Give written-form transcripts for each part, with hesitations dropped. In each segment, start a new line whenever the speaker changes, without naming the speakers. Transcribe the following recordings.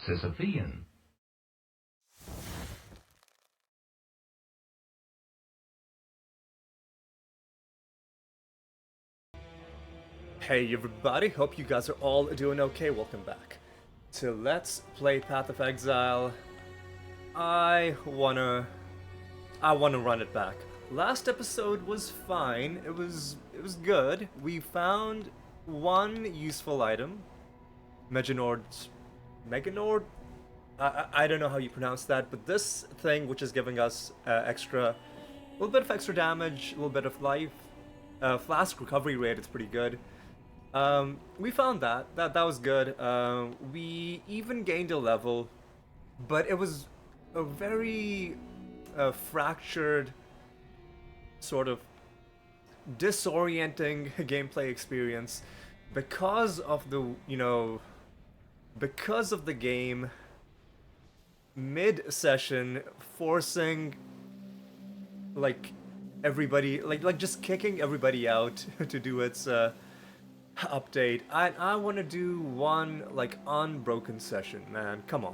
Sisyphean.
Hey everybody, hope you guys are all doing okay. Welcome back to Let's Play Path of Exile. I wanna run it back. Last episode was fine. It was good. We found one useful item. Meganord? I don't know how you pronounce that, but this thing which is giving us a little bit of extra damage, a little bit of life. Flask recovery rate is pretty good. We found that was good. We even gained a level, but it was a very fractured, sort of disorienting gameplay experience because of the game mid-session forcing like everybody like just kicking everybody out to do its update. I want to do one like unbroken session, man. Come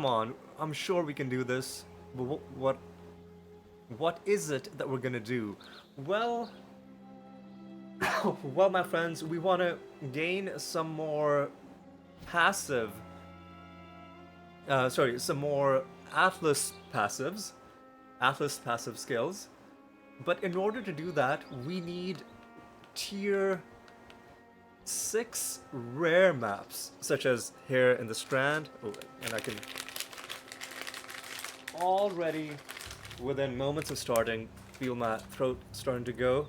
on. I'm sure we can do this. But what is it that we're gonna do? Well, well, my friends, we want to gain some more passive. Some more Atlas passives, Atlas passive skills. But in order to do that, we need tier 6 rare maps, such as here in the Strand. Oh, and I can already, within moments of starting, feel my throat starting to go.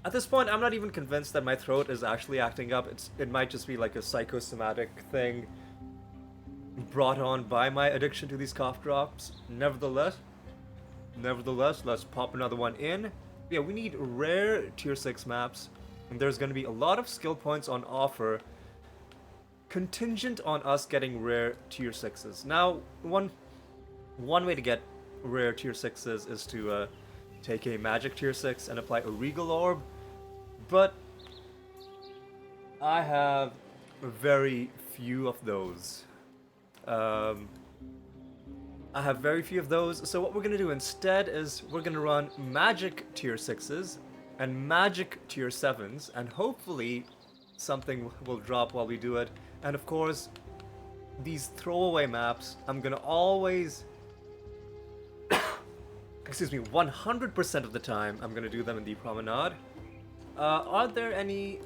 At this point, I'm not even convinced that my throat is actually acting up. It might just be like a psychosomatic thing brought on by my addiction to these cough drops. Nevertheless, let's pop another one in. Yeah, we need rare tier 6 maps. And there's going to be a lot of skill points on offer contingent on us getting rare tier 6s. Now, one way to get rare tier 6s is to take a magic tier 6 and apply a regal orb, but I have very few of those. So what we're going to do instead is we're going to run magic tier 6s and magic tier 7s, and hopefully something will drop while we do it. And of course, these throwaway maps, I'm gonna always, excuse me, 100% of the time, I'm gonna do them in the promenade. Are there any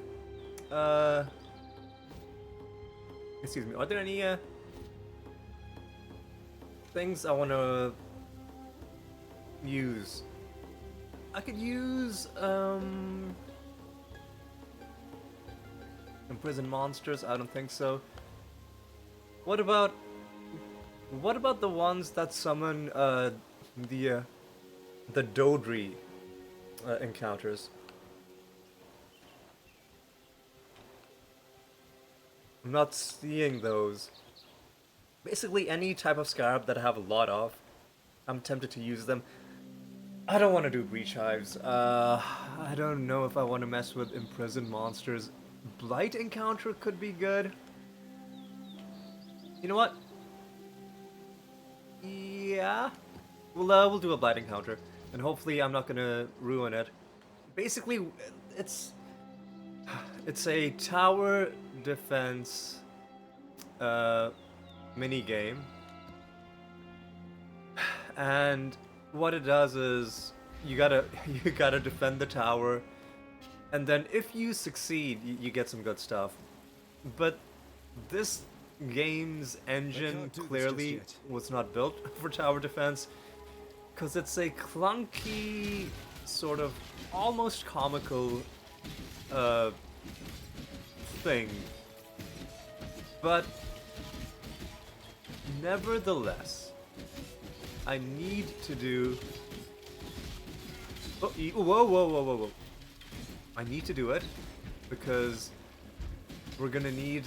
things I wanna use? I could use, imprison monsters. I don't think so. What about the ones that summon the Dodri encounters? I'm not seeing those. Basically, any type of scarab that I have a lot of, I'm tempted to use them. I don't want to do breach hives. I don't know if I want to mess with imprisoned monsters. Blight encounter could be good. You know what? Yeah, we'll do a blight encounter, and hopefully I'm not gonna ruin it. Basically, it's a tower defense mini game, and what it does is you gotta defend the tower, and then if you succeed, you get some good stuff. But this game's engine clearly was not built for tower defense, because it's a clunky, sort of almost comical thing. But nevertheless, I need to do... Oh, whoa. I need to do it, because we're gonna need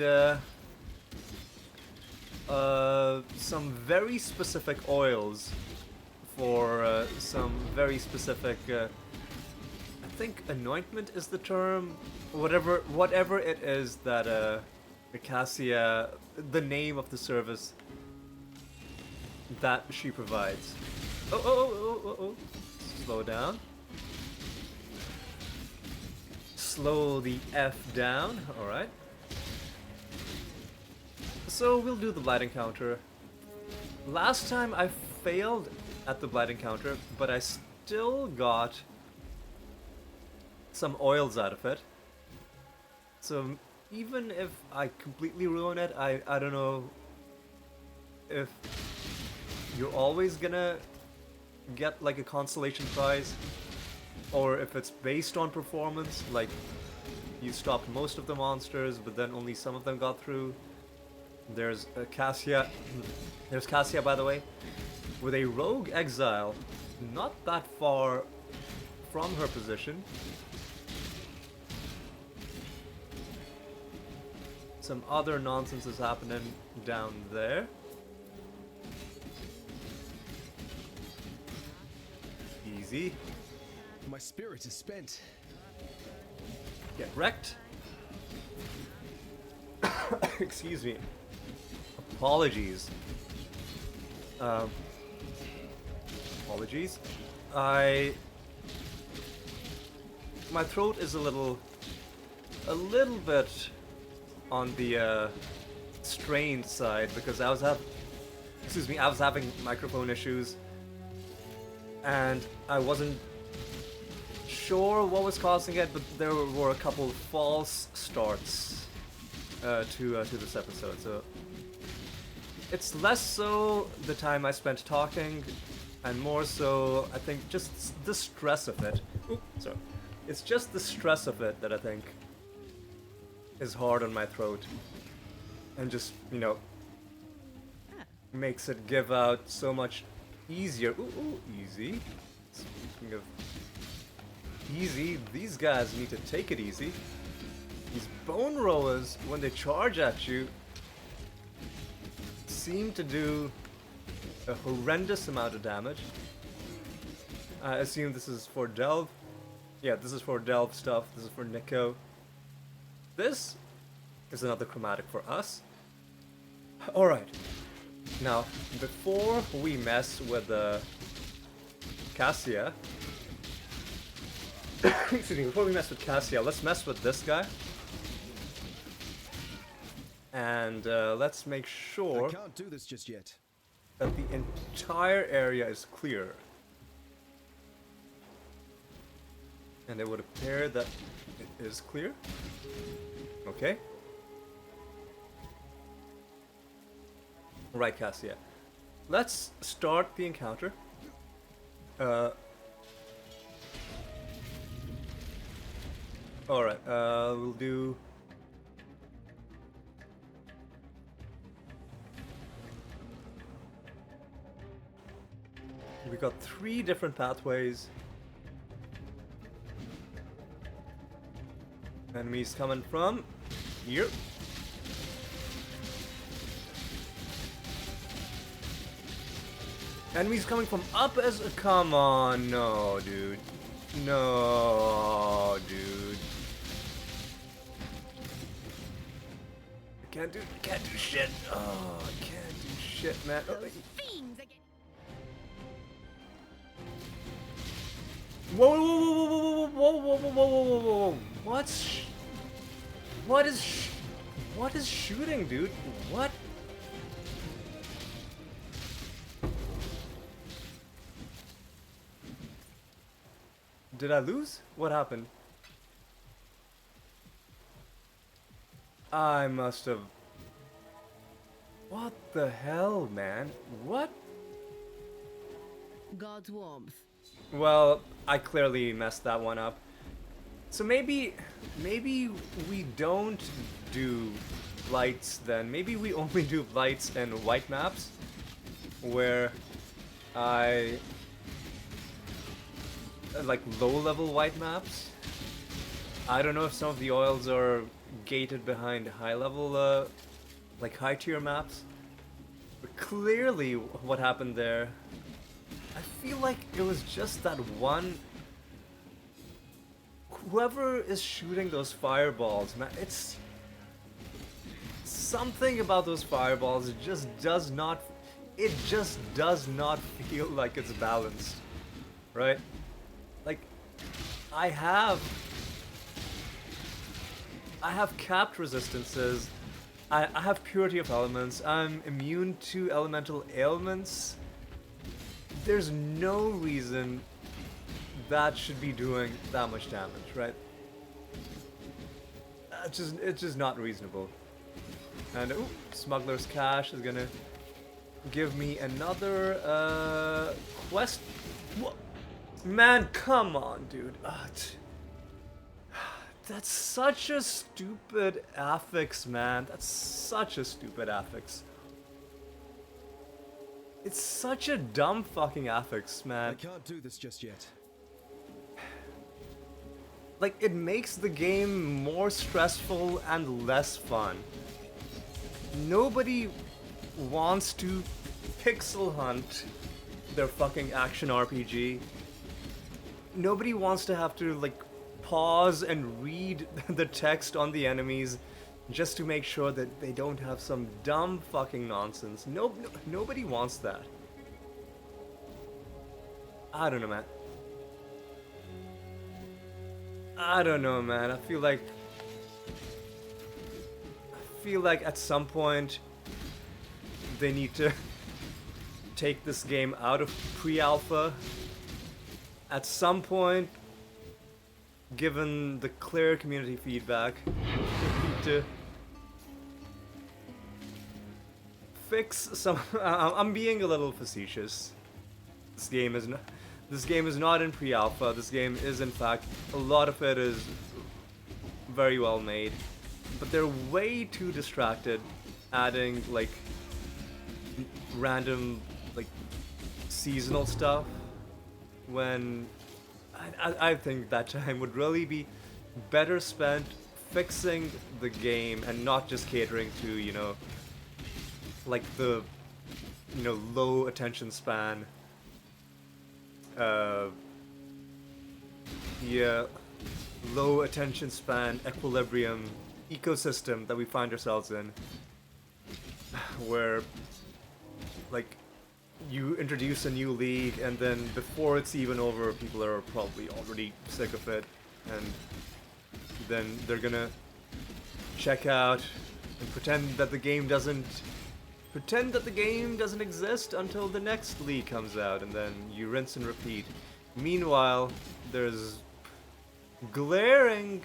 some very specific oils for some very specific, I think anointment is the term, whatever it is that Cassia, the name of the service that she provides. Oh. Slow down. Slow the F down. Alright. So we'll do the blight encounter. Last time I failed at the blight encounter, but I still got some oils out of it. So even if I completely ruin it, I don't know if you're always gonna get like a consolation prize, or if it's based on performance, like you stopped most of the monsters but then only some of them got through. There's Cassia. There's Cassia, by the way, with a rogue exile not that far from her position. Some other nonsense is happening down there. Easy.
My spirit is spent.
Get wrecked. Excuse me. Apologies. Apologies. My throat is a little bit on the strained side because I was having microphone issues, and I wasn't sure what was causing it, but there were a couple false starts to this episode. So it's less so the time I spent talking, and more so I think just the stress of it. Ooh, sorry. It's just the stress of it that I think is hard on my throat, and just, you know, makes it give out so much easier. Ooh, easy. Speaking of easy, these guys need to take it easy. These bone rowers, when they charge at you, seem to do a horrendous amount of damage. I assume this is for Delve. Yeah, this is for Delve stuff. This is for Nico. This is another chromatic for us. Alright. Now, before we mess with Cassia... Excuse me, before we mess with Cassia, let's mess with this guy. And let's make sure
I can't do this just yet.
that the entire area is clear. And it would appear that it is clear. Okay. Right, Cassia. Let's start the encounter. Alright, we'll do... We got 3 different pathways. Enemies coming from here. Enemies coming from up as a... Come on, no, dude. No, dude. Can't do shit. Oh, I can't do shit, man. Oh, whoa. What is shooting, dude? What? Did I lose? What happened? I must have... What the hell, man? What?
God's warmth.
Well, I clearly messed that one up. So maybe we don't do blights then. Maybe we only do blights and white maps, where I... like low-level white maps. I don't know if some of the oils are gated behind high-level, like high-tier maps. But clearly what happened there, I feel like it was just that one... Whoever is shooting those fireballs, man, it's something about those fireballs just does not, it just does not feel like it's balanced, right? Like, I have capped resistances, I have purity of elements, I'm immune to elemental ailments. There's no reason that should be doing that much damage, right? It's just not reasonable. And ooh, Smuggler's Cache is gonna give me another quest. What? Man, come on, dude. That's such a stupid affix, man. That's such a stupid affix. It's such a dumb fucking affix, man.
I can't do this just yet.
Like, it makes the game more stressful and less fun. Nobody wants to pixel hunt their fucking action RPG. Nobody wants to have to, like, pause and read the text on the enemies just to make sure that they don't have some dumb fucking nonsense. Nobody wants that. I don't know, man. I don't know, man. I feel like at some point they need to take this game out of pre-alpha. At some point, given the clear community feedback, they need to fix some. I'm being a little facetious. This game is not in pre-alpha. This game is, in fact, a lot of it is very well made, but they're way too distracted adding like random like seasonal stuff when I think that time would really be better spent fixing the game and not just catering to, you know, like the, you know, low attention span, low attention span equilibrium ecosystem that we find ourselves in, where like you introduce a new league and then before it's even over people are probably already sick of it, and then they're gonna check out and pretend that the game doesn't exist until the next league comes out, and then you rinse and repeat. Meanwhile, there's glaring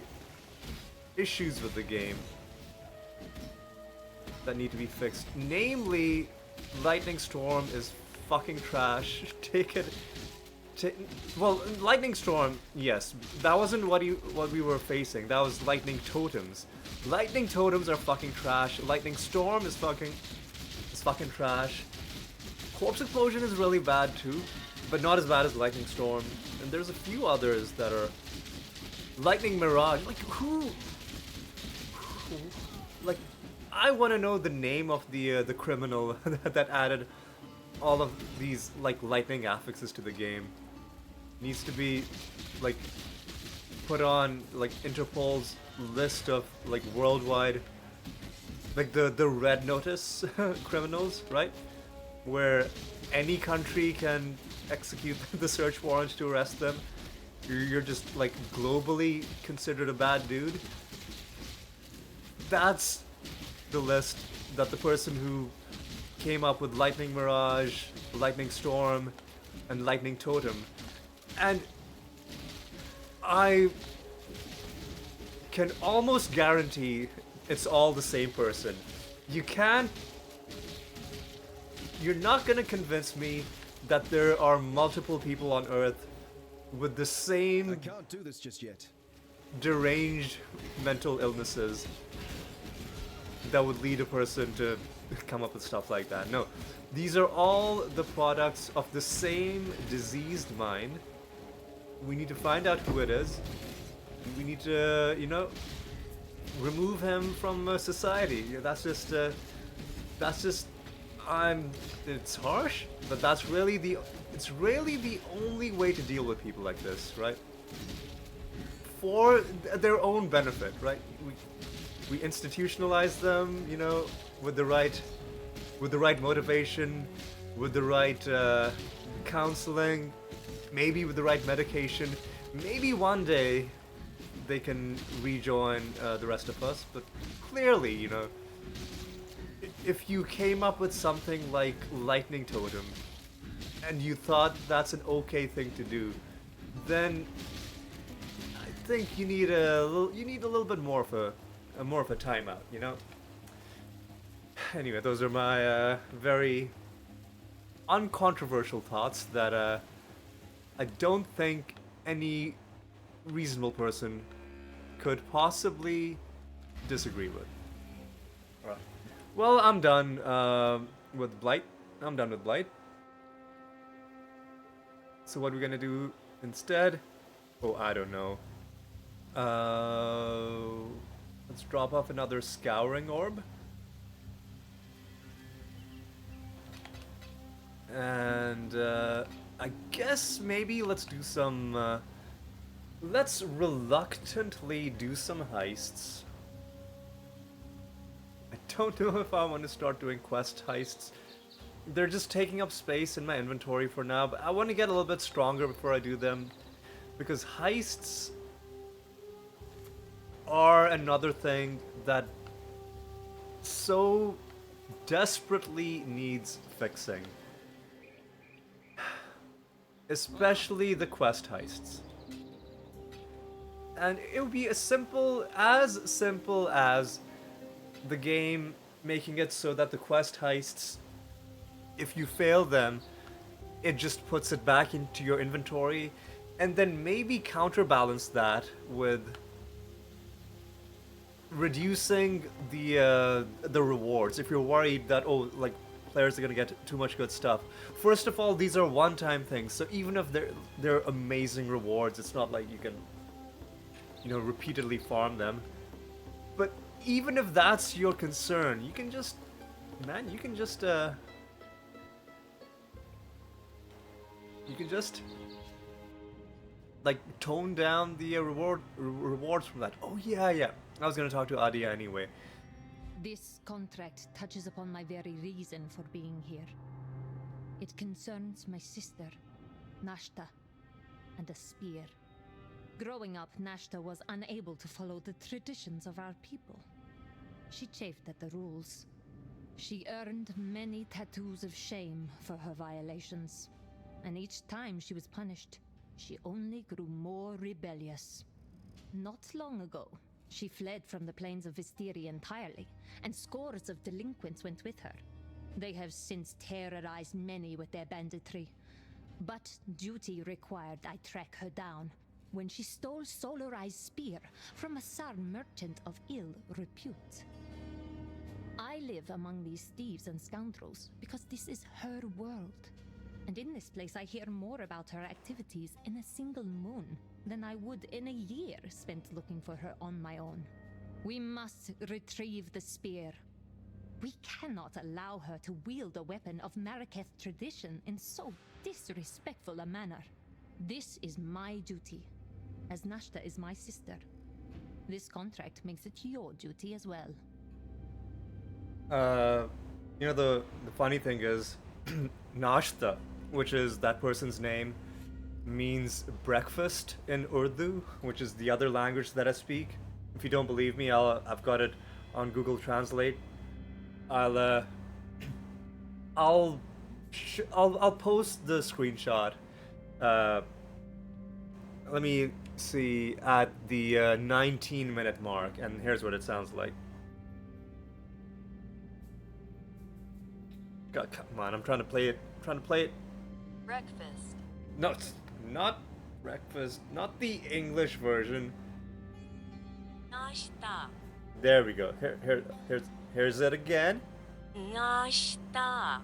issues with the game that need to be fixed. Namely, Lightning Storm is fucking trash. Well, Lightning Storm, yes, that wasn't what we were facing. That was Lightning Totems. Lightning Totems are fucking trash. Lightning Storm is fucking trash. Corpse Explosion is really bad too, but not as bad as Lightning Storm. And there's a few others that are Lightning Mirage. Like who? Like, I want to know the name of the criminal that added all of these like lightning affixes to the game. Needs to be like put on like Interpol's list of like worldwide, like the red notice criminals, right? Where any country can execute the search warrant to arrest them. You're just like globally considered a bad dude. That's the list that the person who came up with Lightning Mirage, Lightning Storm, and Lightning Totem. And I can almost guarantee it's all the same person. You're not gonna convince me that there are multiple people on Earth with the
I
same
can't do this just yet.
deranged mental illnesses that would lead a person to come up with stuff like that. No, these are all the products of the same diseased mind. We need to find out who it is. We need to, you know, remove him from society. That's just, it's harsh, but it's really the only way to deal with people like this, right? For their own benefit, right? we institutionalize them, you know, with the right motivation, with the right counseling, maybe with the right medication. Maybe one day they can rejoin the rest of us. But clearly, you know, if you came up with something like lightning totem and you thought that's an okay thing to do, then I think you need a little bit more of a timeout, you know. Anyway, those are my very uncontroversial thoughts that I don't think any reasonable person could possibly disagree with. Alright. Well, I'm done with Blight. I'm done with Blight. So what are we gonna do instead? Oh, I don't know. Let's drop off another Scouring Orb. And I guess maybe let's do some... let's reluctantly do some heists. I don't know if I want to start doing quest heists. They're just taking up space in my inventory for now, but I want to get a little bit stronger before I do them. Because heists are another thing that so desperately needs fixing. Especially the quest heists. And it would be as simple as the game making it so that the quest heists, if you fail them, it just puts it back into your inventory, and then maybe counterbalance that with reducing the rewards. If you're worried that, oh, like, players are gonna get too much good stuff. First of all, these are one-time things, so even if they're amazing rewards, it's not like you can, you know, repeatedly farm them. But even if that's your concern, you can just, man, you can just like tone down the rewards from that. Oh yeah. I was gonna talk to Adia anyway.
This contract touches upon my very reason for being here. It concerns my sister, Nashta, and a spear. Growing up, Nashta was unable to follow the traditions of our people. She chafed at the rules. She earned many tattoos of shame for her violations. And each time she was punished, she only grew more rebellious. Not long ago, she fled from the plains of Vistiri entirely, and scores of delinquents went with her. They have since terrorized many with their banditry. But duty required I track her down when she stole Solarized spear from a Sarn merchant of ill repute. I live among these thieves and scoundrels because this is her world. And in this place I hear more about her activities in a single moon than I would in a year spent looking for her on my own. We must retrieve the spear. We cannot allow her to wield a weapon of Maraketh tradition in so disrespectful a manner. This is my duty, as Nashta is my sister. This contract makes it your duty as well.
You know, the funny thing is, Nashta, which is that person's name, means breakfast in Urdu, which is the other language that I speak. If you don't believe me, I've got it on Google Translate. I'll post the screenshot. Let me see, at the 19-minute mark, and here's what it sounds like. God, come on, I'm trying to play it.
Breakfast.
No, it's not breakfast. Not the English version.
Nashta.
There we go. Here's it again.
Nashta.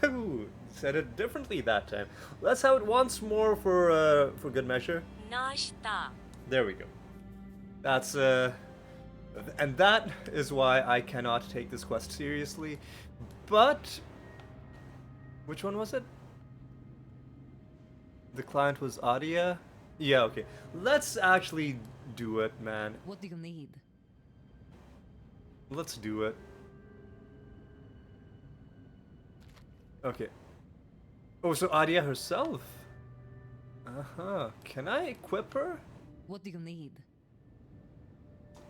Ooh, said it differently that time. Let's have it once more for good measure.
Nashta.
There we go. That's and that is why I cannot take this quest seriously. But which one was it? The client was Adia? Yeah, okay. Let's actually do it, man.
What do you need?
Let's do it. Okay. Oh, so Arya herself. Uh-huh. Can I equip her?
What do you need?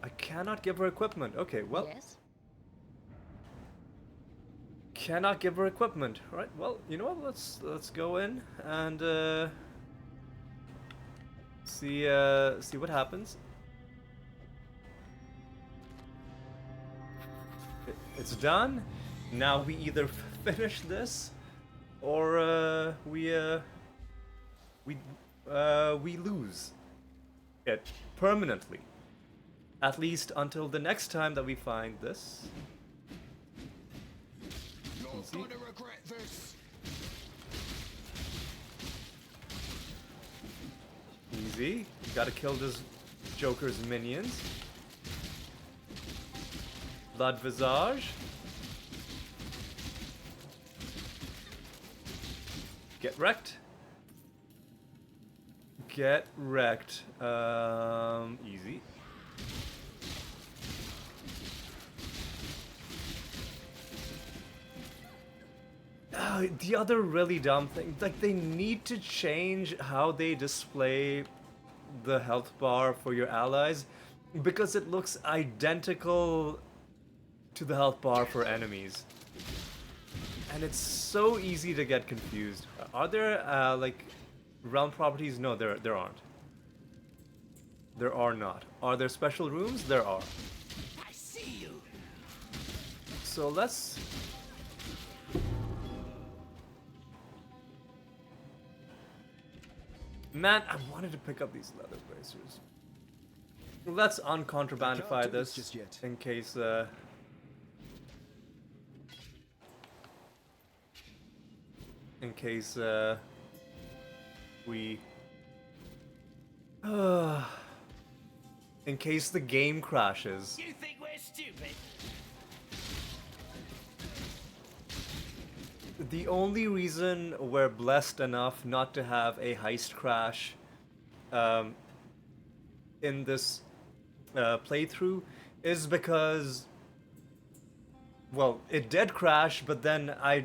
I cannot give her equipment. Okay, well,
Yes?
cannot give her equipment. Right. Well, you know what? Let's go in and see what happens. It's done. Now we either finish this or we lose it permanently. At least until the next time that we find this.
You're gonna regret this.
Easy. You gotta kill this Joker's minions. Blood Visage. Get wrecked. Get wrecked. Easy. The other really dumb thing, like they need to change how they display the health bar for your allies because it looks identical to the health bar for enemies. And it's so easy to get confused. Are there like realm properties? No, there aren't. There are not. Are there special rooms? There are.
I see you.
So let's Man, I wanted to pick up these leather bracers. Let's uncontrabandify
Can't do
this
just yet.
in case we in case the game crashes.
You think we're stupid?
The only reason we're blessed enough not to have a heist crash in this playthrough is because, well, it did crash, but then I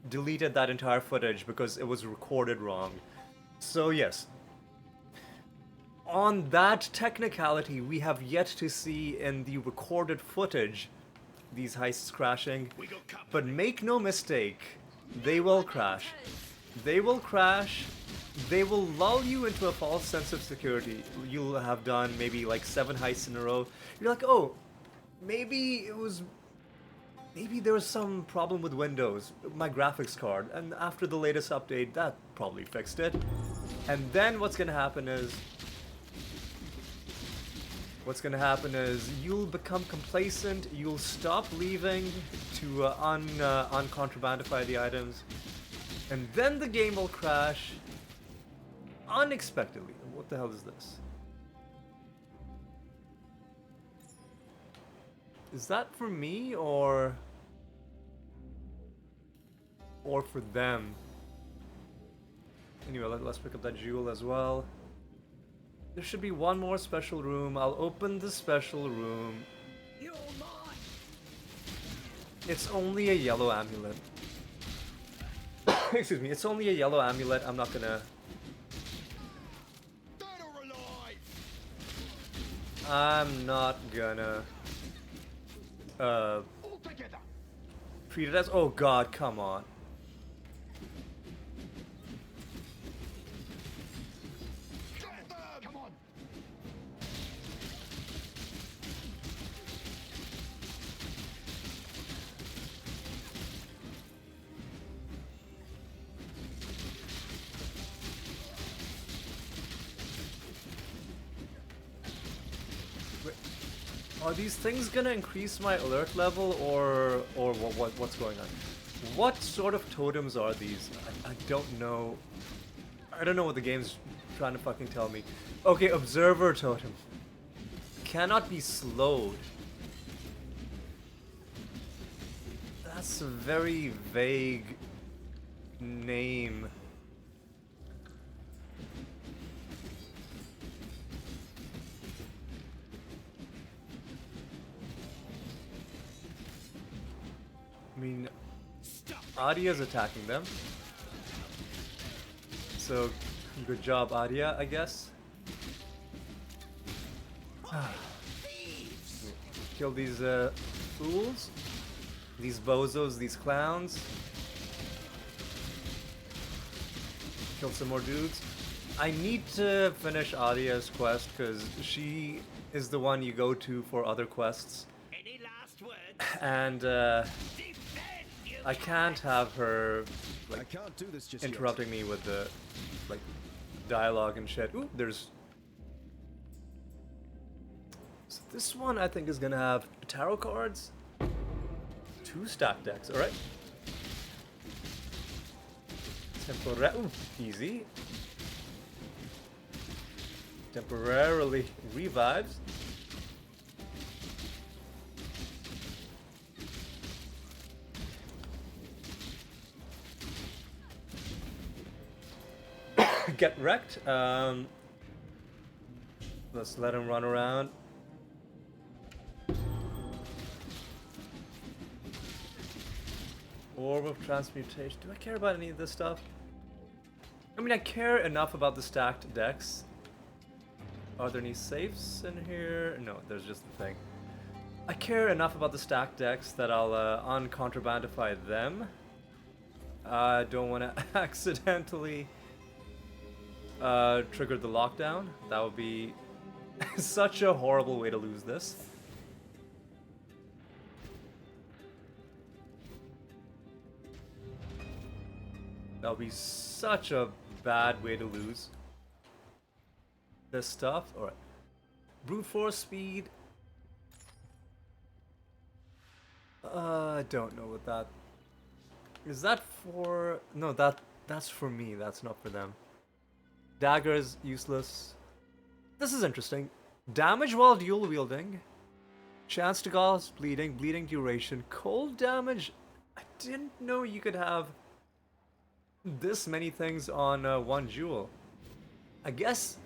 deleted that entire footage because it was recorded wrong. So yes, on that technicality, we have yet to see in the recorded footage these heists crashing. But make no mistake, they will crash. They will crash. They will lull you into a false sense of security. You'll have done maybe like 7 heists in a row. You're like, oh, maybe there was some problem with Windows, my graphics card, and after the latest update, that probably fixed it. And then what's gonna happen is you'll become complacent, you'll stop leaving to uncontrabandify the items, and then the game will crash unexpectedly. What the hell is this? Is that for me or for them? Anyway, let's pick up that jewel as well. There should be one more special room. I'll open the special room.
You're mine.
It's only a yellow amulet. Excuse me, it's only a yellow amulet. I'm not gonna...
Dead or alive.
I'm not gonna...
All together.
treat it as... Oh god, come on.
Get them. Come on.
Are these things gonna increase my alert level or what's going on? What sort of totems are these? I don't know. I don't know what the game's trying to fucking tell me. Okay, observer totem. Cannot be slowed. That's a very vague name. mean, Arya's attacking them. So, good job, Arya, I guess. Kill these fools. These bozos, these clowns. Kill some more dudes. I need to finish Arya's quest because she is the one you go to for other quests.
Any last words?
And
Defend, you
I can't have her
I
like
can't do this just
interrupting me with the like dialogue and shit. Ooh, there's. So this one I think is gonna have tarot cards. 2 stack decks, alright. Ooh, easy. Temporarily revives. Get wrecked. Let's let him run around. Orb of Transmutation. Do I care about any of this stuff? I mean, I care enough about the stacked decks. Are there any safes in here? No, there's just the thing. I care enough about the stacked decks that I'll uncontrabandify them. I don't want to accidentally trigger the lockdown. That would be such a horrible way to lose this. That would be such a bad way to lose this stuff. Alright. Brute force speed. I don't know what that is. That for no, that's for me. That's not for them. Dagger is useless. This is interesting. Damage while dual wielding. Chance to cause bleeding. Bleeding duration. Cold damage. I didn't know you could have this many things on one jewel. I guess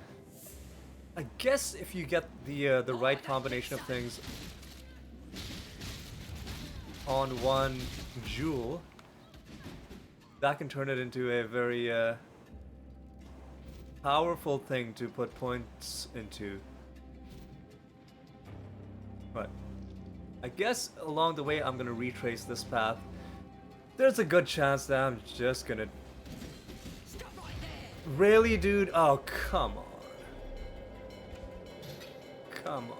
if you get the right combination of things on one jewel, that can turn it into a very powerful thing to put points into. But I guess along the way I'm gonna retrace this path. There's a good chance that I'm just gonna. Really, dude? Oh, come on. Come on.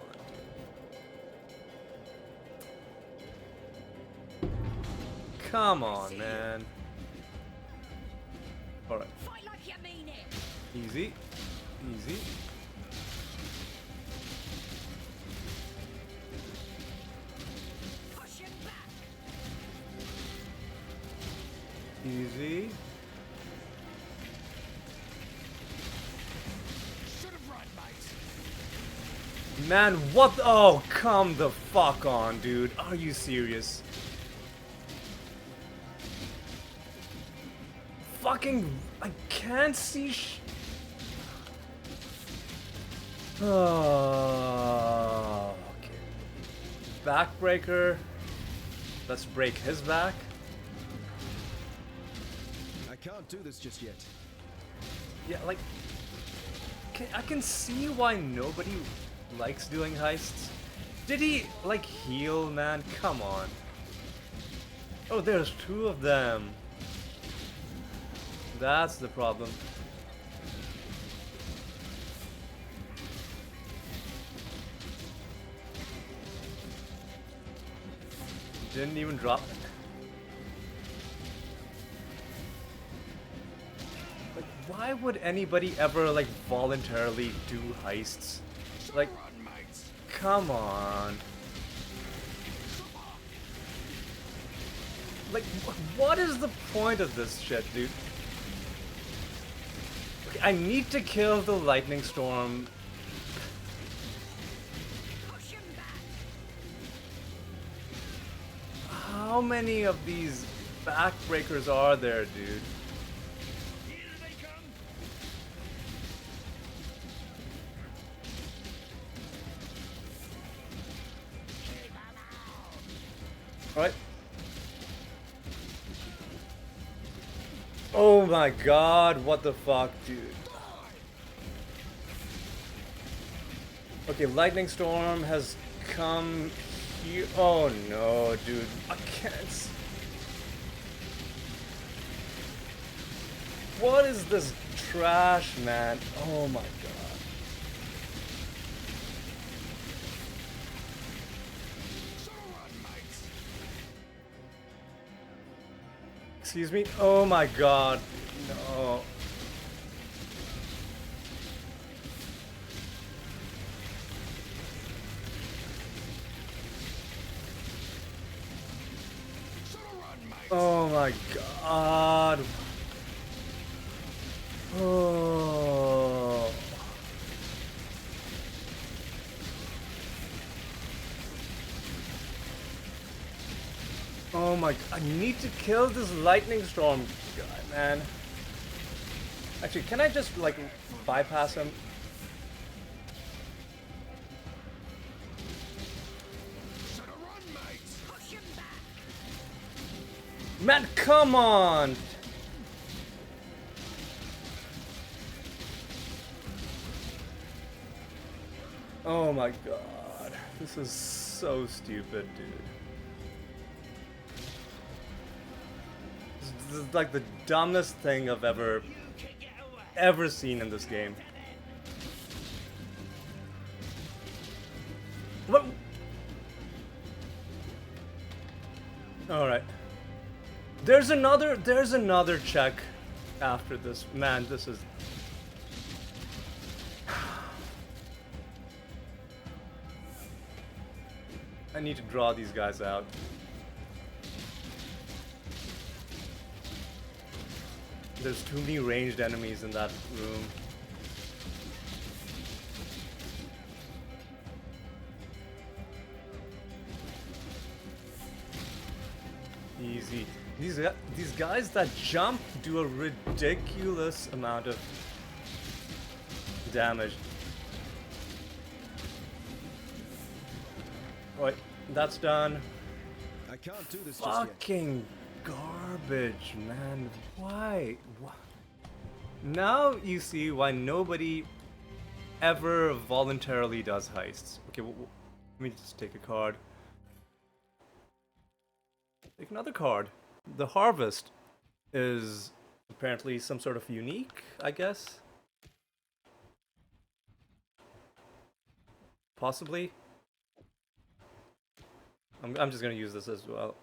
Come on, man. Alright.
Fight like you mean it.
Easy. Easy.
Push him back.
Easy.
should have run, mate.
Man, what? Oh, come the fuck on, dude. Are you serious? Fucking. I can't see Oh, okay. Backbreaker. Let's break his back.
I can't do this just yet.
Yeah, like. I can see why nobody likes doing heists. Did he, like, heal, man? Come on. Oh, there's 2 of them. That's the problem. Didn't even drop. Like, why would anybody ever, like, voluntarily do heists? Like,
Run, mate.
come on. Like, what is the point of this shit, dude? Okay, I need to kill the lightning storm.
Push him back.
How many of these backbreakers are there, dude?
Here they come.
Alright. Oh my god, what the fuck, dude. Okay, lightning storm has come here. Oh no, dude. I can't. What is this trash, man? Oh my god. Excuse me? Oh my god. No. Oh my god. Oh. Oh my, I need to kill this lightning storm guy, man. Actually, can I just like bypass him? Man, come on! Oh my god. This is so stupid, dude. This is like the dumbest thing I've ever seen in this game. What? Alright. There's another check after this. Man, this is... I need to draw these guys out. There's too many ranged enemies in that room. Easy. These guys that jump do a ridiculous amount of damage. Wait, that's done.
I can't do this just yet.
Fucking garbage, man. Why? Now you see why nobody ever voluntarily does heists. Okay, let me just take a card. Take another card. The Harvest is apparently some sort of unique, I guess. Possibly. I'm just gonna use this as well.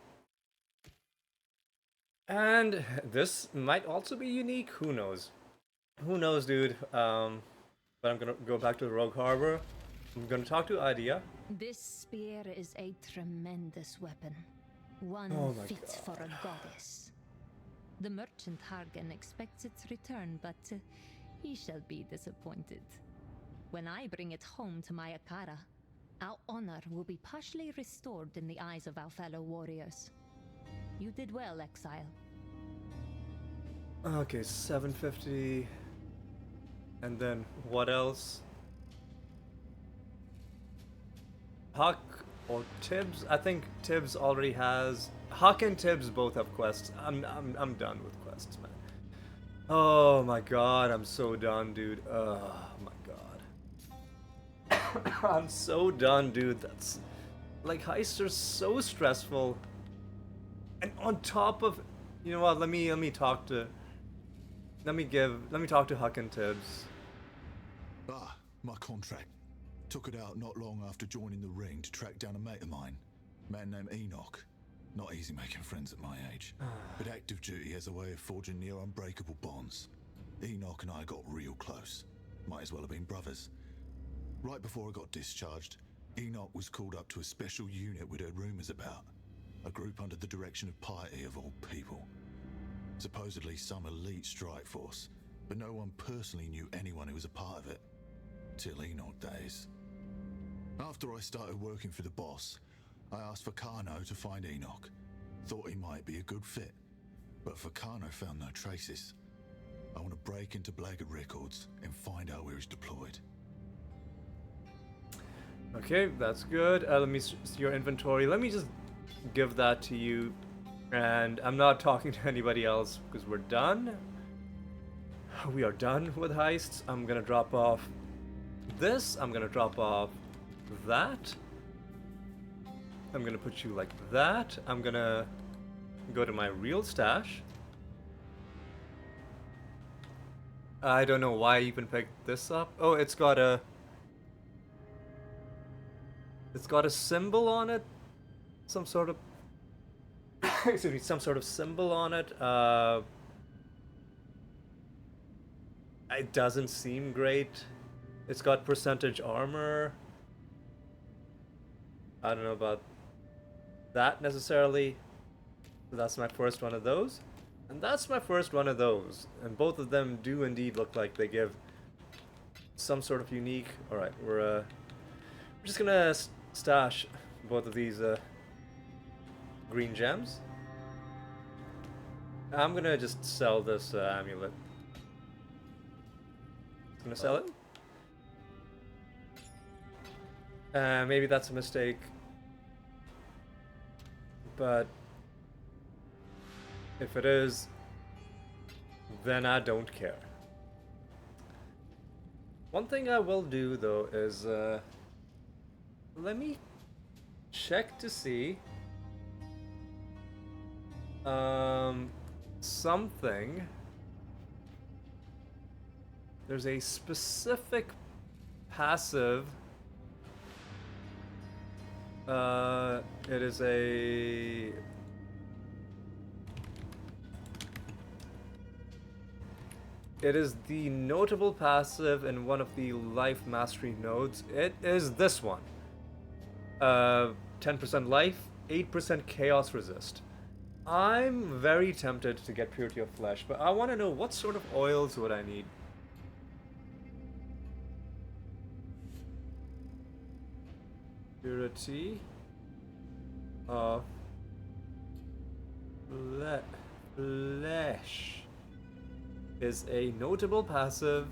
And this might also be unique. Who knows? Who knows, dude? But I'm gonna go back to the Rogue Harbor. I'm gonna talk to Idea.
This spear is a tremendous weapon. One
Oh my
fit for a goddess. The merchant Hargan expects its return, but he shall be disappointed. When I bring it home to my Akara, our honor will be partially restored in the eyes of our fellow warriors. You did well, Exile.
Okay, 750. And then what else? Huck or Tibbs? I think Tibbs already has. Huck and Tibbs both have quests. I'm done with quests, man. Oh my god, I'm so done, dude. Oh my god. I'm so done, dude. That's like heists are so stressful. And on top of, you know what? Let me talk to Huck and Tibbs.
Ah, my contract. Took it out not long after joining the ring to track down a mate of mine. Man named Enoch. Not easy making friends at my age. But active duty has a way of forging near unbreakable bonds. Enoch and I got real close. Might as well have been brothers. Right before I got discharged, Enoch was called up to a special unit we'd heard rumors about. A group under the direction of Piety, of all people. Supposedly some elite strike force, but no one personally knew anyone who was a part of it. Till Enoch days. After I started working for the boss, I asked Vakano to find Enoch. Thought he might be a good fit, but Vakano found no traces. I want to break into Blackguard Records and find out where he's deployed.
Okay, that's good. Let me see your inventory. Let me just give that to you. And I'm not talking to anybody else because we're done. we are done with heists. I'm gonna drop off this. I'm gonna drop off that. I'm gonna put you like that. I'm gonna go to my real stash. I don't know why I even picked this up. Oh, it's got a symbol on it. Some sort of excuse me, some sort of symbol on it. It doesn't seem great. It's got percentage armor. I don't know about that necessarily. That's my first one of those. And that's my first one of those. And both of them do indeed look like they give some sort of unique... Alright, we're just gonna stash both of these green gems. I'm gonna just sell this amulet. Gonna sell it. Maybe that's a mistake. But if it is, then I don't care. One thing I will do though is let me check to see something. There's a specific passive. It is a... It is the notable passive in one of the life mastery nodes. It is this one. 10% life, 8% chaos resist. I'm very tempted to get purity of flesh, but I want to know what sort of oils would I need. Purity of flesh is a notable passive.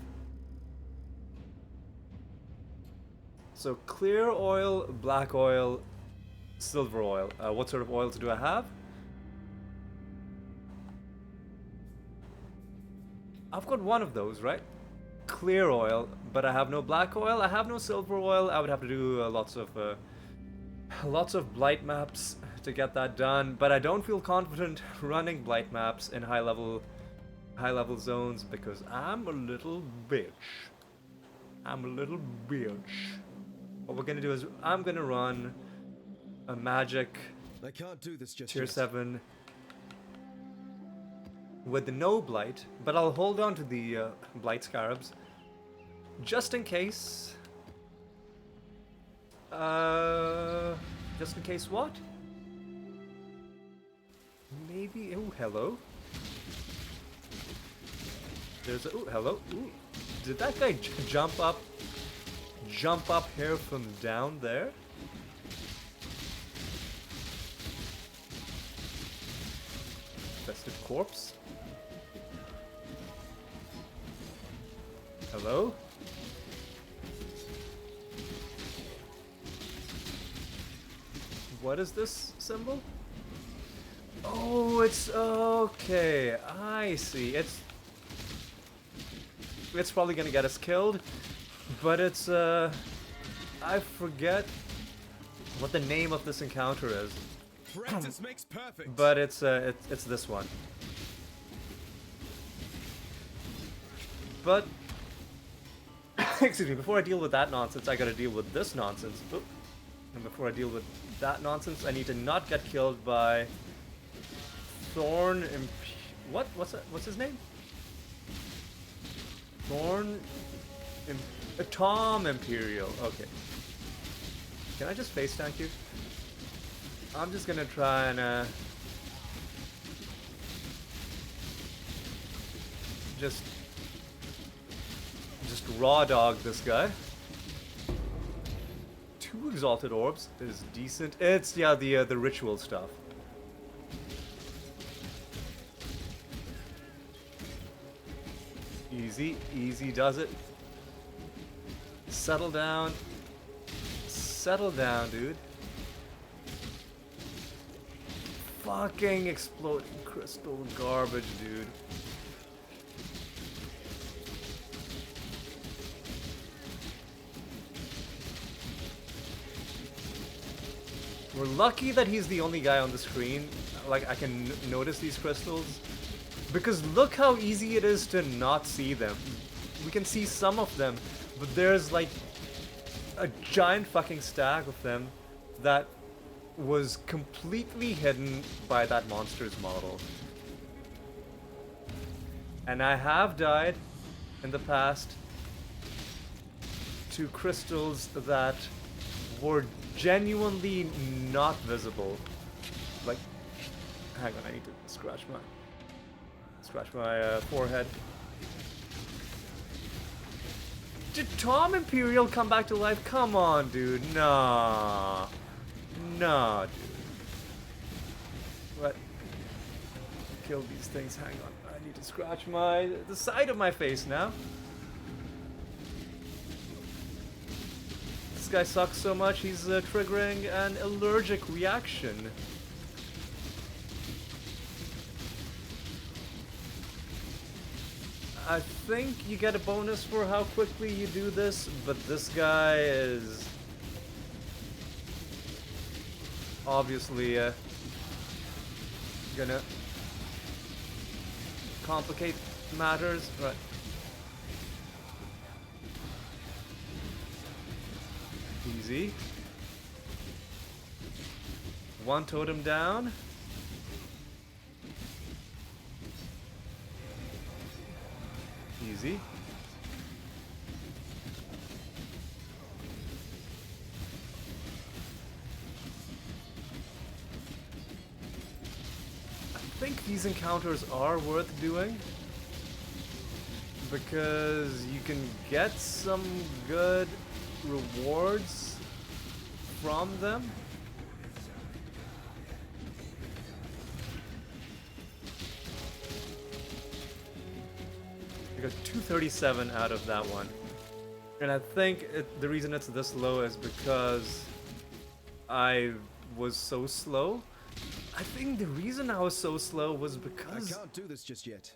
So clear oil, black oil, silver oil. What sort of oils do I have? I've got one of those, right? Clear oil, but I have no black oil. I have no silver oil. I would have to do lots of blight maps to get that done. But I don't feel confident running blight maps in high level zones because I'm a little bitch. I'm a little bitch. What we're gonna do is I'm gonna run a magic
They can't do this just
tier
yet.
7 with no blight, but I'll hold on to the blight scarabs just in case. Just in case what? Maybe. Oh, hello. There's a. Oh, hello. Ooh. Did that guy jump up here from down there? Infested corpse. Hello? What is this symbol? Oh, it's okay. I see. It's probably gonna get us killed, but it's I forget what the name of this encounter is.
Practice makes perfect.
But it's this one. But excuse me, before I deal with that nonsense, I gotta deal with this nonsense. Oop. And before I deal with that nonsense, I need to not get killed by Thorn what's his name? Tom Imperial. Okay. Can I just face tank you? I'm just gonna try and just raw dog this guy. 2 exalted orbs is decent. It's yeah the ritual stuff. Easy does it. Settle down, dude. Fucking exploding crystal garbage, dude. We're lucky that he's the only guy on the screen. Like, I can notice these crystals. Because look how easy it is to not see them. We can see some of them, but there's like a giant fucking stack of them that was completely hidden by that monster's model. And I have died in the past to crystals that were genuinely not visible. Like, hang on, I need to scratch my forehead. Did Tom Imperial come back to life? Come on, dude. Nah. Nah, dude. What? Kill these things. Hang on. I need to scratch the side of my face now. This guy sucks so much, he's triggering an allergic reaction. I think you get a bonus for how quickly you do this, but this guy is obviously gonna complicate matters. Right. Easy. One totem down. Easy. I think these encounters are worth doing because you can get some good rewards from them. I got 237 out of that one. And I think the reason it's this low is because I was so slow. I think the reason I was so slow was because...
I can't do this just yet.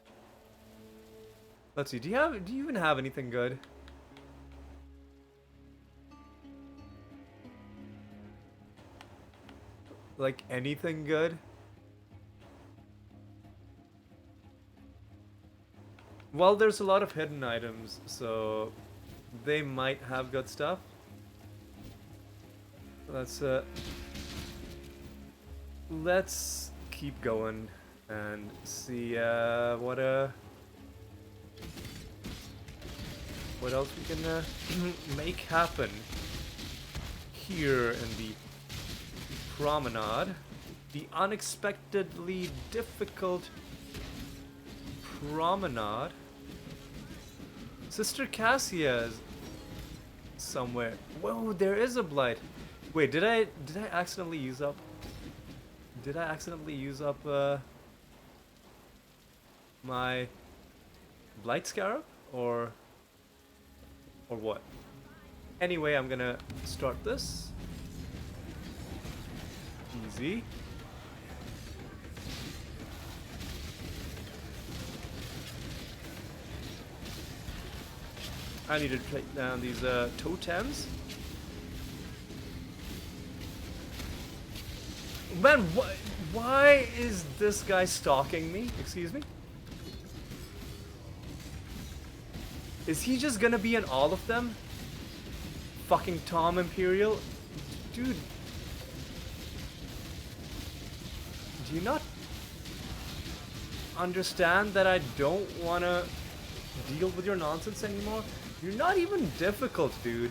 Let's see, do you even have anything good? Like anything good? Well, there's a lot of hidden items, so they might have good stuff. Let's keep going and see what else we can make happen here in the promenade. The unexpectedly difficult promenade. Sister Cassia is somewhere. Whoa, there is a blight. Wait, did I accidentally use up? Did I accidentally use up my blight scarab or what? Anyway, I'm gonna start this. Easy. I need to take down these totems. Man, why is this guy stalking me? Excuse me? Is he just gonna be in all of them? Fucking Tom Imperial? Dude. Do you not understand that I don't wanna deal with your nonsense anymore? You're not even difficult, dude.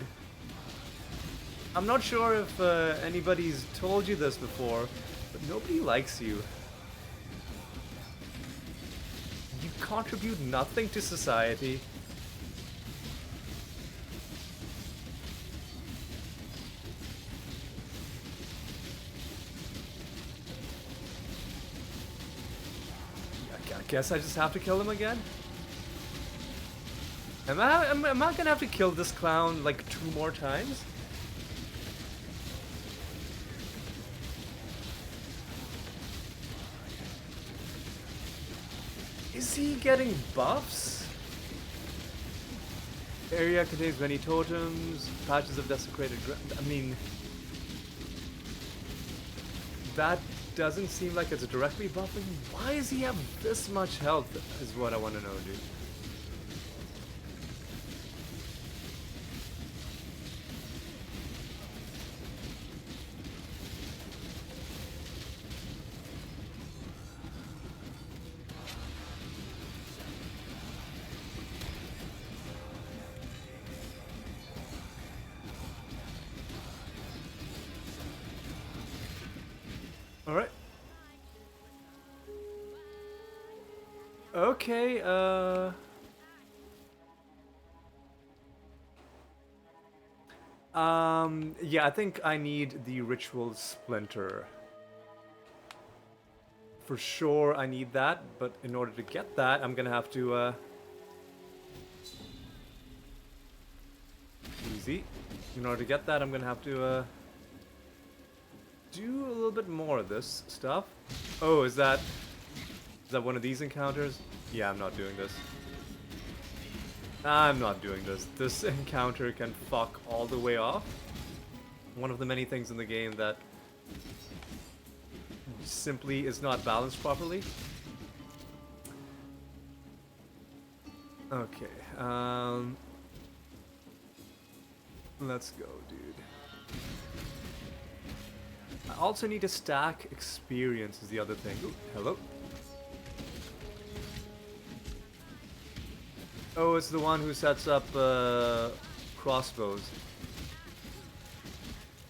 I'm not sure if anybody's told you this before, but nobody likes you. You contribute nothing to society. I guess I just have to kill him again? Am I gonna have to kill this clown like 2 more times? Is he getting buffs? Area contains many totems, patches of desecrated ground. I mean... that doesn't seem like it's directly buffing. Why does he have this much health is what I want to know, dude. Alright. Okay, yeah, I think I need the ritual splinter. For sure I need that, but in order to get that, I'm gonna have to, easy. In order to get that, I'm gonna have to, do a little bit more of this stuff. Oh, is that one of these encounters? Yeah, I'm not doing this. I'm not doing this. This encounter can fuck all the way off. One of the many things in the game that simply is not balanced properly. Okay, let's go, dude. I also need to stack experience is the other thing. Ooh, hello. Oh, it's the one who sets up crossbows.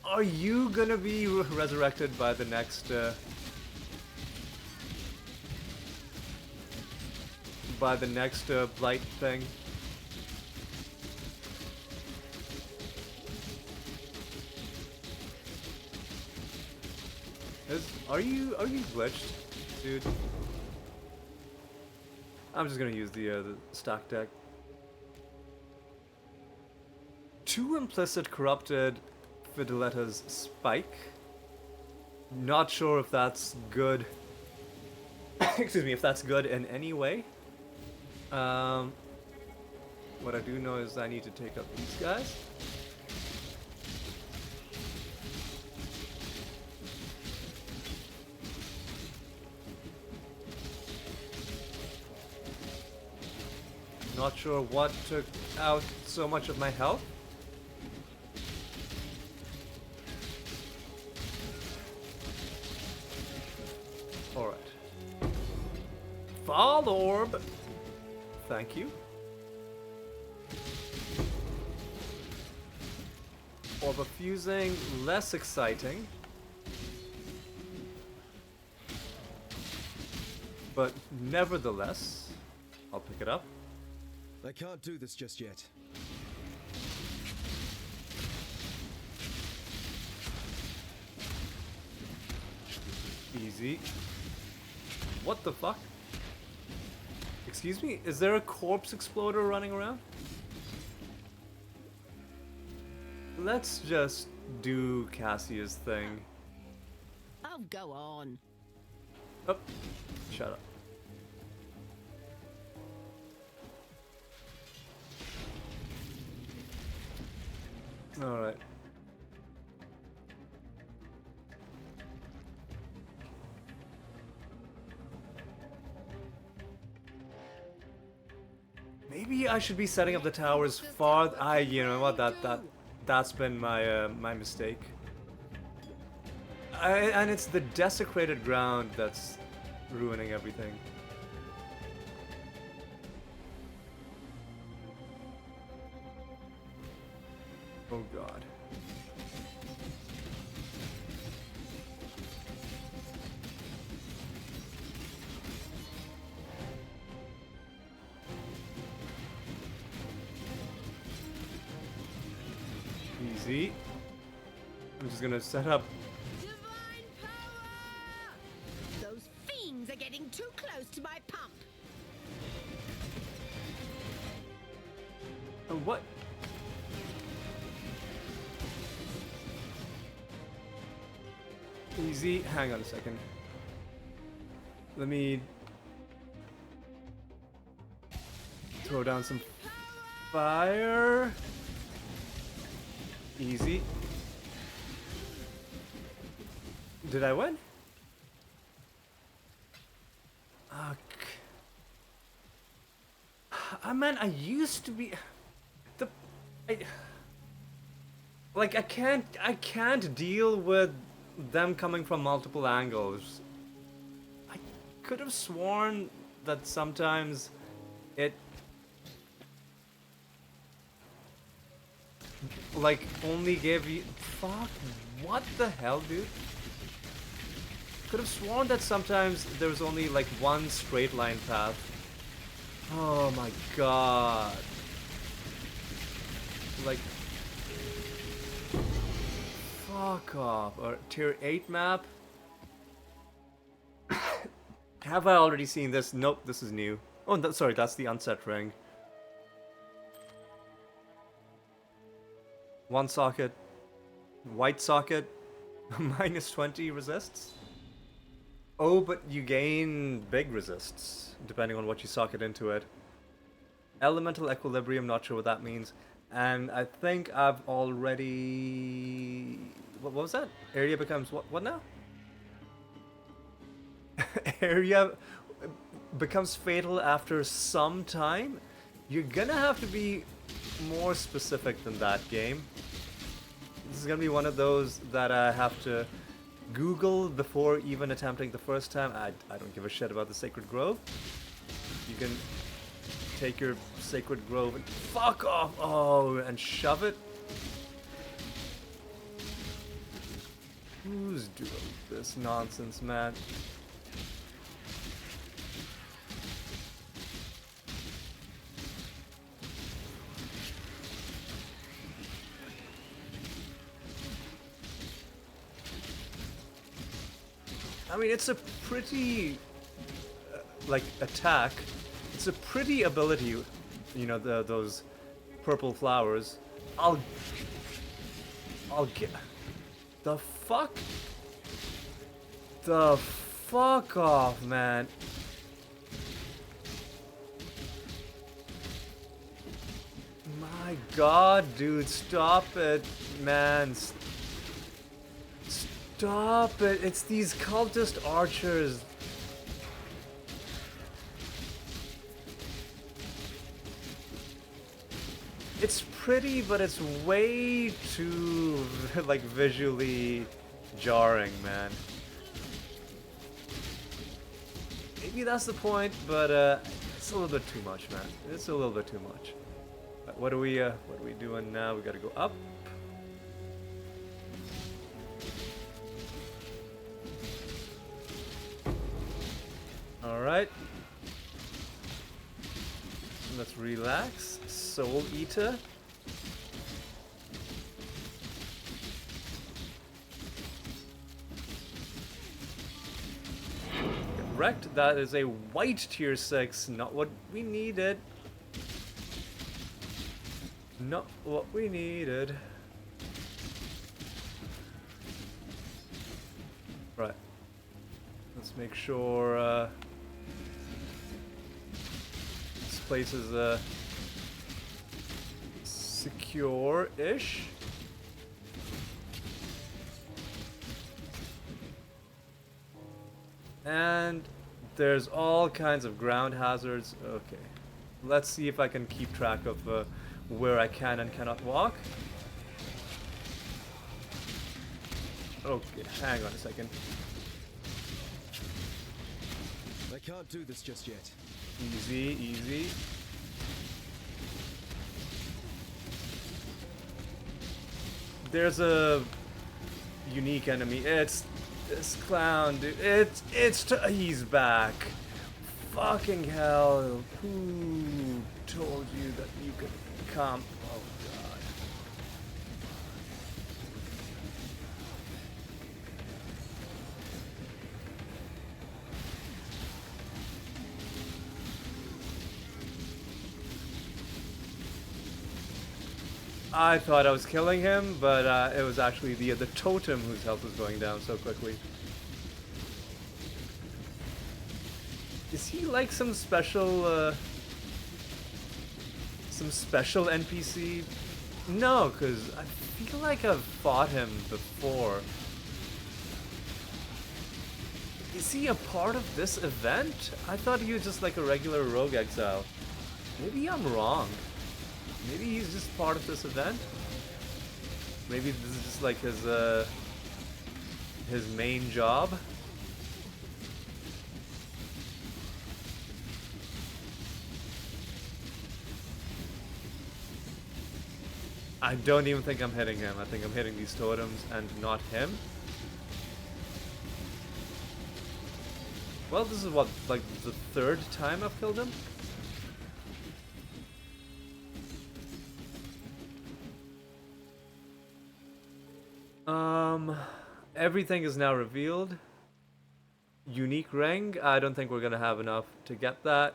Are you gonna be resurrected by the next blight thing? Are you glitched, dude? I'm just gonna use the stack deck. 2 implicit corrupted Fideleta's spike. Not sure if that's good. Excuse me, if that's good in any way. What I do know is I need to take up these guys. Not sure what took out so much of my health. Alright. Fall orb! Thank you. Orb of fusing, less exciting. But nevertheless, I'll pick it up.
I can't do this just yet.
Easy. What the fuck? Excuse me? Is there a corpse exploder running around? Let's just do Cassia's thing.
Oh, go on.
Oh, shut up. Alright. Maybe I should be setting up the towers far. You know what? That's been my my mistake. And it's the desecrated ground that's ruining everything. Oh god. Easy. I'm just gonna set up.
Divine power! Those fiends are getting too close to my pump.
What? Easy. Hang on a second. Let me throw down some fire. Easy. Did I win? Man, I used to be the I, like I can't deal with them coming from multiple angles. I could have sworn that sometimes it like only gave you fuck what the hell, dude? Could have sworn that sometimes there was only like one straight line path. Oh my god. Like fuck off. Or tier 8 map? Have I already seen this? Nope, this is new. Oh, sorry, that's the unset ring. One socket. White socket. Minus 20 resists. Oh, but you gain big resists, depending on what you socket into it. Elemental equilibrium, not sure what that means. And I think I've already... What was that? Area becomes what now? Area becomes fatal after some time? You're gonna have to be more specific than that, game. This is gonna be one of those that I have to Google before even attempting the first time. I don't give a shit about the Sacred Grove. You can take your Sacred Grove and fuck off! Oh, and shove it? Who's doing this nonsense, man? I mean, it's a pretty, like, attack. It's a pretty ability, you know, those purple flowers. I'll get... The fuck? The fuck off, man. My god, dude, stop it, man. Stop it! It's these cultist archers. It's pretty, but it's way too like visually jarring, man. Maybe that's the point, but it's a little bit too much, man. It's a little bit too much. What are we doing now? We gotta go up. Alright. Let's relax. Soul Eater. Correct. That is a white tier 6. Not what we needed. Not what we needed. Right. Let's make sure this place is secure-ish. And there's all kinds of ground hazards. Okay. Let's see if I can keep track of where I can and cannot walk. Okay, hang on a second.
I can't do this just yet.
Easy, easy. There's a unique enemy. It's this clown, dude. He's back. Fucking hell. Who told you that you could come? Oh god. I thought I was killing him, but it was actually the totem whose health was going down so quickly. Is he like some special NPC? No, because I feel like I've fought him before. Is he a part of this event? I thought he was just like a regular rogue exile. Maybe I'm wrong. Maybe he's just part of this event. Maybe this is just like his main job. I don't even think I'm hitting him. I think I'm hitting these totems and not him. Well, this is what, like the third time I've killed him? Everything is now revealed. Unique ring. I don't think we're gonna have enough to get that.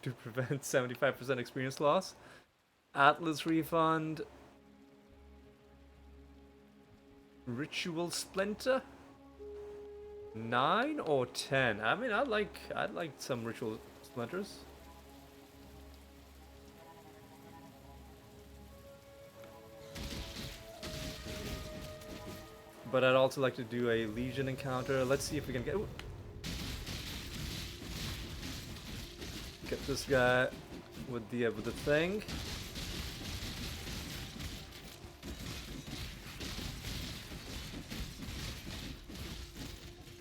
To prevent 75% experience loss. Atlas refund. Ritual splinter. 9 or 10? I mean, I'd like some ritual splinters. But I'd also like to do a Legion encounter. Let's see if we can get... Ooh. Get this guy with the thing.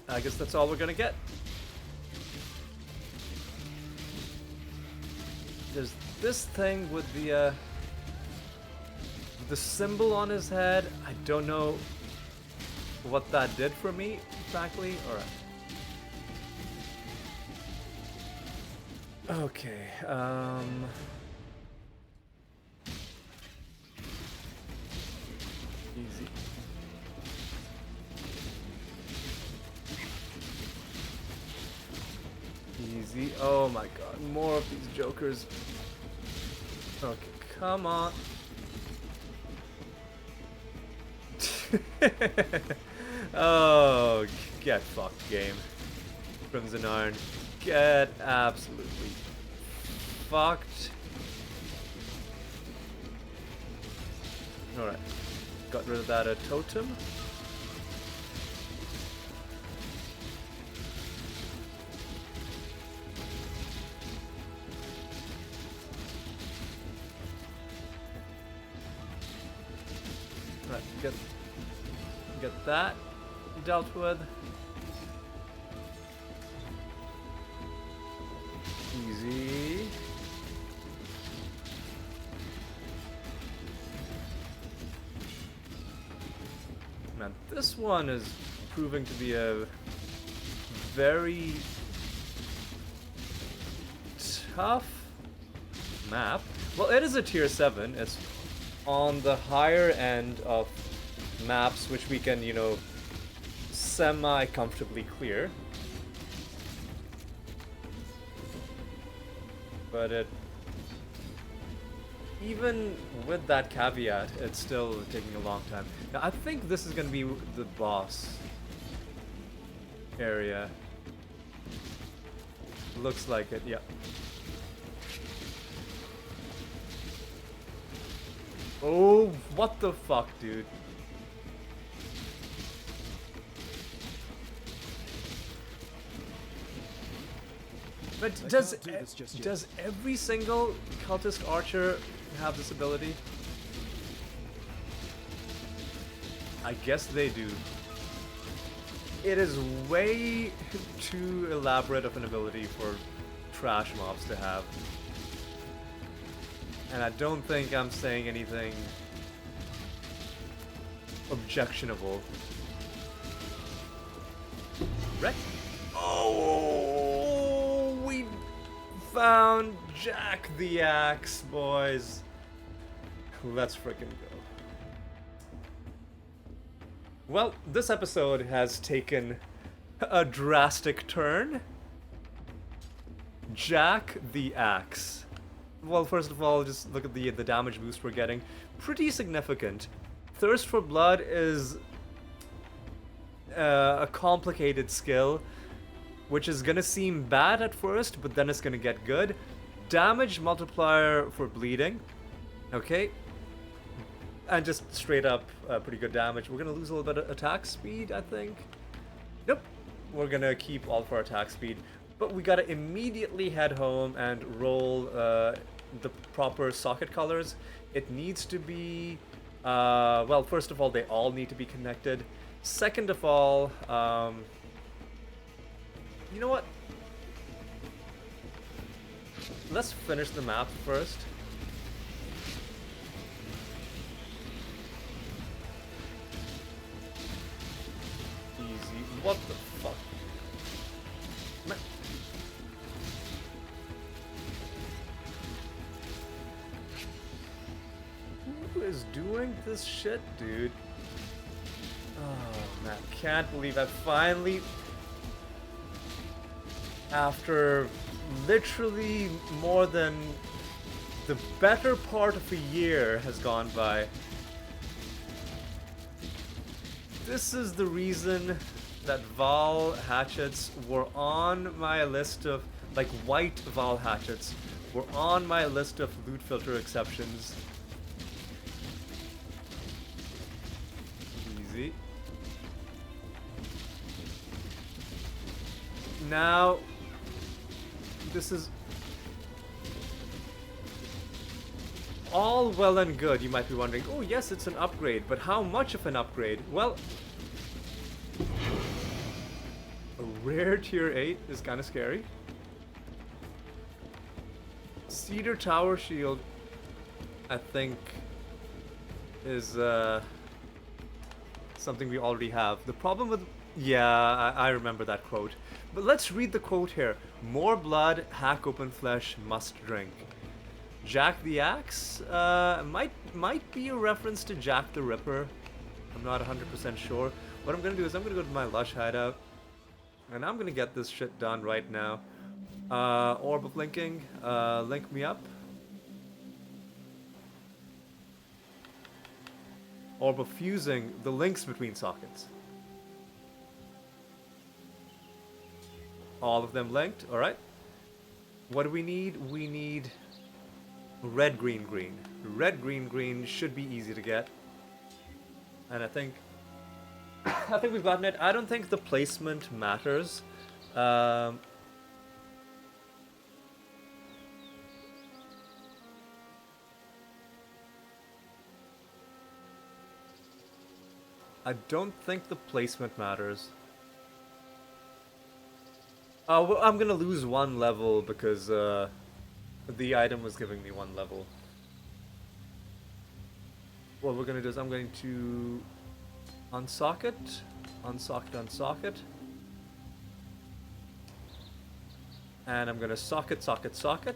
I guess that's all we're gonna get. There's this thing with the symbol on his head. I don't know what that did for me, frankly. Alright. Okay, easy. Easy. Oh my god, more of these jokers. Okay, come on. Oh, get fucked, game. Crimson Iron. Get absolutely fucked. Alright. Got rid of that totem. Right, get that dealt with. Easy. Man, this one is proving to be a very tough map. Well, it is a tier 7. It's on the higher end of maps which we can, you know, semi-comfortably clear. But it, even with that caveat, it's still taking a long time. Now, I think this is going to be the boss area. Looks like it, yeah. Oh, what the fuck, dude? But does every single cultist archer have this ability? I guess they do. It is way too elaborate of an ability for trash mobs to have. And I don't think I'm saying anything objectionable. Right? Oh, we found Jack the Axe, boys. Let's frickin' go. Well, this episode has taken a drastic turn. Jack the Axe. Well, first of all, just look at the damage boost we're getting. Pretty significant. Thirst for Blood is a complicated skill, which is gonna seem bad at first, but then it's gonna get good. Damage multiplier for bleeding. Okay. And just straight up pretty good damage. We're gonna lose a little bit of attack speed, I think. Nope. We're gonna keep all of our attack speed. But we gotta immediately head home and roll the proper socket colors. It needs to be, well, first of all, they all need to be connected. Second of all, you know what? Let's finish the map first. Easy. What the fuck? Man. Who is doing this shit, dude? Oh man, can't believe I finally, after literally more than the better part of a year has gone by. This is the reason that Val hatchets were on my list of, like, white Val hatchets were on my list of loot filter exceptions. Easy. Now, this is all well and good. You might be wondering, oh yes, it's an upgrade, but how much of an upgrade? Well, a rare tier 8 is kind of scary. Cedar Tower Shield, I think, is something we already have. The problem with... Yeah, I remember that quote. But let's read the quote here. More blood, hack open flesh, must drink. Jack the Axe might be a reference to Jack the Ripper. I'm not 100% sure. What I'm gonna do is I'm gonna go to my Lush hideout, and I'm gonna get this shit done right now. Orb of linking, link me up. Orb of fusing the links between sockets. All of them linked, alright. What do we need? We need red, green, green. Red, green, green should be easy to get. And I think we've gotten it. I don't think the placement matters. I don't think the placement matters. Well, I'm gonna lose one level because the item was giving me one level. What we're gonna do is I'm going to unsocket, unsocket, unsocket. And I'm gonna socket, socket, socket.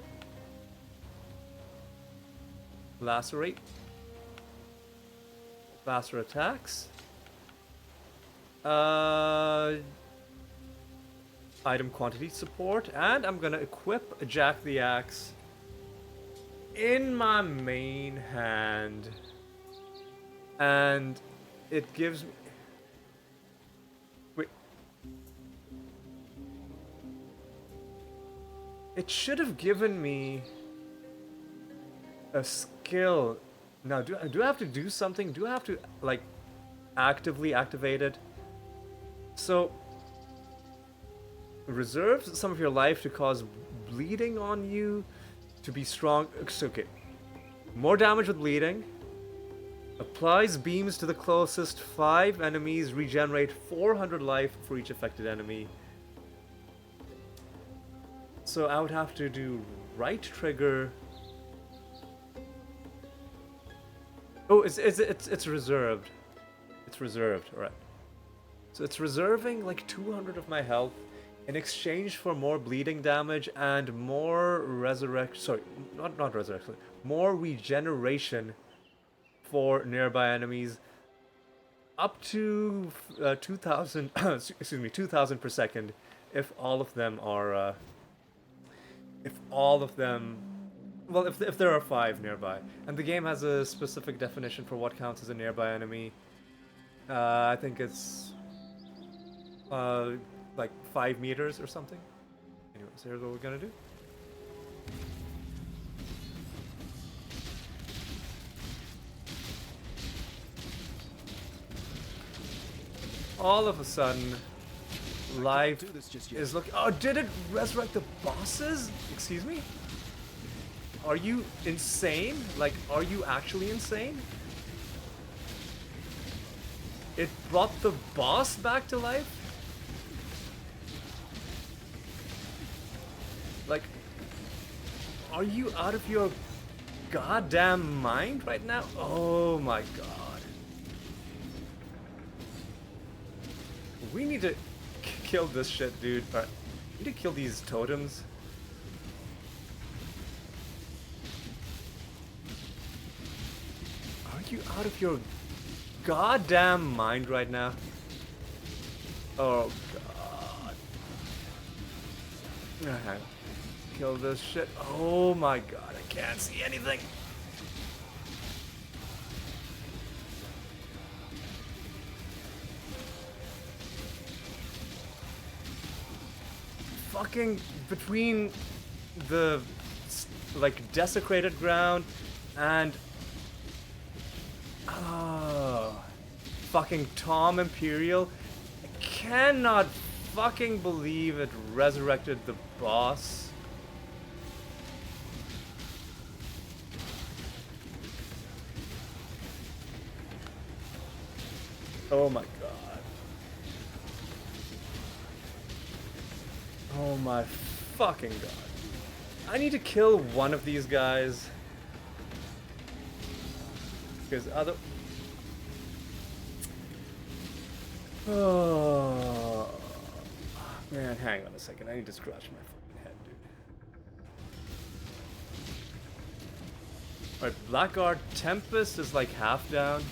Lacerate. Faster attacks. Item quantity support, and I'm gonna equip Jack the Axe in my main hand, and it gives me... Wait. It should have given me a skill. Now, do I have to do something? Do I have to, like, actively activate it? So, reserves some of your life to cause bleeding on you to be strong. Okay. More damage with bleeding. Applies beams to the closest 5 enemies. Regenerate 400 life for each affected enemy. So I would have to do right trigger. Oh, it's reserved. It's reserved, alright. So it's reserving like 200 of my health in exchange for more bleeding damage and more resurrection. Sorry, not resurrection. More regeneration for nearby enemies. Up to 2,000. Excuse me, 2,000 per second. If all of them are. If all of them. Well, if there are 5 nearby, and the game has a specific definition for what counts as a nearby enemy. I think it's like 5 meters or something. Anyways, here's what we're gonna do. All of a sudden, life
do this just yet.
is looking. Oh, did it resurrect the bosses? Excuse me? Are you insane? Like, are you actually insane? It brought the boss back to life? Like, are you out of your goddamn mind right now? Oh my god. We need to kill this shit, dude. Alright, we need to kill these totems. Are you out of your goddamn mind right now? Oh god. Okay. Kill this shit. Oh my god, I can't see anything. Fucking between the like desecrated ground and fucking Tom Imperial. I cannot fucking believe it resurrected the boss. Oh my god. Oh my fucking god. I need to kill one of these guys. Because other... Oh man, hang on a second. I need to scratch my fucking head, dude. Alright, Blackguard Tempest is like half down.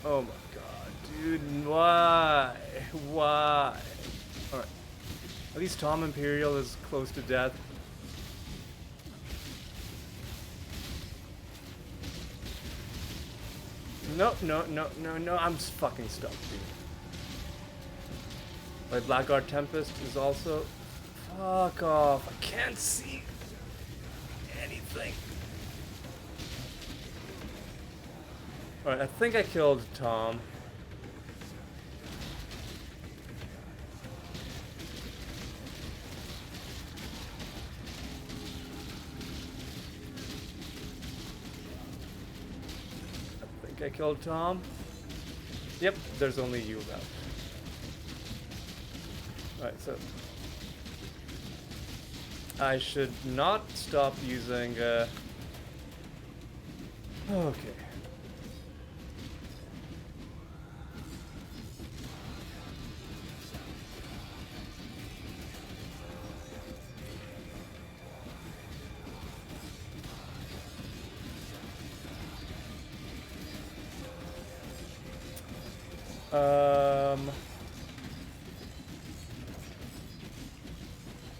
Oh my god, dude, why? Why? Alright. At least Tom Imperial is close to death. No, no, no, no, no, I'm just fucking stuck, dude. My Blackguard Tempest is also... Fuck off, I can't see anything. Alright, I think I killed Tom. I think I killed Tom. Yep, there's only you left. Alright, so... I should not stop using, Okay.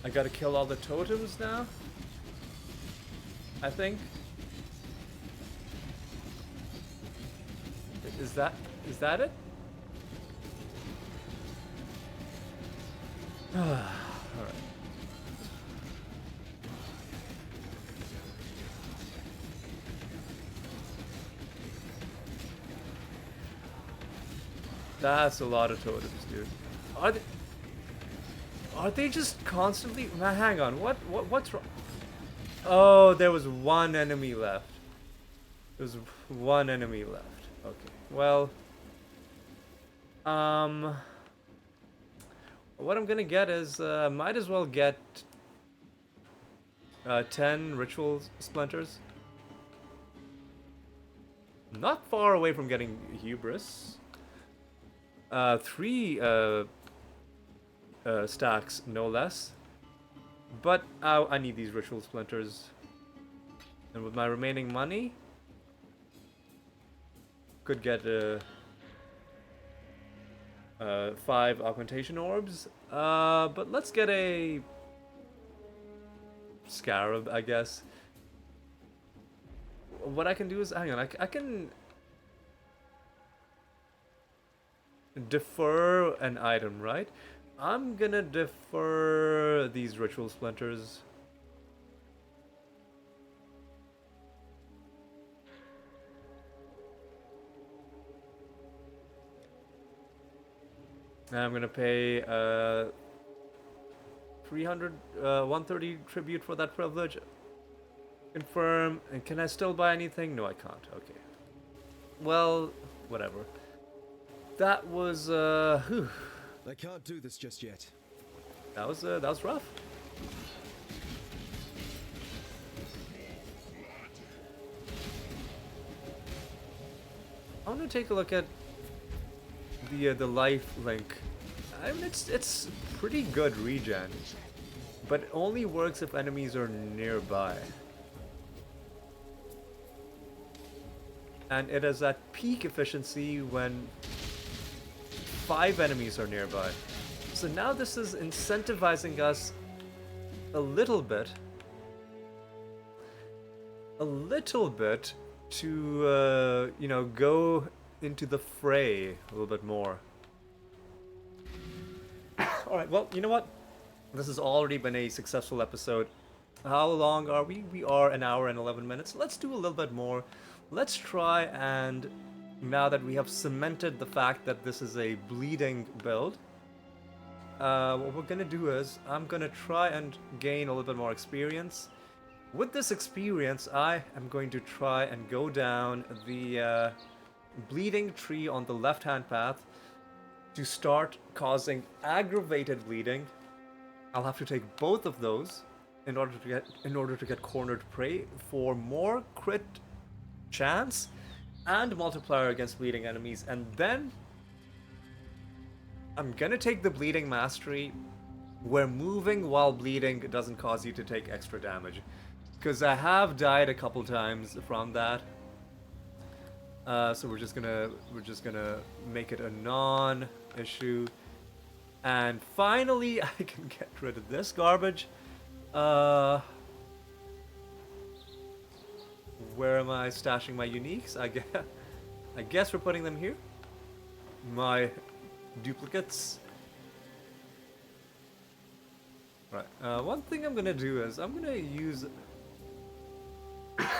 I gotta kill all the totems now, I think. Is that it? Alright. That's a lot of totems, dude. Are they just constantly... Man, hang on, what's wrong? Oh, there was one enemy left. There's one enemy left. Okay, well... What I'm gonna get is, might as well get... 10 ritual splinters. Not far away from getting hubris. 3 stacks, no less. But I need these ritual splinters. And with my remaining money, could get 5 augmentation orbs. But let's get a scarab, I guess. What I can do is, hang on, I can defer an item, right? I'm gonna defer these ritual splinters. And I'm gonna pay 130 tribute for that privilege. Confirm. And can I still buy anything? No, I can't. Okay. Well, whatever. That was whew.
I can't do this just yet.
That was rough. I want to take a look at the life link. I mean, it's pretty good regen, but it only works if enemies are nearby. And it is at peak efficiency when 5 enemies are nearby. So now this is incentivizing us a little bit to, you know, go into the fray a little bit more. Alright, well, you know what? This has already been a successful episode. How long are we? We are an hour and 11 minutes. Let's do a little bit more. Let's try and, now that we have cemented the fact that this is a bleeding build, what we're gonna do is, I'm gonna try and gain a little bit more experience. With this experience, I am going to try and go down the bleeding tree on the left-hand path to start causing aggravated bleeding. I'll have to take both of those in order to get cornered prey for more crit chance and multiplier against bleeding enemies, and then I'm gonna take the bleeding mastery where moving while bleeding doesn't cause you to take extra damage, because I have died a couple times from that. So we're just gonna make it a non-issue, and finally I can get rid of this garbage. Where am I stashing my uniques? I guess we're putting them here. My duplicates. Right. One thing I'm gonna do is I'm gonna use.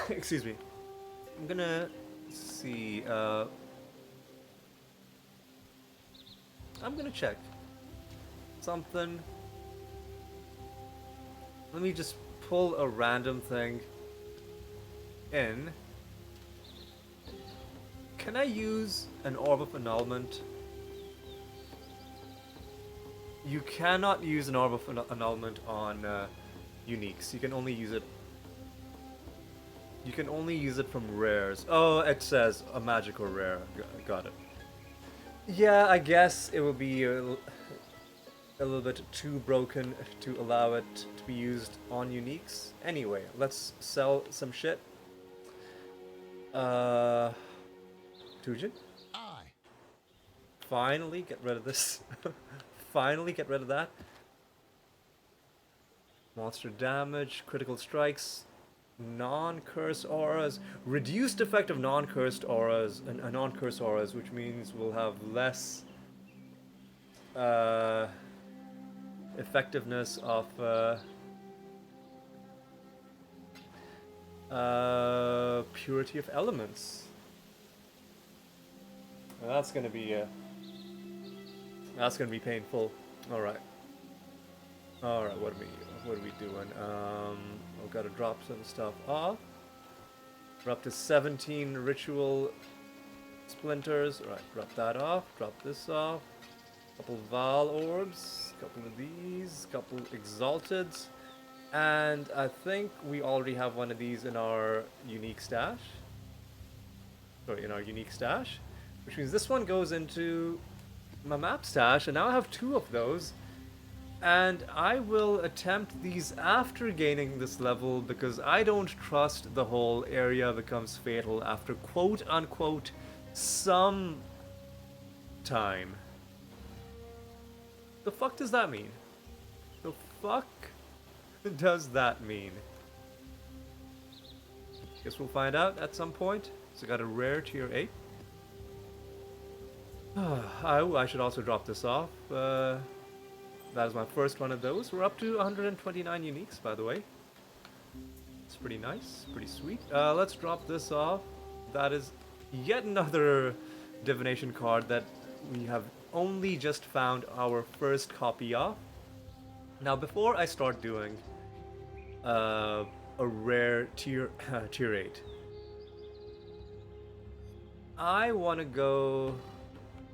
Excuse me. I'm gonna see. I'm gonna check something. Let me just pull a random thing in. Can I use an Orb of Annulment? You cannot use an Orb of Annulment on uniques. You can only use it. You can only use it from rares. Oh, it says a magic or rare. Got it. Yeah, I guess it will be a little bit too broken to allow it to be used on uniques. Anyway, let's sell some shit. Tujin?
Aye.
Finally get rid of this. Finally get rid of that. Monster damage, critical strikes, non-curse auras, reduced effect of non-cursed auras, and non-curse auras, which means we'll have less effectiveness of purity of elements. Well, that's gonna be painful. All right. What are we doing? I've got to drop some stuff off. We're up to 17 ritual splinters. All right, drop that off. Drop this off. Couple Val orbs. Couple of these. Couple exalteds. And I think we already have one of these in our unique stash. Sorry, in our unique stash. Which means this one goes into my map stash, and now I have 2 of those. And I will attempt these after gaining this level, because I don't trust the whole area becomes fatal after quote-unquote some time. The fuck does that mean? The fuck does that mean? Guess we'll find out at some point. So got a rare tier 8. I should also drop this off. That is my first one of those. We're up to 129 uniques, by the way. It's pretty nice, pretty sweet. Let's drop this off. That is yet another divination card that we have only just found our first copy of. Now, before I start doing a rare tier 8, I want to go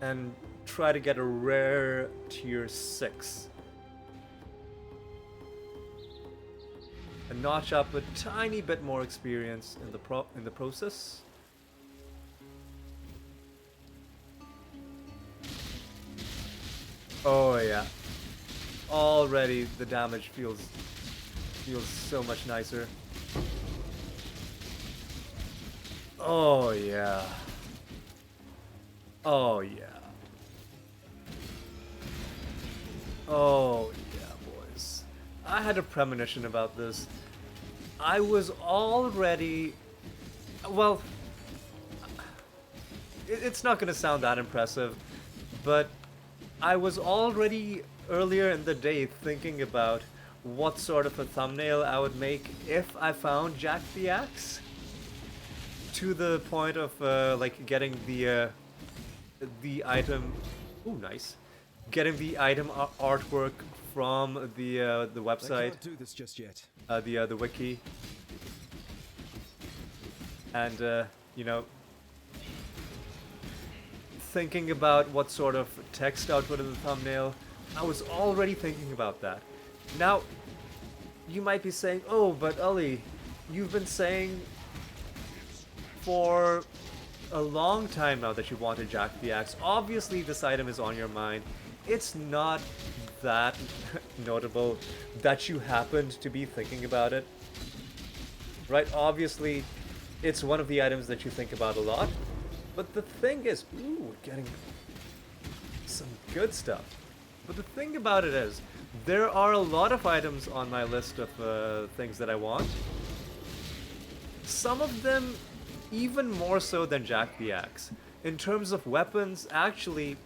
and try to get a rare tier 6. And notch up a tiny bit more experience in the process. Oh yeah. Already the damage feels so much nicer. Oh yeah. Oh yeah. Oh yeah, boys. I had a premonition about this. I was already... Well, it's not gonna sound that impressive, but I was already earlier in the day thinking about what sort of a thumbnail I would make if I found Jack the Axe. To the point of like getting the item. Ooh, nice. Getting the item artwork from the
I
website,
can't do this just yet.
the wiki, and you know, thinking about what sort of text I would put in the thumbnail. I was already thinking about that. Now, you might be saying, "Oh, but Ali, you've been saying for a long time now that you wanted Jack the Axe. Obviously, this item is on your mind. It's not that notable that you happened to be thinking about it, right? Obviously, it's one of the items that you think about a lot. But the thing is, ooh, we're getting some good stuff. But the thing about it is, there are a lot of items on my list of things that I want. Some of them even more so than Jack the Axe. In terms of weapons, actually,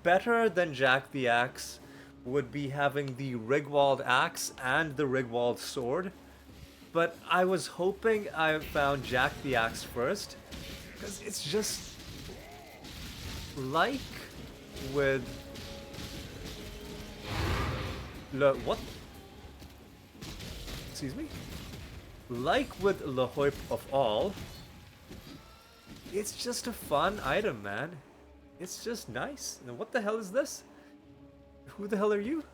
better than Jack the Axe would be having the Rigwald Axe and the Rigwald Sword. But I was hoping I found Jack the Axe first, because it's just like with... What? Excuse me? Like with La Hoip of All, it's just a fun item, man. It's just nice. Now, what the hell is this? Who the hell are you?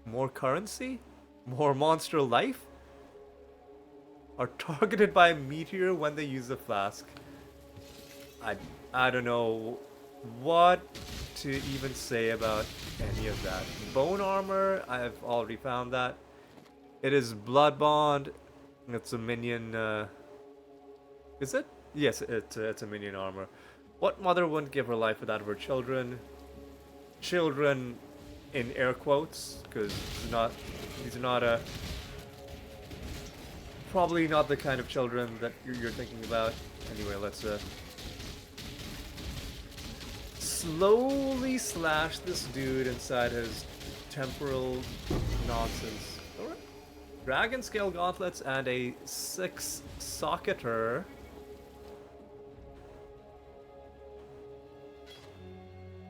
More currency? More monster life? Are targeted by a meteor when they use a flask. I don't know what to even say about any of that. Bone armor, I've already found that. It is Blood Bond. It's a minion. Is it? Yes, it's a minion armor. What mother wouldn't give her life for that of her children? Children, in air quotes, because these are not probably not the kind of children that you're thinking about. Anyway, let's slowly slash this dude inside his temporal nonsense. Alright. Dragon scale gauntlets and a 6 socketer.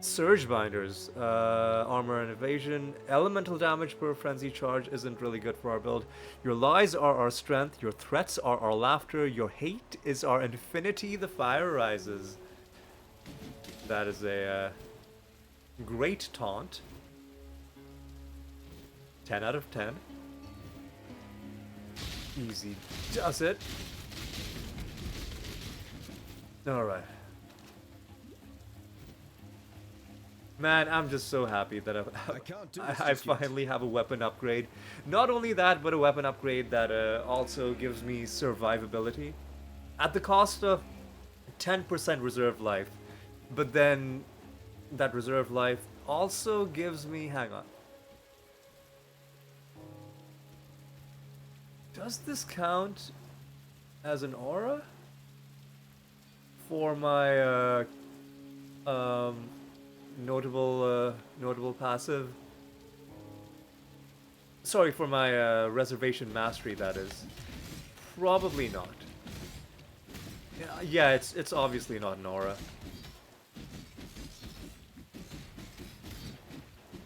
Surge binders, armor and evasion. Elemental damage per frenzy charge isn't really good for our build. Your lies are our strength, your threats are our laughter, your hate is our infinity, the fire rises. That is a great taunt. 10 out of 10. Easy does it. Alright. Man, I'm just so happy that I finally have a weapon upgrade. Not only that, but a weapon upgrade that also gives me survivability. At the cost of 10% reserve life. But then, that reserve life also gives me... Hang on. Does this count as an aura? for my notable passive. Sorry, for my reservation mastery, that is. Probably not. Yeah, it's obviously not Nora.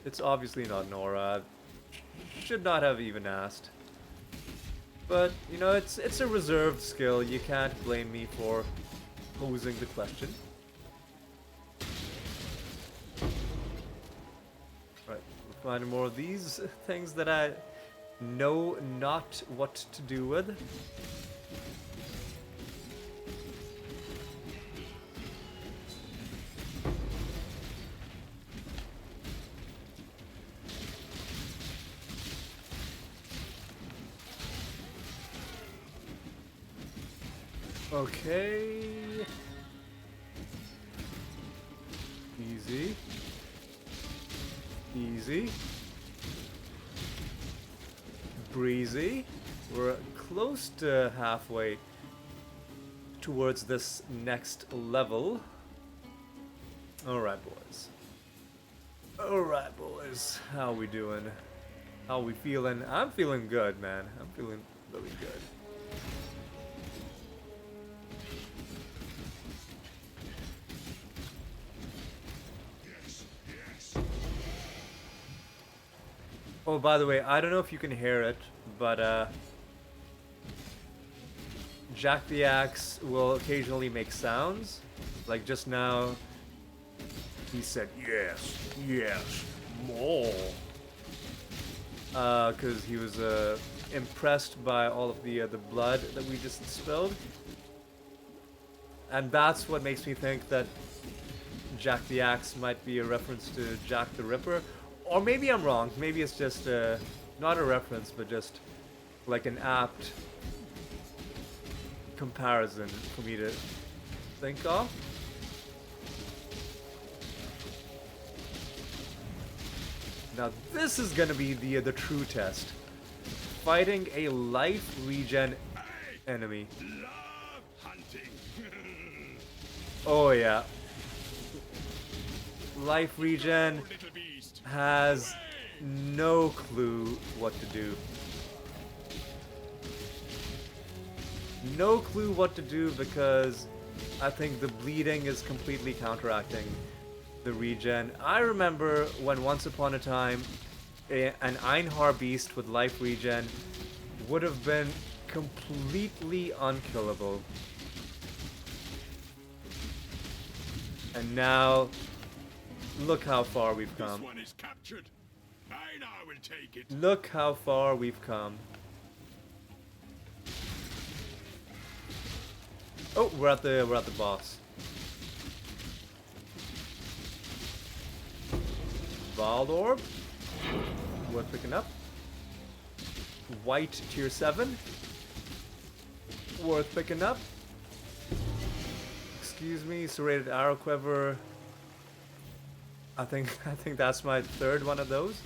It's obviously not Nora. Should not have even asked. But, you know, it's a reserved skill. You can't blame me for posing the question. Right, we're finding more of these things that I know not what to do with. Okay. Easy. Easy. Breezy. We're close to halfway towards this next level. Alright, boys. Alright, boys. How we doing? How we feeling? I'm feeling good, man. I'm feeling really good. Oh, by the way, I don't know if you can hear it, but Jack the Axe will occasionally make sounds. Like just now, he said, yes, yes, more. Because he was impressed by all of the blood that we just spilled. And that's what makes me think that Jack the Axe might be a reference to Jack the Ripper. Or maybe I'm wrong. Maybe it's just not a reference, but just like an apt comparison for me to think of. Now this is gonna be the true test. Fighting a life regen enemy.
Love hunting.
Oh yeah. Life regen
Little beast.
has no clue what to do. No clue what to do because I think the bleeding is completely counteracting the regen. I remember when once upon a time an Einhar beast with life regen would have been completely unkillable. And now look how far we've come.
This one is captured. I now will take it.
Look how far we've come. Oh, we're at the boss. Wild Orb. Worth picking up. White tier 7. Worth picking up. Excuse me, serrated arrow quiver. I think that's my third one of those.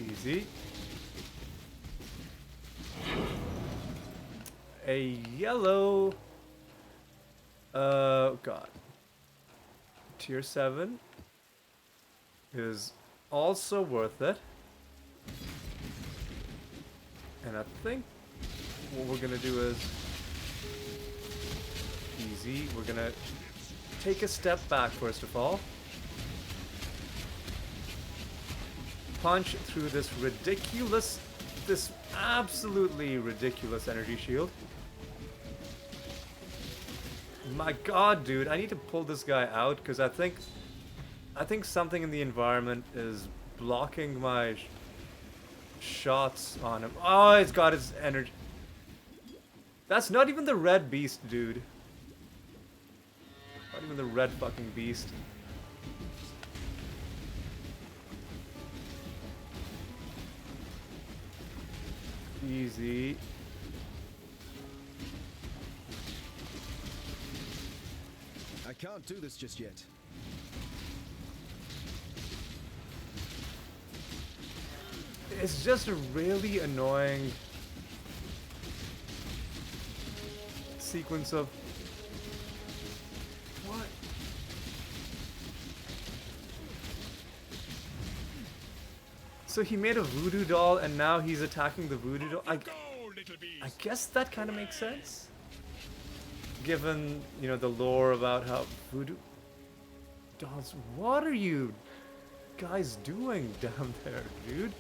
Easy. A yellow. God. Tier 7 is also worth it. And I think what we're gonna do is easy. We're gonna take a step back first of all. Punch through this absolutely ridiculous energy shield. My god, dude, I need to pull this guy out because I think something in the environment is blocking my shots on him. Oh, it's got his energy. That's not even the red beast, dude. Not even the red fucking beast. Easy.
I can't do this just yet.
It's just a really annoying sequence of what? So he made a voodoo doll and now he's attacking the voodoo doll.
Go, little
I
beast.
guess that kind of makes sense. Given, you know, the lore about how voodoo dolls. What are you guys doing down there, dude?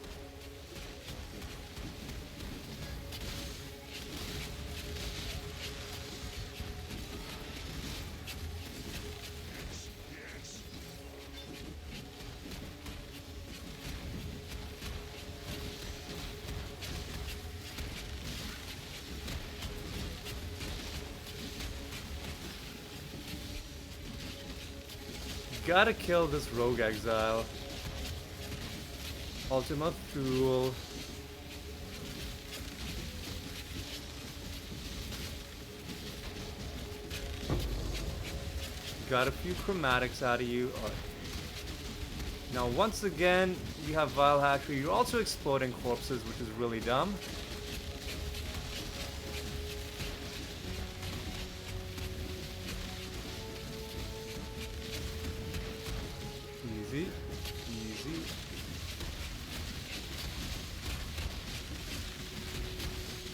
Gotta kill this rogue exile. Ultima Thule. Got a few chromatics out of you. Alright. Now once again, you have Vile Hatchery. You're also exploding corpses, which is really dumb. Easy. Easy.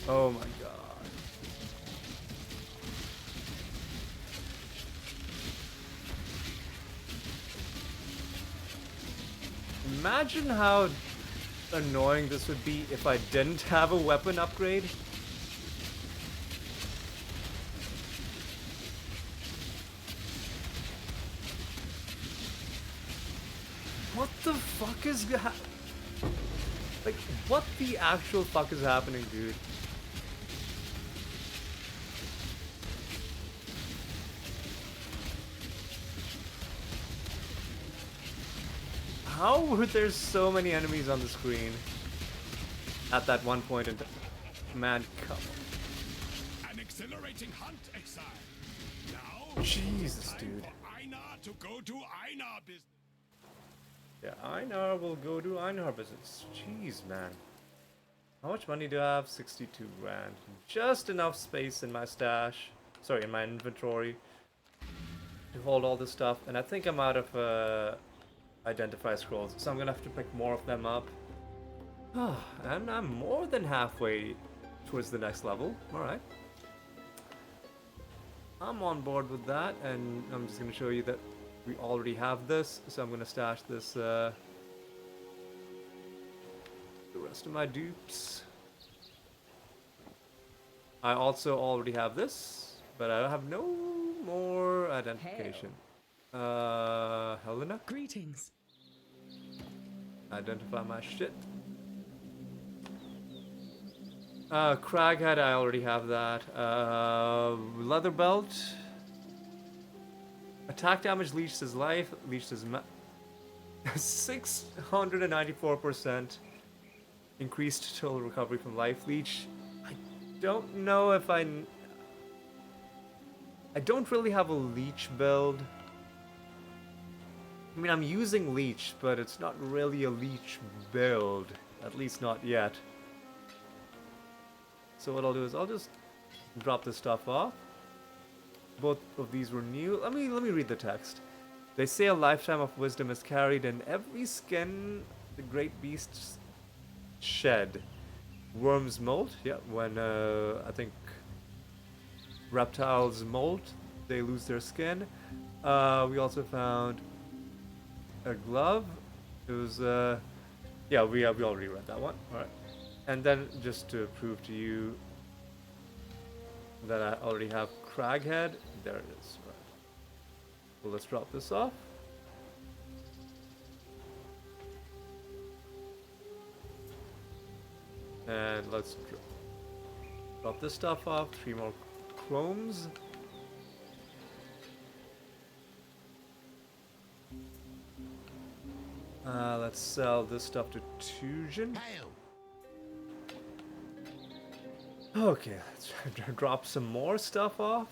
Oh my god. Imagine how annoying this would be if I didn't have a weapon upgrade. What the fuck is like, what the actual fuck is happening, dude? How were there so many enemies on the screen at that one point in time? Man, come on.
An exhilarating hunt, exile. Now,
Jesus,
time
dude.
for Einar to go to Einar business.
Yeah, Einar will go to Einar business. Jeez, man. How much money do I have? 62 grand. Just enough space in my stash. Sorry, in my inventory. To hold all this stuff. And I think I'm out of identify scrolls. So I'm gonna have to pick more of them up. And I'm more than halfway towards the next level. Alright. I'm on board with that. And I'm just gonna show you that we already have this, so I'm gonna stash this, the rest of my dupes. I also already have this, but I have no more identification. Helena?
Greetings.
Identify my shit. Craghead, I already have that. Leather belt. Attack damage leached his life, leached his 694% increased total recovery from life leech. I don't know if I don't really have a leech build. I mean, I'm using leech, but it's not really a leech build, at least not yet. So what I'll do is I'll just drop this stuff off. Both of these were new. Let me read the text. They say a lifetime of wisdom is carried in every skin the great beasts shed. Worms molt. Yeah, when I think reptiles molt, they lose their skin. We also found a glove. It was yeah, we already read that one. All right. And then just to prove to you that I already have Craghead. There it is. Right. Well, let's drop this off. And let's drop this stuff off. 3 more chromes. Let's sell this stuff to Tujin. Okay, let's drop some more stuff off.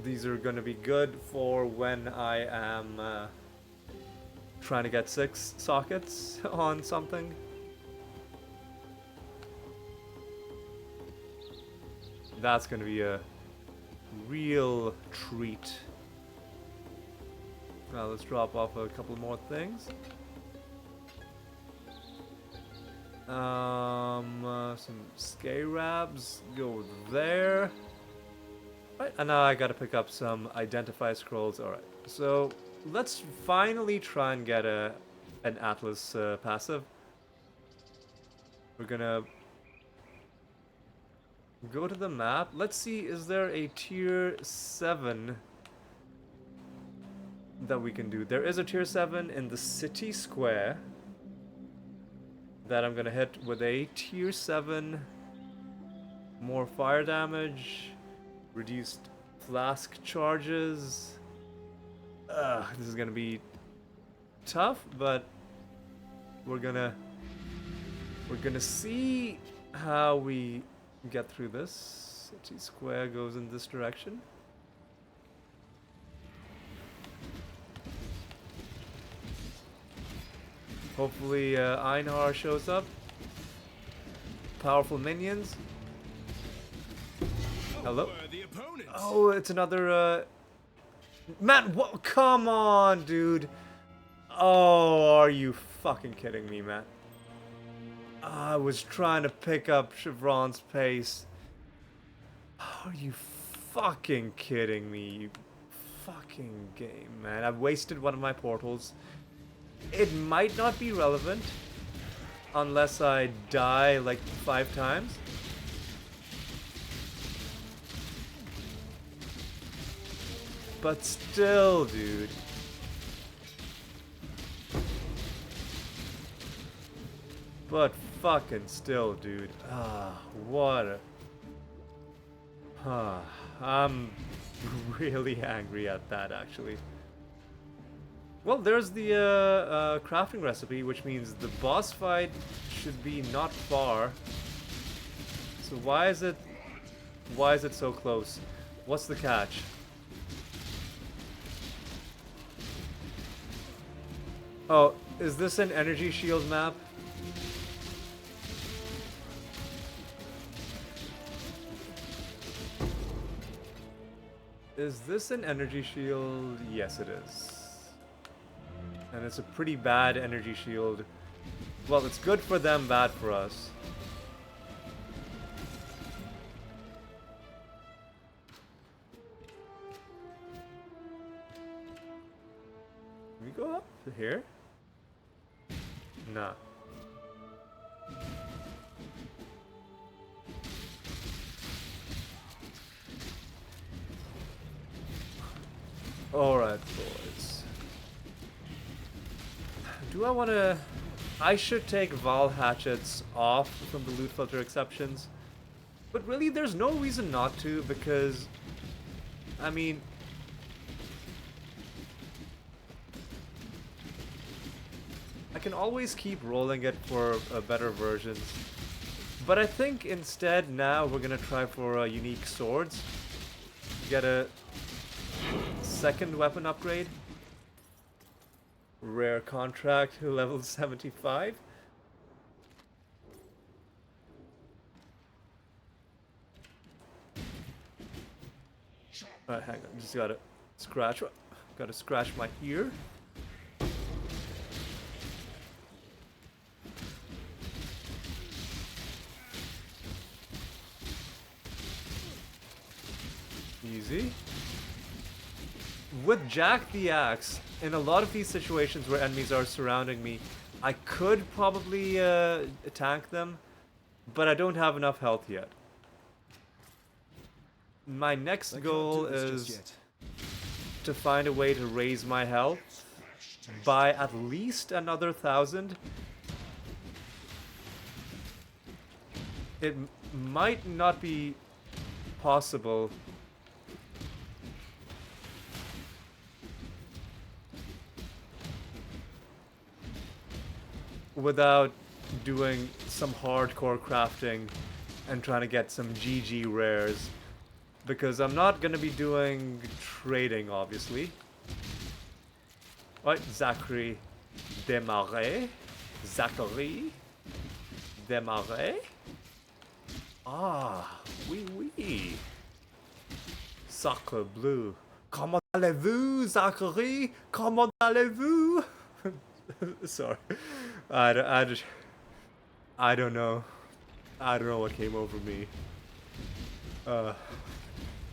These are gonna be good for when I am trying to get 6 sockets on something. That's gonna be a real treat. Now let's drop off a couple more things. Some scarabs go there. Right, and now I gotta pick up some identify scrolls. Alright, so let's finally try and get an Atlas passive. We're gonna go to the map. Let's see, is there a tier 7 that we can do? There is a tier 7 in the city square that I'm gonna hit with a tier 7. More fire damage, reduced flask charges. This is gonna be tough, but we're gonna see how we get through this. City square goes in this direction. Hopefully Einar shows up. Powerful minions. Hello?
Worthy opponents.
Oh, it's another Matt, what? Come on, dude. Oh, are you fucking kidding me, Matt? I was trying to pick up Chevron's pace. Are you fucking kidding me? You fucking game, man. I've wasted one of my portals. It might not be relevant unless I die like 5 times. But still, dude. But fucking still, dude. What a... I'm really angry at that, actually. Well, there's the crafting recipe, which means the boss fight should be not far. So why is it so close? What's the catch? Oh, is this an energy shield map? Is this an energy shield? Yes, it is. And it's a pretty bad energy shield. Well, it's good for them, bad for us. Can we go up to here? Nah. Alright, boys. Do I want to... I should take Val hatchets off from the loot filter exceptions. But really, there's no reason not to, because... I mean... I can always keep rolling it for better versions. But I think instead now we're gonna try for unique swords. Get a second weapon upgrade. Rare contract level 75. Alright, hang on, just gotta scratch my ear. Easy. With Jack the Axe, in a lot of these situations where enemies are surrounding me, I could probably tank them, but I don't have enough health yet. My next goal is to find a way to raise my health by at least another 1,000. It might not be possible without doing some hardcore crafting and trying to get some GG rares. Because I'm not gonna be doing trading, obviously. Right, Zachary Desmarais. Zachary Desmarais. Ah, oui, oui. Sacre bleu. Comment allez-vous, Zachary? Comment allez-vous? Sorry. I don't know. I don't know what came over me.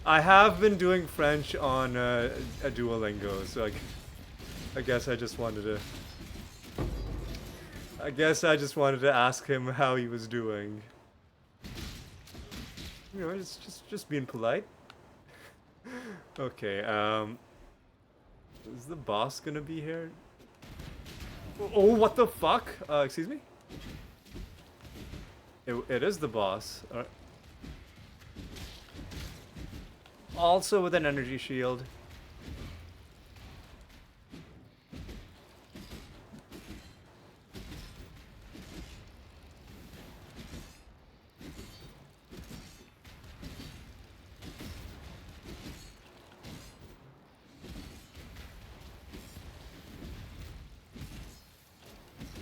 I have been doing French on a Duolingo, so I guess I just wanted to. I guess I just wanted to ask him how he was doing. You know, just being polite. Okay. Is the boss gonna be here? Oh, what the fuck? Excuse me? It is the boss. Alright. Also with an energy shield.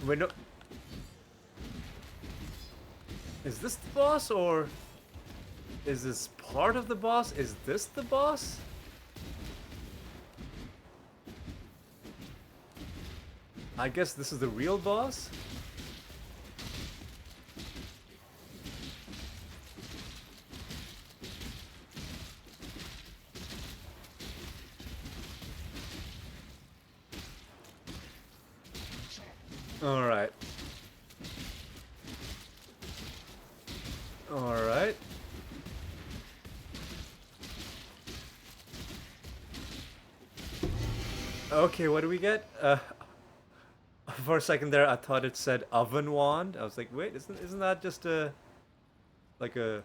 Wait, no. Is this the boss, or is this part of the boss? Is this the boss? I guess this is the real boss? Alright. Alright. Okay, what do we get? For a second there, I thought it said oven wand. I was like, wait, isn't that just a like a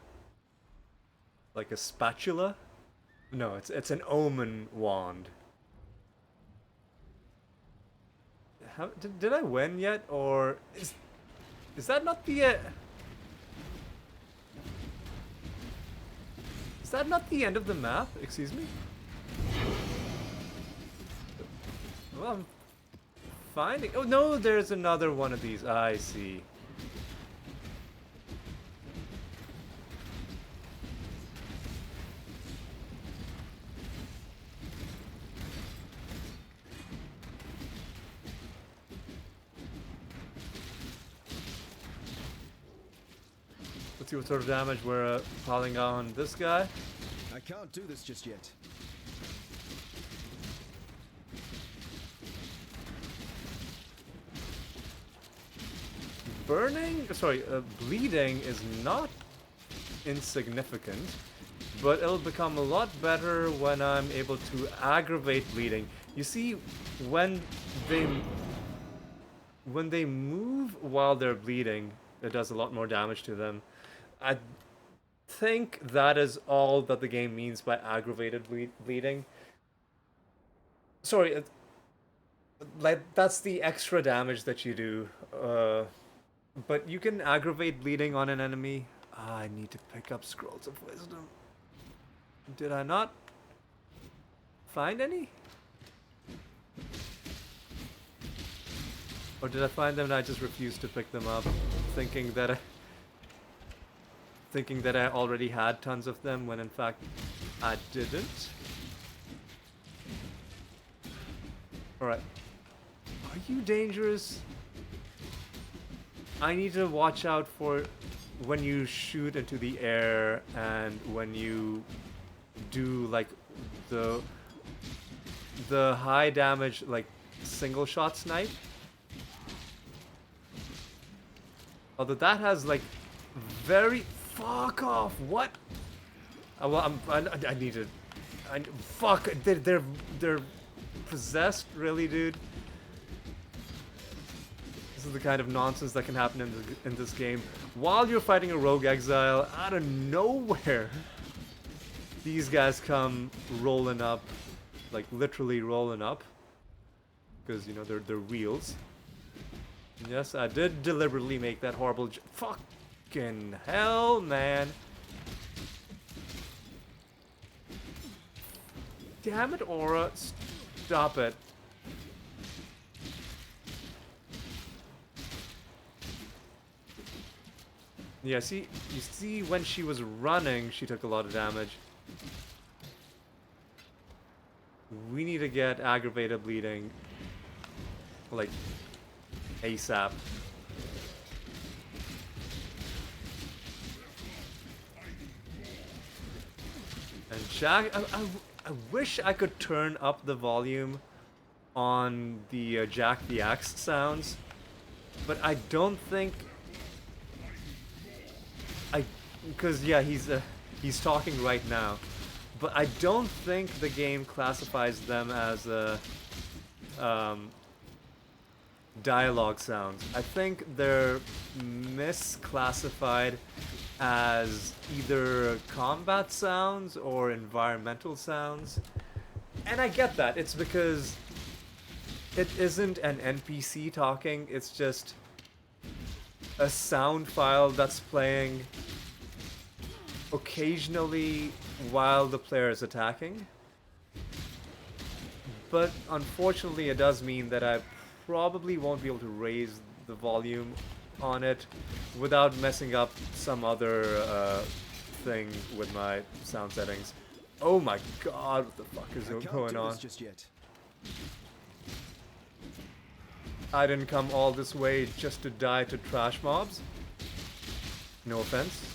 spatula? No, it's an omen wand. How did I win yet, or is that not the is that not the end of the map? Excuse me. Well, I'm finding. Oh no, there's another one of these. I see. Let's see what sort of damage we're piling on this guy.
I can't do this just yet.
Bleeding is not insignificant, but it'll become a lot better when I'm able to aggravate bleeding. You see, when they move while they're bleeding, it does a lot more damage to them. I think that is all that the game means by aggravated bleeding. Sorry, like that's the extra damage that you do. But you can aggravate bleeding on an enemy. I need to pick up Scrolls of Wisdom. Did I not find any? Or did I find them and I just refused to pick them up, thinking that I already had tons of them when in fact I didn't? Alright. Are you dangerous? I need to watch out for when you shoot into the air and when you do like the high damage like single shot snipe. Although that has like very fuck off. What? Well, I need to. Fuck. They're possessed, really, dude. This is the kind of nonsense that can happen in this game. While you're fighting a rogue exile, out of nowhere, these guys come rolling up, like literally rolling up, because you know they're wheels. Yes, I did deliberately make that horrible. Fucking hell, man. Damn it, Aura. Stop it. Yeah, see, you see when she was running, she took a lot of damage. We need to get aggravated bleeding, like, ASAP. And Jack, I wish I could turn up the volume on the Jack the Axe sounds, but I don't think because yeah, he's talking right now, but I don't think the game classifies them as dialogue sounds. I think they're misclassified as either combat sounds or environmental sounds. And I get that. It's because it isn't an NPC talking, it's just a sound file that's playing occasionally while the player is attacking. But unfortunately it does mean that I probably won't be able to raise the volume on it without messing up some other thing with my sound settings. Oh my god, what the fuck is going on?
Just yet.
I didn't come all this way just to die to trash mobs. No offense.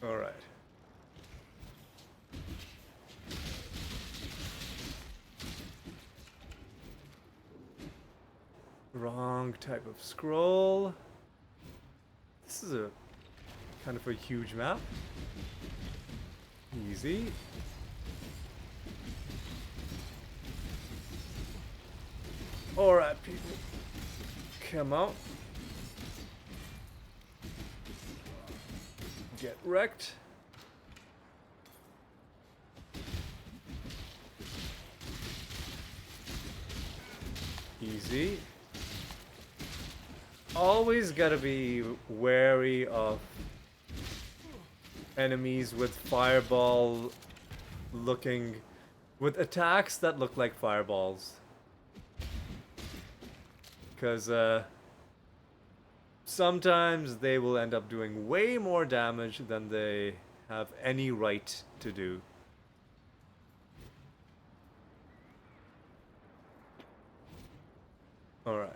Alright. Wrong type of scroll. This is a kind of a huge map. Easy. Alright, people. Come out. Get wrecked. Easy. Always gotta be wary of enemies with fireball looking, with attacks that look like fireballs. Because sometimes they will end up doing way more damage than they have any right to do. Alright.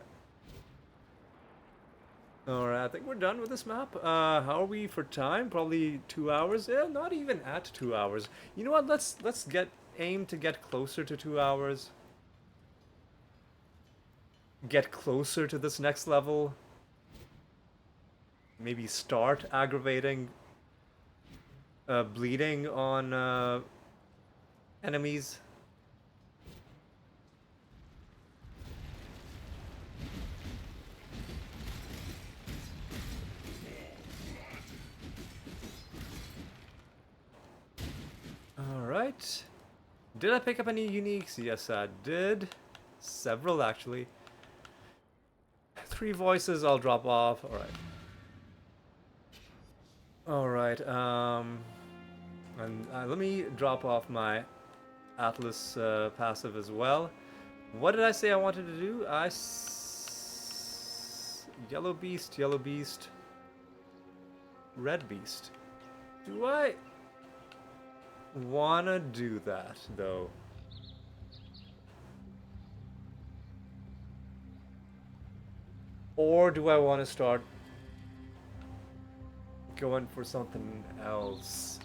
Alright, I think we're done with this map. How are we for time? Probably 2 hours? Yeah, not even at 2 hours. You know what, let's aim to get closer to 2 hours. Get closer to this next level. Maybe start aggravating bleeding on enemies. Alright. Did I pick up any uniques? Yes, I did. Several, actually. 3 voices, I'll drop off. Alright. Alright, and let me drop off my Atlas passive as well. What did I say I wanted to do? Yellow beast, red beast. Do I wanna do that, though? Or do I want to start going for something else?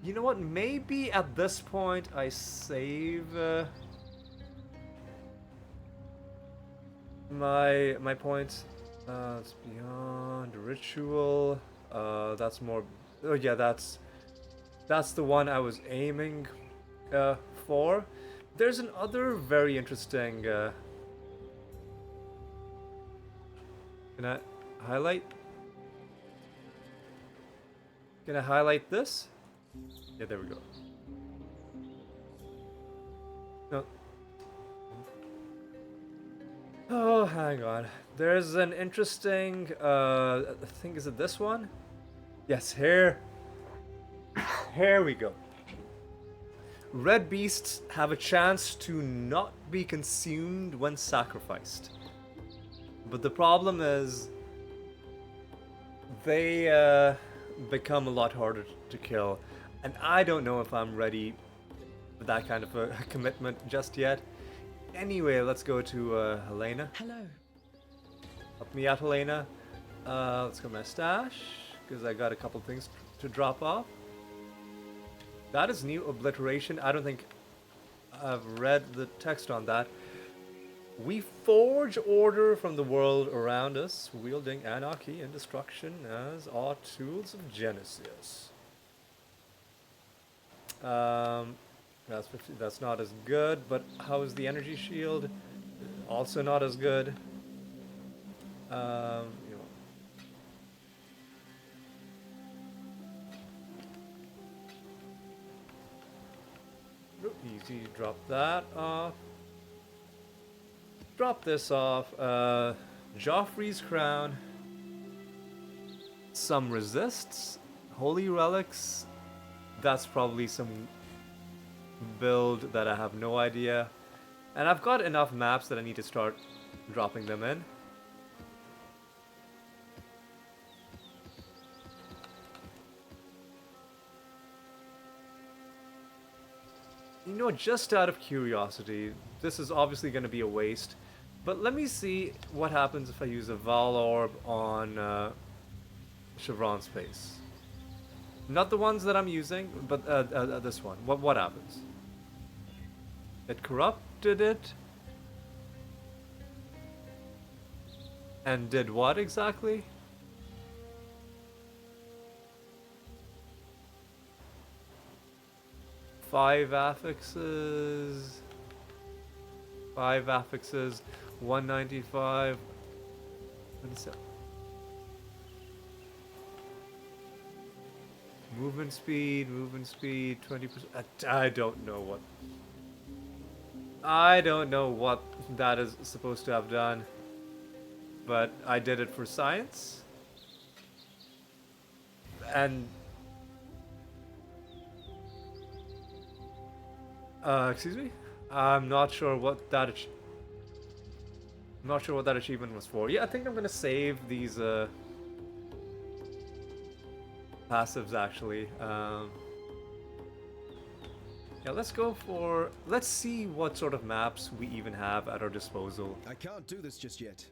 You know what? Maybe at this point I save my points. It's beyond ritual. That's more. Oh yeah, that's the one I was aiming for. There's another very interesting. Can I highlight? Can I highlight this? Yeah, there we go. No. Oh, hang on. There's an interesting, I think, is it this one? Yes, here. Here we go. Red beasts have a chance to not be consumed when sacrificed. But the problem is they become a lot harder to kill. And I don't know if I'm ready for that kind of a commitment just yet. Anyway, let's go to Helena.
Hello.
Help me out, Helena. Let's go to my stash, because I got a couple things to drop off. That is new obliteration. I don't think I've read the text on that. We forge order from the world around us, wielding anarchy and destruction as our tools of Genesis. That's 50, that's not as good, but how is the energy shield? Also not as good. You know. Easy, drop that off. Drop this off. Joffrey's crown. Some resists. Holy relics. That's probably some build that I have no idea. And I've got enough maps that I need to start dropping them in. You know, just out of curiosity, this is obviously going to be a waste, but let me see what happens if I use a Val Orb on Chevron Space. Not the ones that I'm using, but this one. What happens? It corrupted it? And did what exactly? Five affixes, 195, 27. Movement speed, 20%. I don't know what that is supposed to have done, but I did it for science. And excuse me? I'm not sure what that achievement was for. Yeah, I think I'm gonna save these passives actually. Yeah, let's see what sort of maps we even have at our disposal.
I can't do this just yet.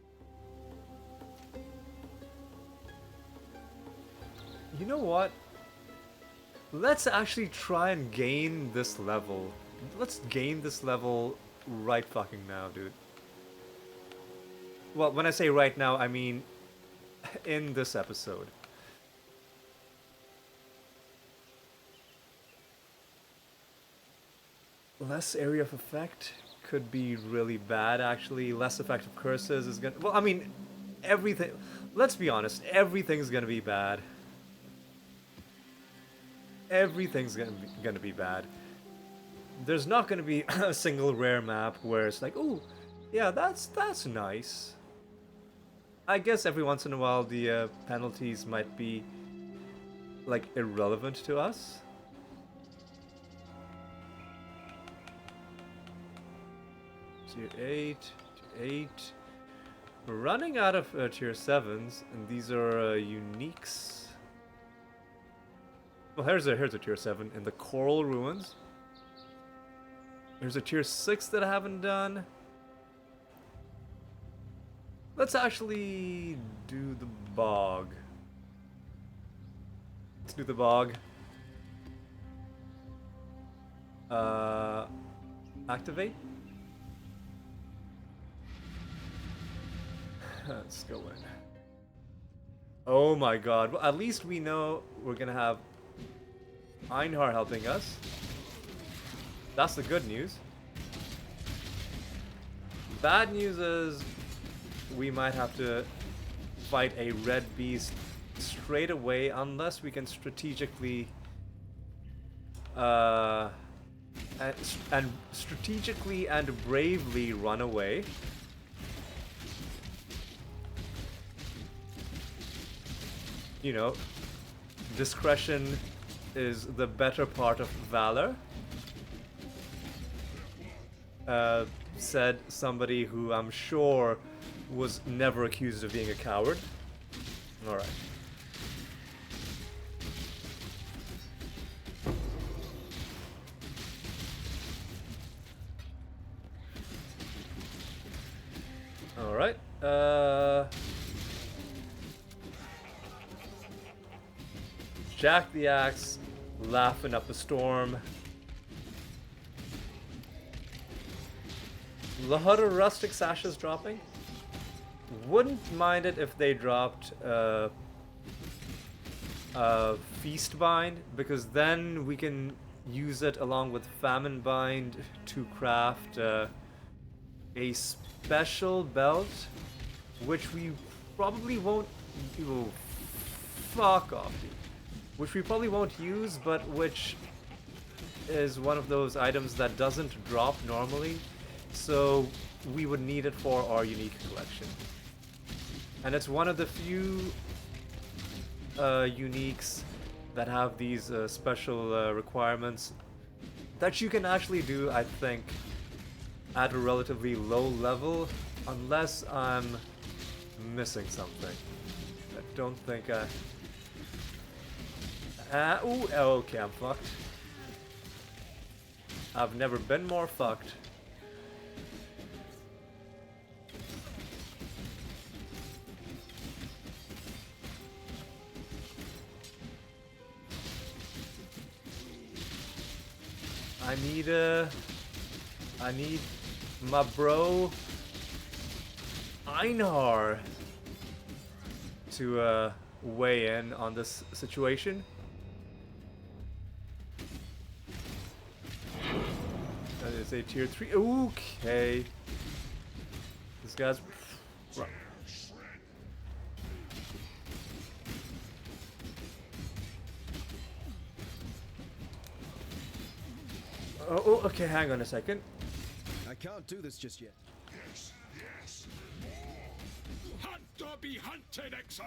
You know what? Let's actually try and gain this level. Let's gain this level right fucking now, dude. Well, when I say right now, I mean in this episode. Less area of effect could be really bad, actually. Less effective curses is gonna... Well, I mean, everything... Let's be honest, everything's gonna be bad. Everything's gonna be bad. There's not gonna be a single rare map where it's like, oh, yeah, that's nice. I guess every once in a while the penalties might be like irrelevant to us. Tier 8, tier 8. We're running out of tier 7s, and these are uniques. Well, here's a tier 7 in the Coral Ruins. There's a tier 6 that I haven't done. Let's actually do the bog. Let's do the bog. Activate. Let's go in. Oh my god. Well, at least we know we're gonna have Einhar helping us. That's the good news. Bad news is we might have to fight a red beast straight away unless we can strategically and strategically and bravely run away. You know, discretion is the better part of valor. Said somebody who I'm sure was never accused of being a coward. Alright. Alright. Jack the Axe, laughing up a storm. Lahara Rustic Sashes dropping. Wouldn't mind it if they dropped Feast Bind, because then we can use it along with Famine Bind to craft a special belt, which we probably won't. Oh, fuck off, dude. Which we probably won't use, but which is one of those items that doesn't drop normally, so we would need it for our unique collection. And it's one of the few uniques that have these special requirements that you can actually do, I think, at a relatively low level, unless I'm missing something. I don't think I... ooh, okay, I'm fucked. I've never been more fucked. I need my bro Einar to weigh in on this situation. That is a tier 3. Okay. This guy's... Oh, okay, hang on a second.
I can't do this just yet.
Yes, yes. Hunt or be hunted, exile.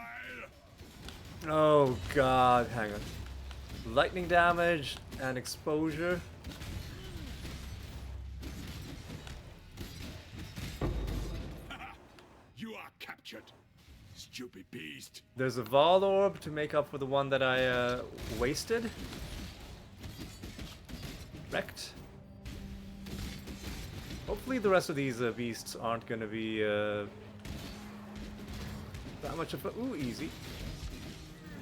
Oh god, hang on. Lightning damage and exposure.
You are captured, stupid beast.
There's a Vol Orb to make up for the one that I wasted. Wrecked. Hopefully the rest of these beasts aren't gonna be that much of a... Ooh, easy.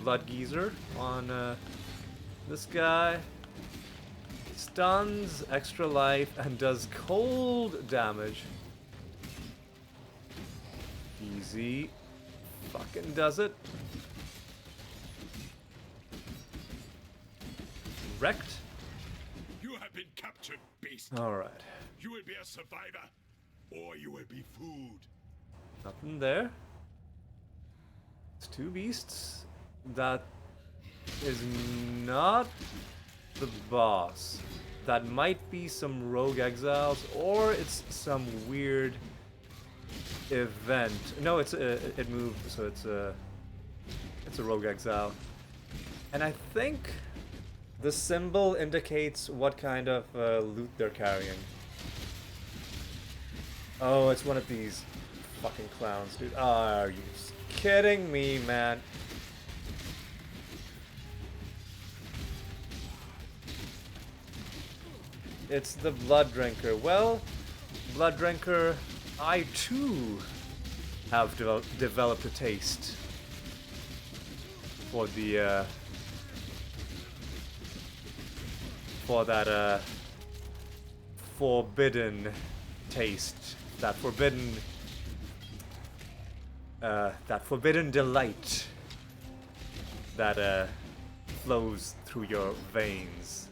Blood Geyser on this guy. Stuns, extra life, and does cold damage. Easy. Fucking does it. Wrecked.
You have been captured, beast.
Alright.
You will be a survivor, or you will be food.
Nothing there. It's two beasts. That is not the boss. That might be some rogue exiles, or it's some weird event. No, it's it moved, so it's a rogue exile. And I think the symbol indicates what kind of loot they're carrying. Oh, it's one of these fucking clowns, dude. Are you kidding me, man? It's the Blood Drinker. Well, Blood Drinker, I too have developed a taste for the for that forbidden taste, that forbidden delight that flows through your veins.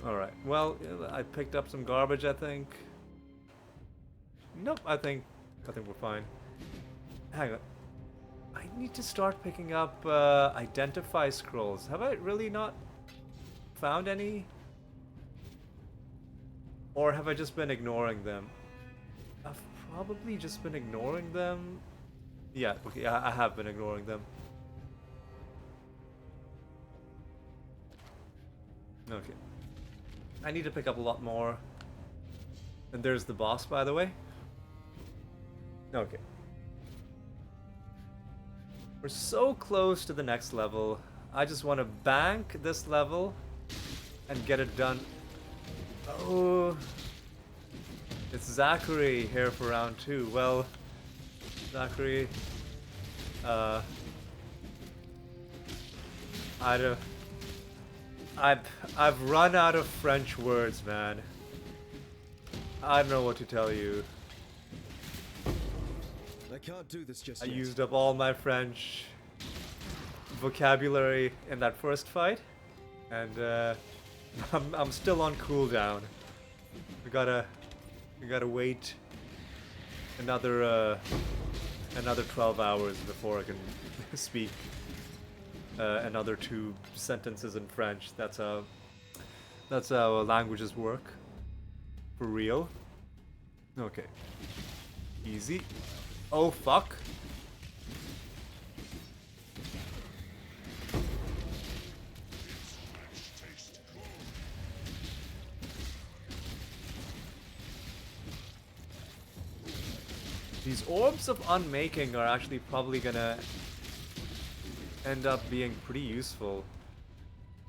Alright, well, I picked up some garbage, I think. Nope, I think we're fine. Hang on. I need to start picking up identify scrolls. Have I really not found any? Or have I just been ignoring them? I've probably just been ignoring them. Yeah, okay, I have been ignoring them. Okay. I need to pick up a lot more. And there's the boss, by the way. Okay. We're so close to the next level. I just want to bank this level and get it done. Oh. It's Zachary here for round 2. Well, Zachary, I've run out of French words, man. I don't know what to tell you.
I can't do this just
I
yet.
used up all my French vocabulary in that first fight, and I'm still on cooldown. We gotta wait another 12 hours before I can speak another 2 sentences in French. That's how languages work. For real. Okay. Easy. Oh fuck. These orbs of unmaking are actually probably gonna end up being pretty useful.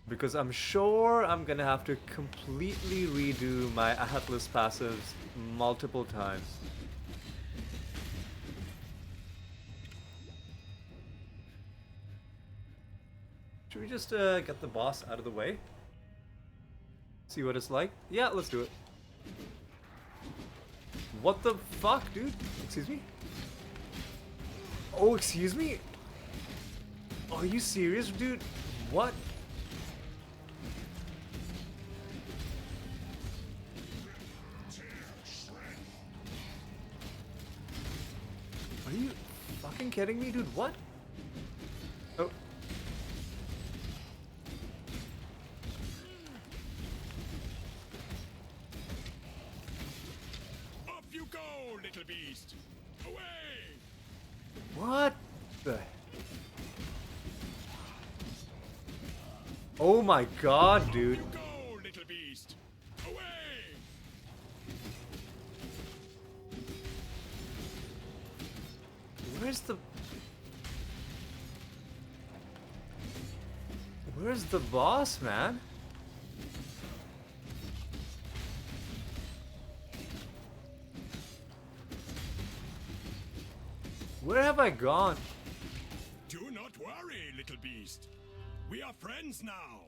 Because I'm sure I'm gonna have to completely redo my Atlas passives multiple times. Should we just get the boss out of the way? See what it's like? Yeah, let's do it. What the fuck, dude? Excuse me? Oh, excuse me? Are you serious, dude? What? Are you fucking kidding me, dude? What? Oh.
Off you go, little beast! Away!
What the? Oh my god, dude.
You go, little beast! Away!
Where's the boss, man? Where have I gone?
Do not worry, little beast. We are friends now.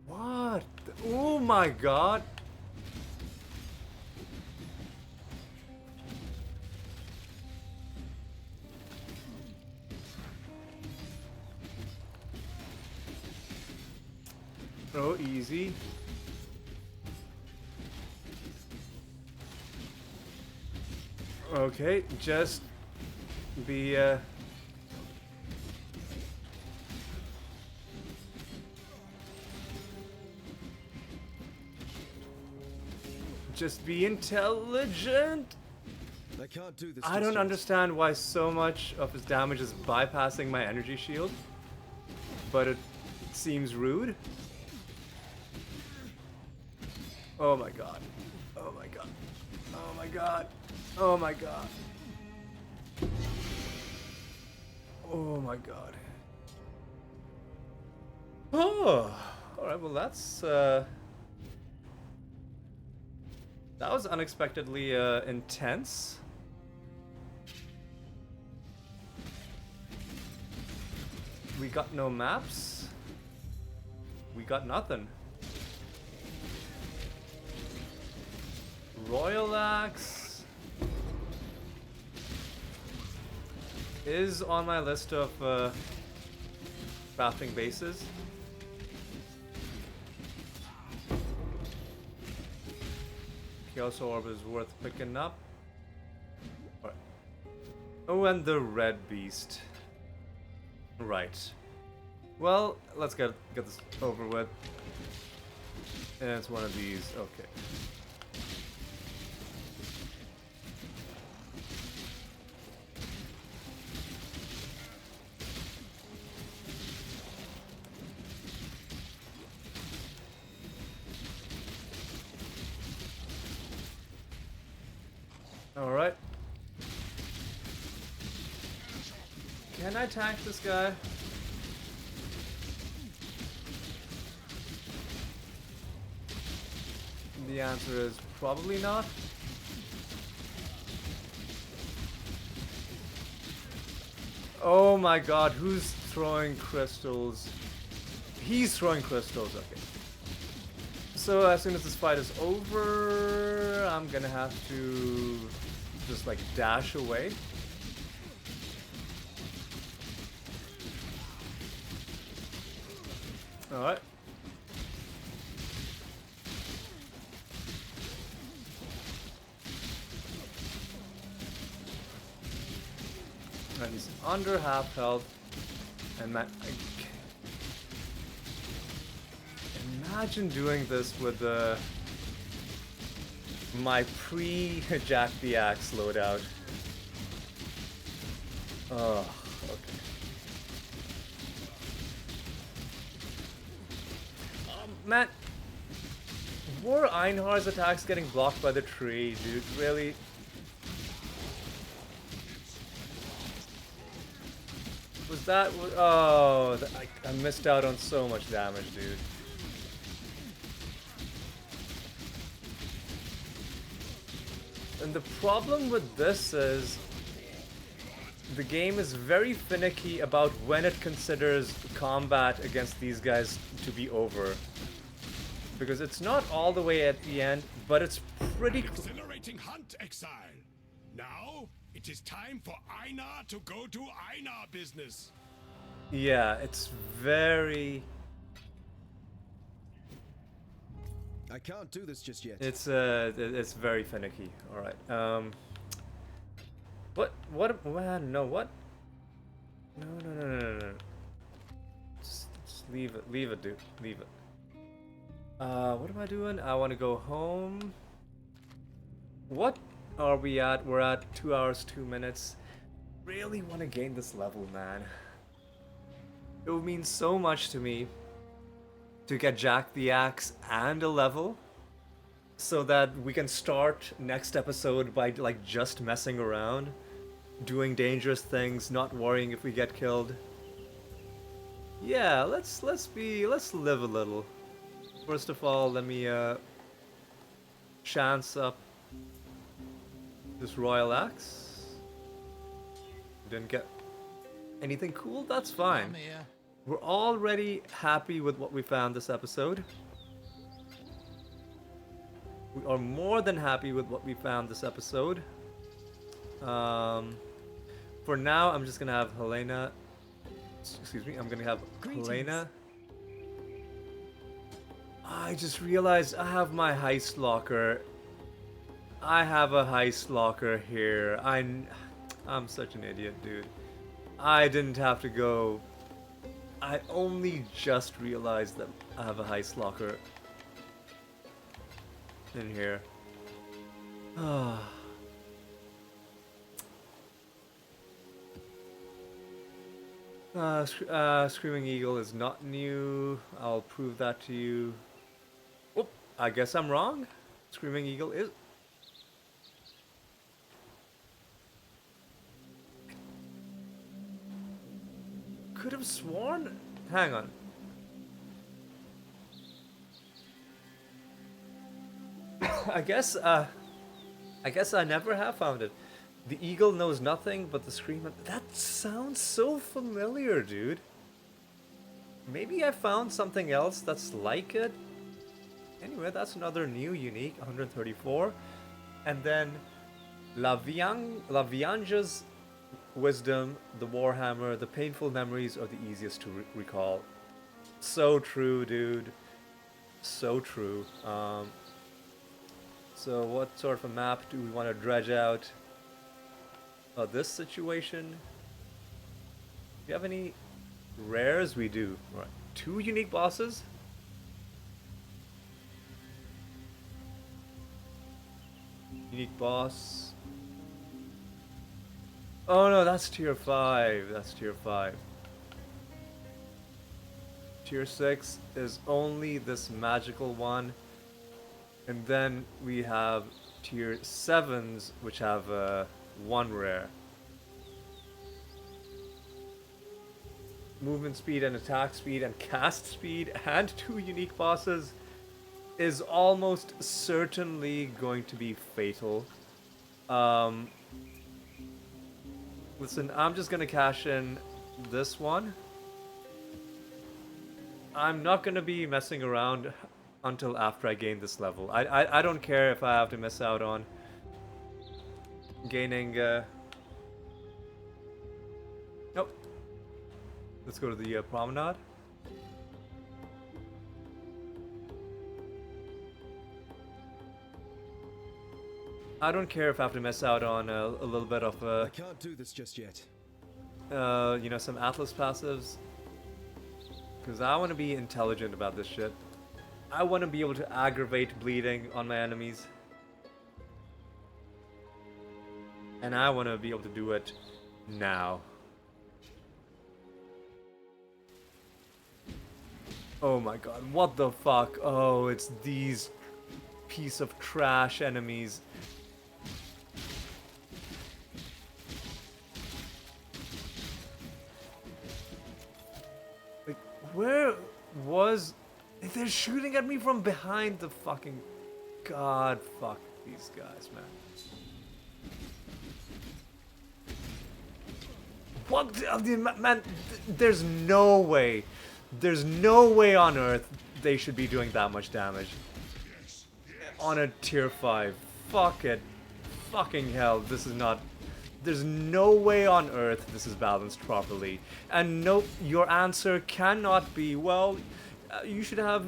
What? Oh my god. Oh, easy. Okay, just be just be intelligent.
I can't do this.
I
just
don't
yet.
understand why so much of his damage is bypassing my energy shield, but it seems rude. Oh my god. Oh my god. Oh my god. Oh my god. Oh my god. Oh, alright, well that's that was unexpectedly intense. We got no maps. We got nothing. Royal Axe is on my list of crafting bases. Chaos Orb is worth picking up. Alright. Oh, and the Red Beast. Right. Well, let's get this over with. And it's one of these. Okay. Alright. Can I tank this guy? The answer is probably not. Oh my god, who's throwing crystals? He's throwing crystals, okay. So as soon as this fight is over, I'm gonna have to just like dash away. Alright. And he's under half health. And imagine doing this with my pre-Jack the Axe loadout. Oh, okay. Man, were Einhar's attacks getting blocked by the tree, dude? Really? Was that? Oh, I missed out on so much damage, dude. And the problem with this is the game is very finicky about when it considers combat against these guys to be over. Because it's not all the way at the end, but it's pretty
Exhilarating hunt, Exile. Now it is time for Einar to go to Einar business.
Yeah, it's very...
I can't do this just yet.
It's very finicky. All right. What? Man, no. What? No. Just leave it, dude. Leave it. What am I doing? I want to go home. What are we at? We're at 2 hours, 2 minutes. Really want to gain this level, man. It would mean so much to me to get Jack the Axe and a level, so that we can start next episode by like just messing around, doing dangerous things, not worrying if we get killed. Yeah, let's live a little. First of all, let me chance up this Royal Axe. Didn't get anything cool? That's fine. We're already happy with what we found this episode. We are more than happy with what we found this episode. For now, I'm just gonna have Helena. Excuse me, I'm gonna have Helena. I just realized I have my heist locker. I have a heist locker here. I'm such an idiot, dude. I didn't have to go. I only just realized that I have a heist locker in here. Screaming Eagle is not new. I'll prove that to you. Whoop, I guess I'm wrong. Screaming Eagle is... Could have sworn... Hang on. I guess I never have found it. The eagle knows nothing but the scream. That sounds so familiar, dude. Maybe I found something else that's like it. Anyway, that's another new unique, 134. And then La Vianja's wisdom, the Warhammer, the painful memories are the easiest to recall. So true, dude. So true. So what sort of a map do we want to dredge out? This situation? Do you have any rares? We do. All right. 2 unique bosses? Unique boss. Oh no, that's tier 5. That's tier 5. Tier 6 is only this magical one. And then we have tier 7s, which have 1 rare. Movement speed and attack speed and cast speed and 2 unique bosses is almost certainly going to be fatal. Listen, I'm just gonna cash in this one. I'm not gonna be messing around until after I gain this level. I don't care if I have to miss out on gaining. Nope. Let's go to the promenade. I don't care if I have to miss out on a little bit of
I can't do this just yet.
you know, some Atlas passives. Because I want to be intelligent about this shit. I want to be able to aggravate bleeding on my enemies. And I want to be able to do it now. Oh my god, what the fuck? Oh, it's these piece of trash enemies. Like, where was... They're shooting at me from behind the fucking... God, fuck these guys, man. What? Man, there's no way. There's no way on earth they should be doing that much damage. On a tier 5. Fuck it. Fucking hell, this is not... There's no way on earth this is balanced properly. And nope, your answer cannot be, well, you should have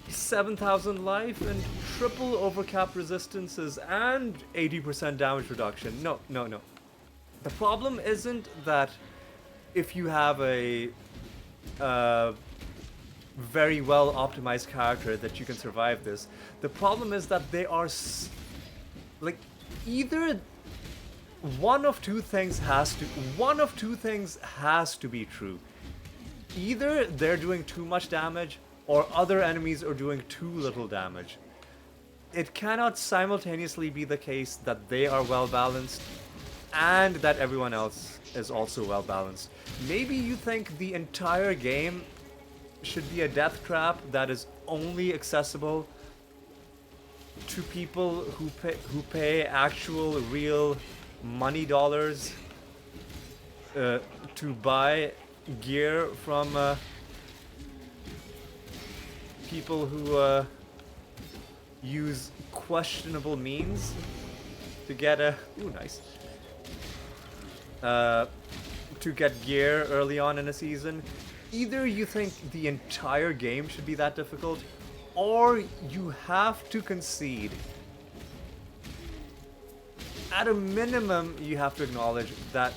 7,000 life and triple overcap resistances and 80% damage reduction. No, no, no. The problem isn't that if you have a very well optimized character that you can survive this. The problem is that they are like either one of two things has to be true. Either they're doing too much damage or other enemies are doing too little damage. It cannot simultaneously be the case that they are well balanced and that everyone else is also well balanced. Maybe you think the entire game should be a death trap that is only accessible to people who pay actual real money dollars to buy gear from people who use questionable means to get a nice to get gear early on in a season. Either you think the entire game should be that difficult, or you have to concede. At a minimum, you have to acknowledge that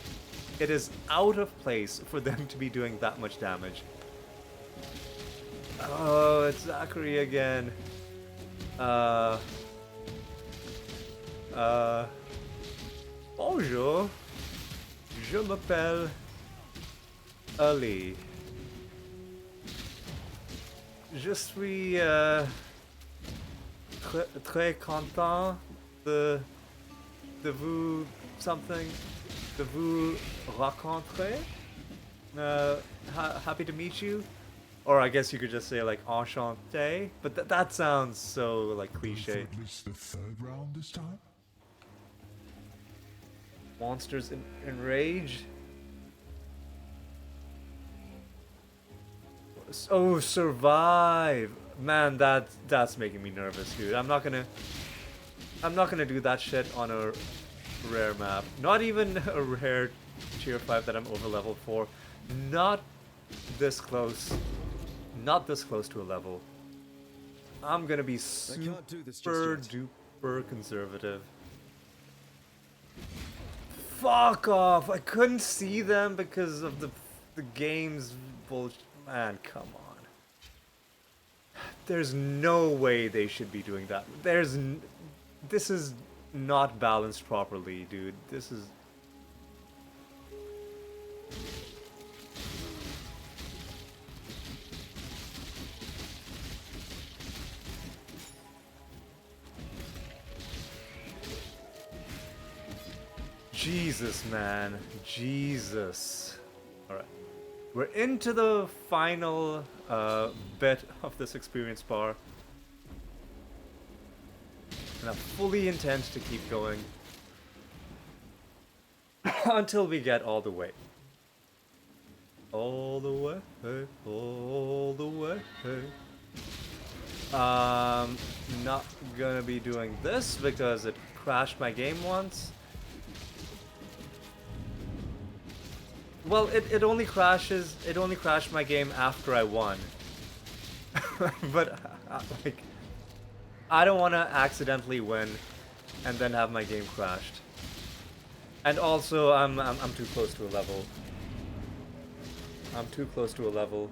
it is out of place for them to be doing that much damage. Oh, it's Zachary again. Bonjour. Je m'appelle Ali. Je suis très content de vous rencontrer. Happy to meet you. Or I guess you could just say like enchanté, but that sounds so like cliche.
At least the third round this time.
Monsters enraged. Oh, survive! Man, that's making me nervous, dude. I'm not gonna do that shit on a rare map. Not even a rare tier 5 that I'm over level 4. Not this close. Not this close to a level. I'm gonna be super duper conservative. Fuck off! I couldn't see them because of the game's bullshit. Man, come on. There's no way they should be doing that. This is not balanced properly, dude. This is... Jesus, man. Jesus. Alright. We're into the final bit of this experience bar. And I fully intend to keep going until we get all the way. All the way, all the way. Not gonna be doing this because it crashed my game once. Well, it only crashed my game after I won. But like, I don't want to accidentally win and then have my game crashed. And also, I'm too close to a level. I'm too close to a level.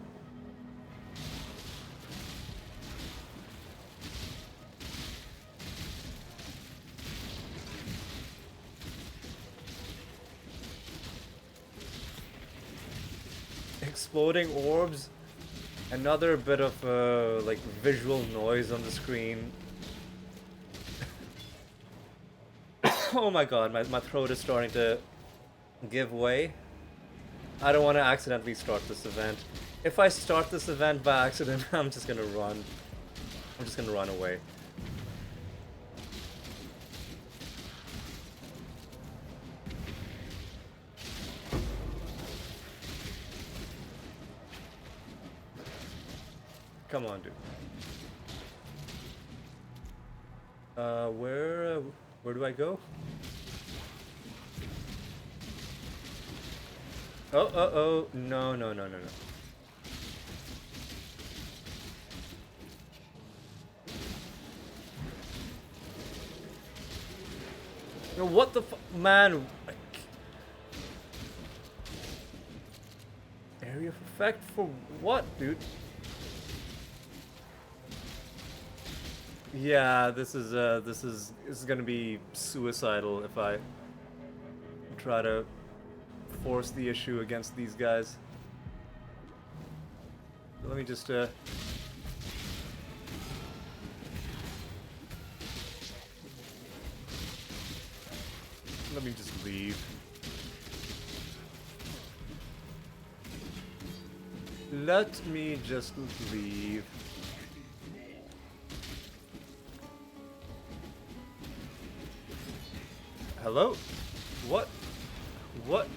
Exploding orbs, another bit of like visual noise on the screen. Oh my god, my throat is starting to give way. I don't want to accidentally start this event. If I start this event by accident, I'm just gonna run. I'm just gonna run away. Come on, dude. Where do I go? Oh, no. No, what the man? Area of effect for what, dude? Yeah, this is gonna be suicidal if I try to force the issue against these guys. Let me just let me just leave. Let me just leave. Hello? What? What?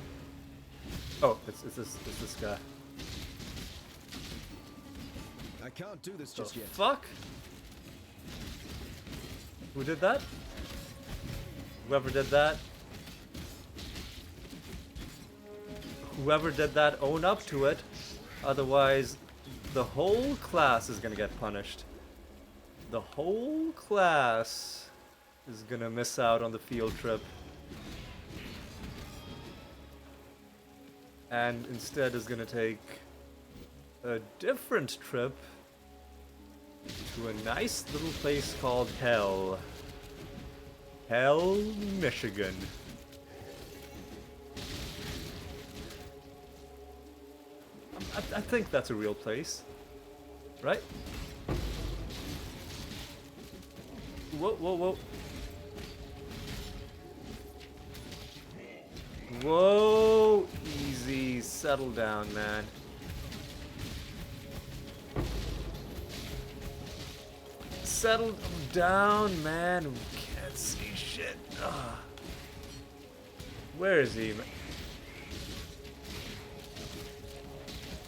Oh, it's this guy.
I can't do this just yet.
Fuck? Who did that? Whoever did that? Whoever did that, own up to it. Otherwise, the whole class is gonna get punished. The whole class is gonna miss out on the field trip. And instead is gonna take a different trip to a nice little place called Hell. Hell, Michigan. I think that's a real place, right? Whoa. Whoa, easy, settle down, man. Settle down, man. We can't see shit. Ugh. Where is he?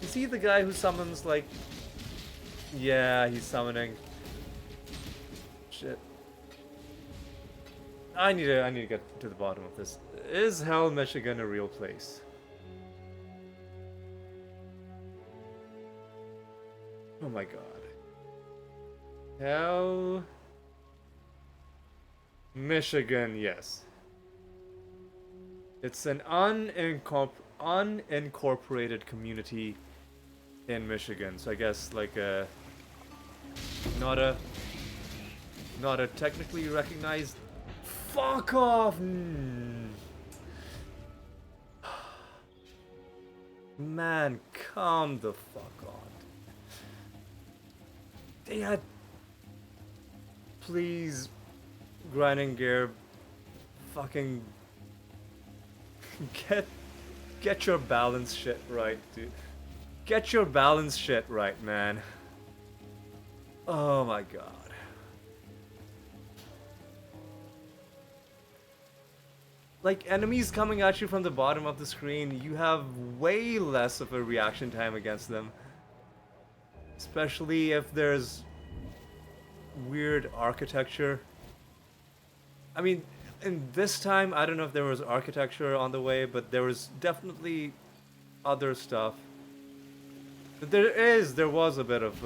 Is he the guy who summons, like... Yeah, he's summoning. Shit. I need to get to the bottom of this. Is Hell, Michigan a real place? Oh my god. Hell... Michigan, yes. It's an unincorporated community in Michigan, so I guess like a not a technically recognized. Fuck off! Man, come the fuck on. Yeah, please, grinding gear, fucking Get your balance shit right, dude. Get your balance shit right, man. Oh my god. Like, enemies coming at you from the bottom of the screen, you have way less of a reaction time against them. Especially if there's weird architecture. I mean, in this time, I don't know if there was architecture on the way, but there was definitely other stuff. But there was a bit of,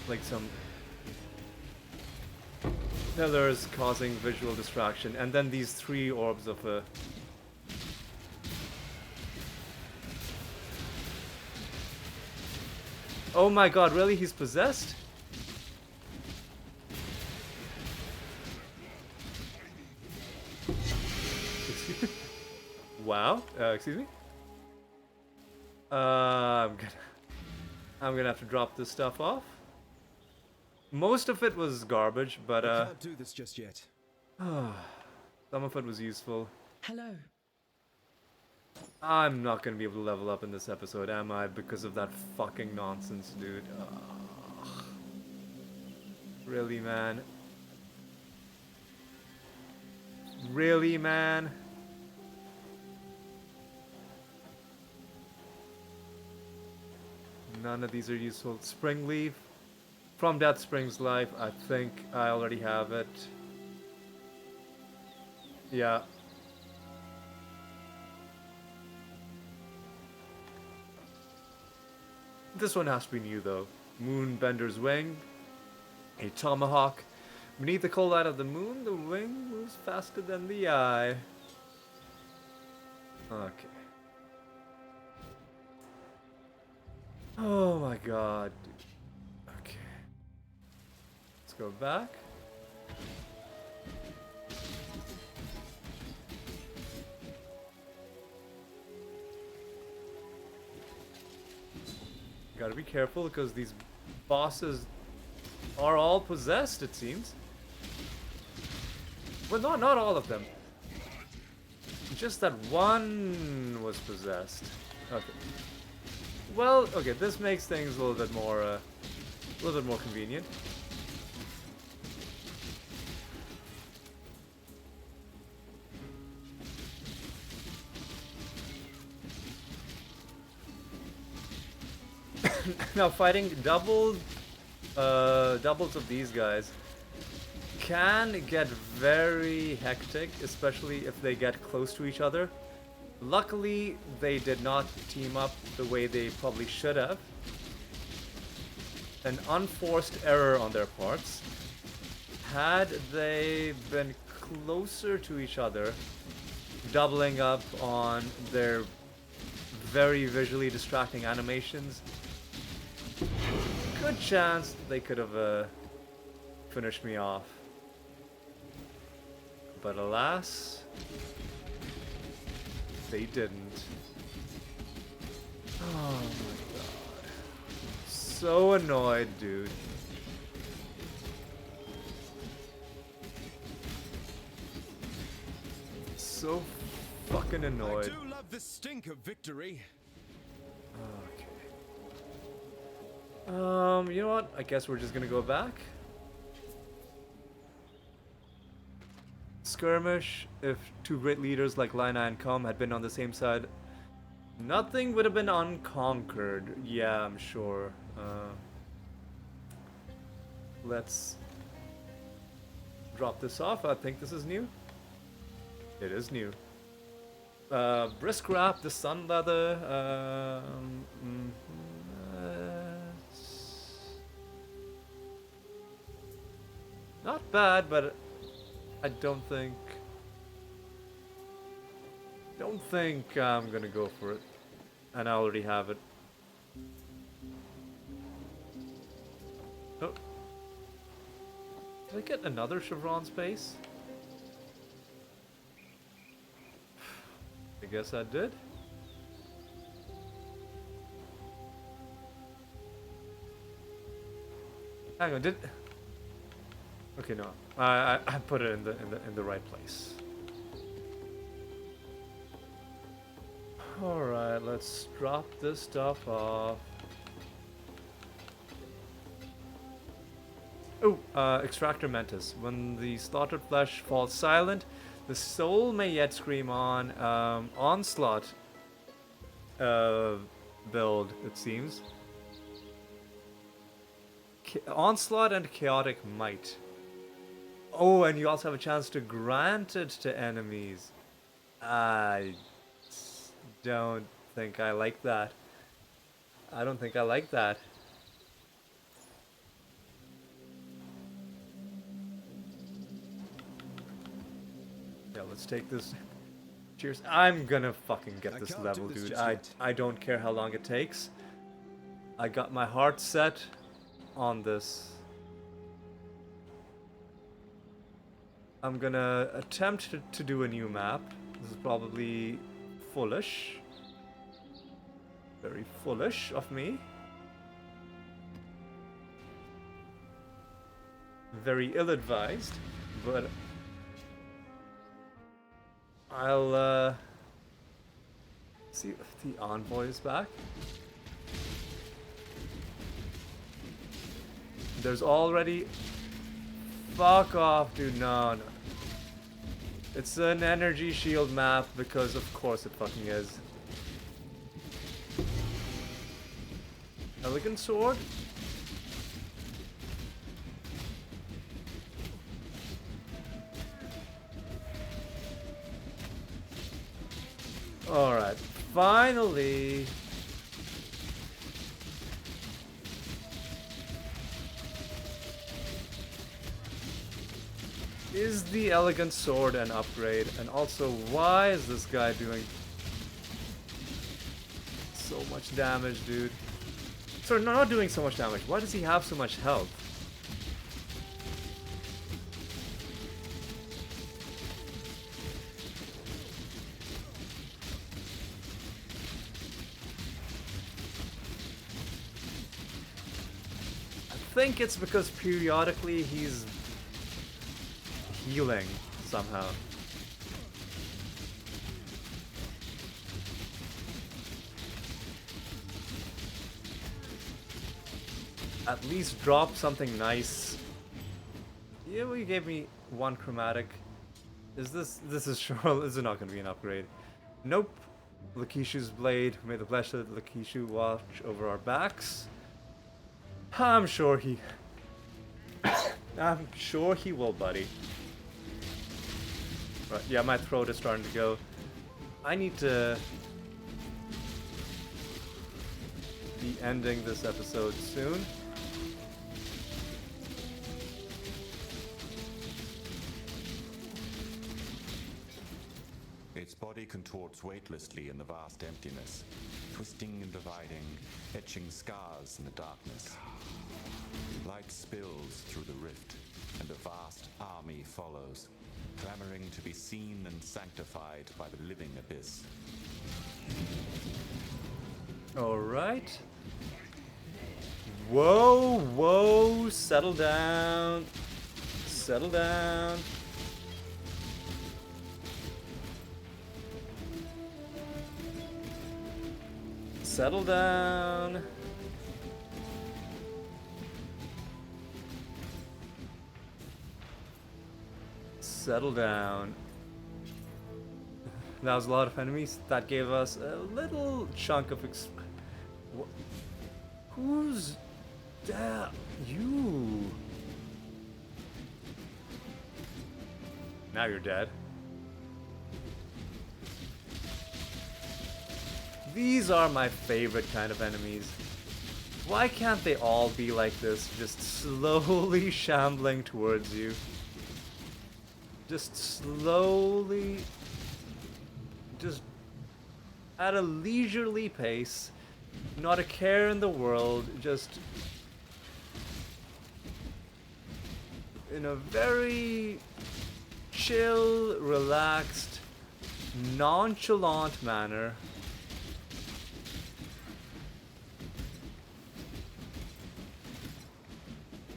like some pillars causing visual distraction, and then these 3 orbs of Oh my god, really? He's possessed? Wow. Excuse me? I'm gonna have to drop this stuff off. Most of it was garbage, but
I can't do this just yet.
some of it was useful.
Hello.
I'm not gonna be able to level up in this episode, am I? Because of that fucking nonsense, dude. Ugh. Really, man? Really, man? None of these are useful. Spring Leaf. From Death Springs Life, I think I already have it. Yeah. This one has to be new though. Moonbender's Wing. A tomahawk. Beneath the cold light of the moon, the wing moves faster than the eye. Okay. Oh my god, dude. Okay. Let's go back. Gotta be careful because these bosses are all possessed, it seems. Well, not all of them. Just that one was possessed. Okay. Well, okay, this makes things a little bit more convenient. Now fighting doubles of these guys can get very hectic, especially if they get close to each other. Luckily, they did not team up the way they probably should have. An unforced error on their parts. Had they been closer to each other, doubling up on their very visually distracting animations, good chance they could have finished me off. But alas, they didn't. Oh my god. So annoyed, dude. So fucking annoyed.
I do love the stink of victory.
Okay. You know what? I guess we're just gonna go back. Skirmish, if 2 great leaders like Lina and Com had been on the same side, nothing would have been unconquered. Yeah, I'm sure. Let's drop this off. I think this is new. It is new. Brisk wrap, the sun leather. Not bad, but I don't think I'm gonna go for it, and I already have it. Oh, did I get another chevron space? I guess I did. Hang on, did? Okay, no, I put it in the right place. Alright, let's drop this stuff off. Oh, Extractor Mentis. When the slaughtered flesh falls silent, the soul may yet scream on. Onslaught build, it seems. Onslaught and Chaotic Might. Oh, and you also have a chance to grant it to enemies. I don't think I like that. I don't think I like that. Yeah, let's take this. Cheers. I'm gonna fucking get this
can't
level,
do this
dude.
just yet.
I don't care how long it takes. I got my heart set on this. I'm gonna attempt to do a new map. This is probably foolish. Very foolish of me. Very ill-advised, but I'll see if the envoy is back. There's already... Fuck off, dude. No. It's an energy shield map because of course it fucking is. Elegant sword? Alright, finally. Is the elegant sword an upgrade? And also, why is this guy doing so much damage, dude? Sorry, no, not doing so much damage. Why does he have so much health? I think it's because periodically he's healing somehow. At least drop something nice. Yeah, well, you gave me one chromatic. This is sure, this is not going to be an upgrade. Nope. Lakishu's blade. May the flesh of Lakishu watch over our backs. I'm sure he will, buddy. Right, yeah, my throat is starting to go. I need to be ending this episode soon.
Its body contorts weightlessly in the vast emptiness, twisting and dividing, etching scars in the darkness. Light spills through the rift, and a vast army follows, clamoring to be seen and sanctified by the living abyss.
Alright. Whoa, whoa, settle down. Settle down. Settle down. Settle down. That was a lot of enemies. That gave us a little chunk of who's that? You. Now you're dead. These are my favorite kind of enemies. Why can't they all be like this, just slowly shambling towards you? Just slowly, just at a leisurely pace, not a care in the world, just in a very chill, relaxed, nonchalant manner.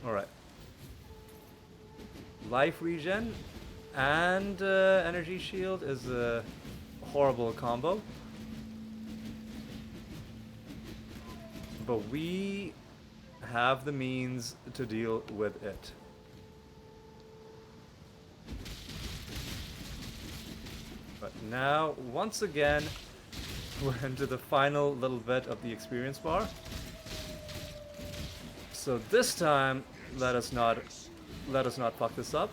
Alright. Life regen and energy shield is a horrible combo. but we have the means to deal with it. But now, once again, we're into the final little bit of the experience bar. So this time, let us not fuck this up.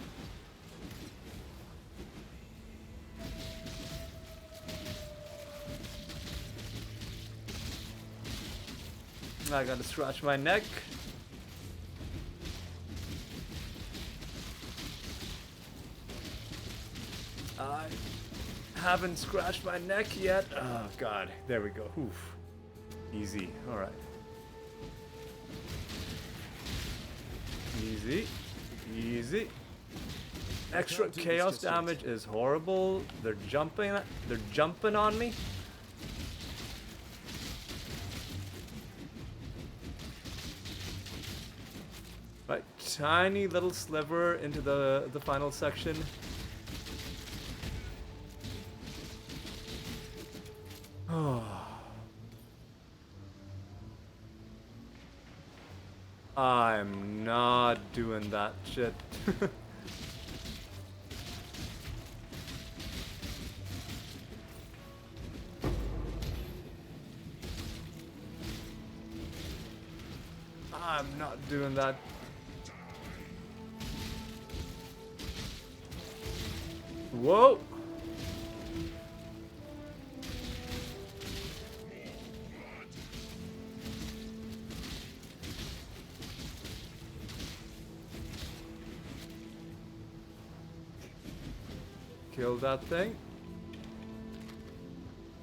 I gotta scratch my neck. I haven't scratched my neck yet. Oh god, there we go. Oof. Easy. Alright. Easy. Easy. Extra chaos damage is horrible. They're jumping on me. Right, tiny little sliver into the final section. Oh. I'm not doing that shit. I'm not doing that. Whoa! Kill that thing.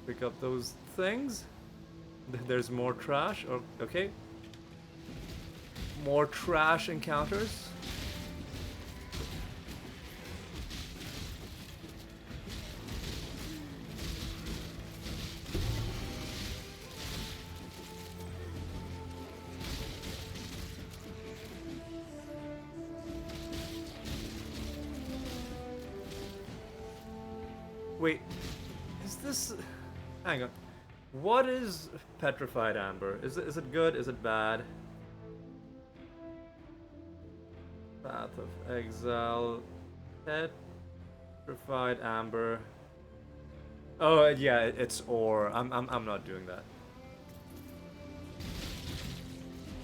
Pick up those things. There's more trash. Oh, okay. More trash encounters. Wait, is this... Hang on. What is petrified amber? Is it good? Is it bad? Path of Exile. Petrified amber. Oh yeah, it's ore. I'm not doing that.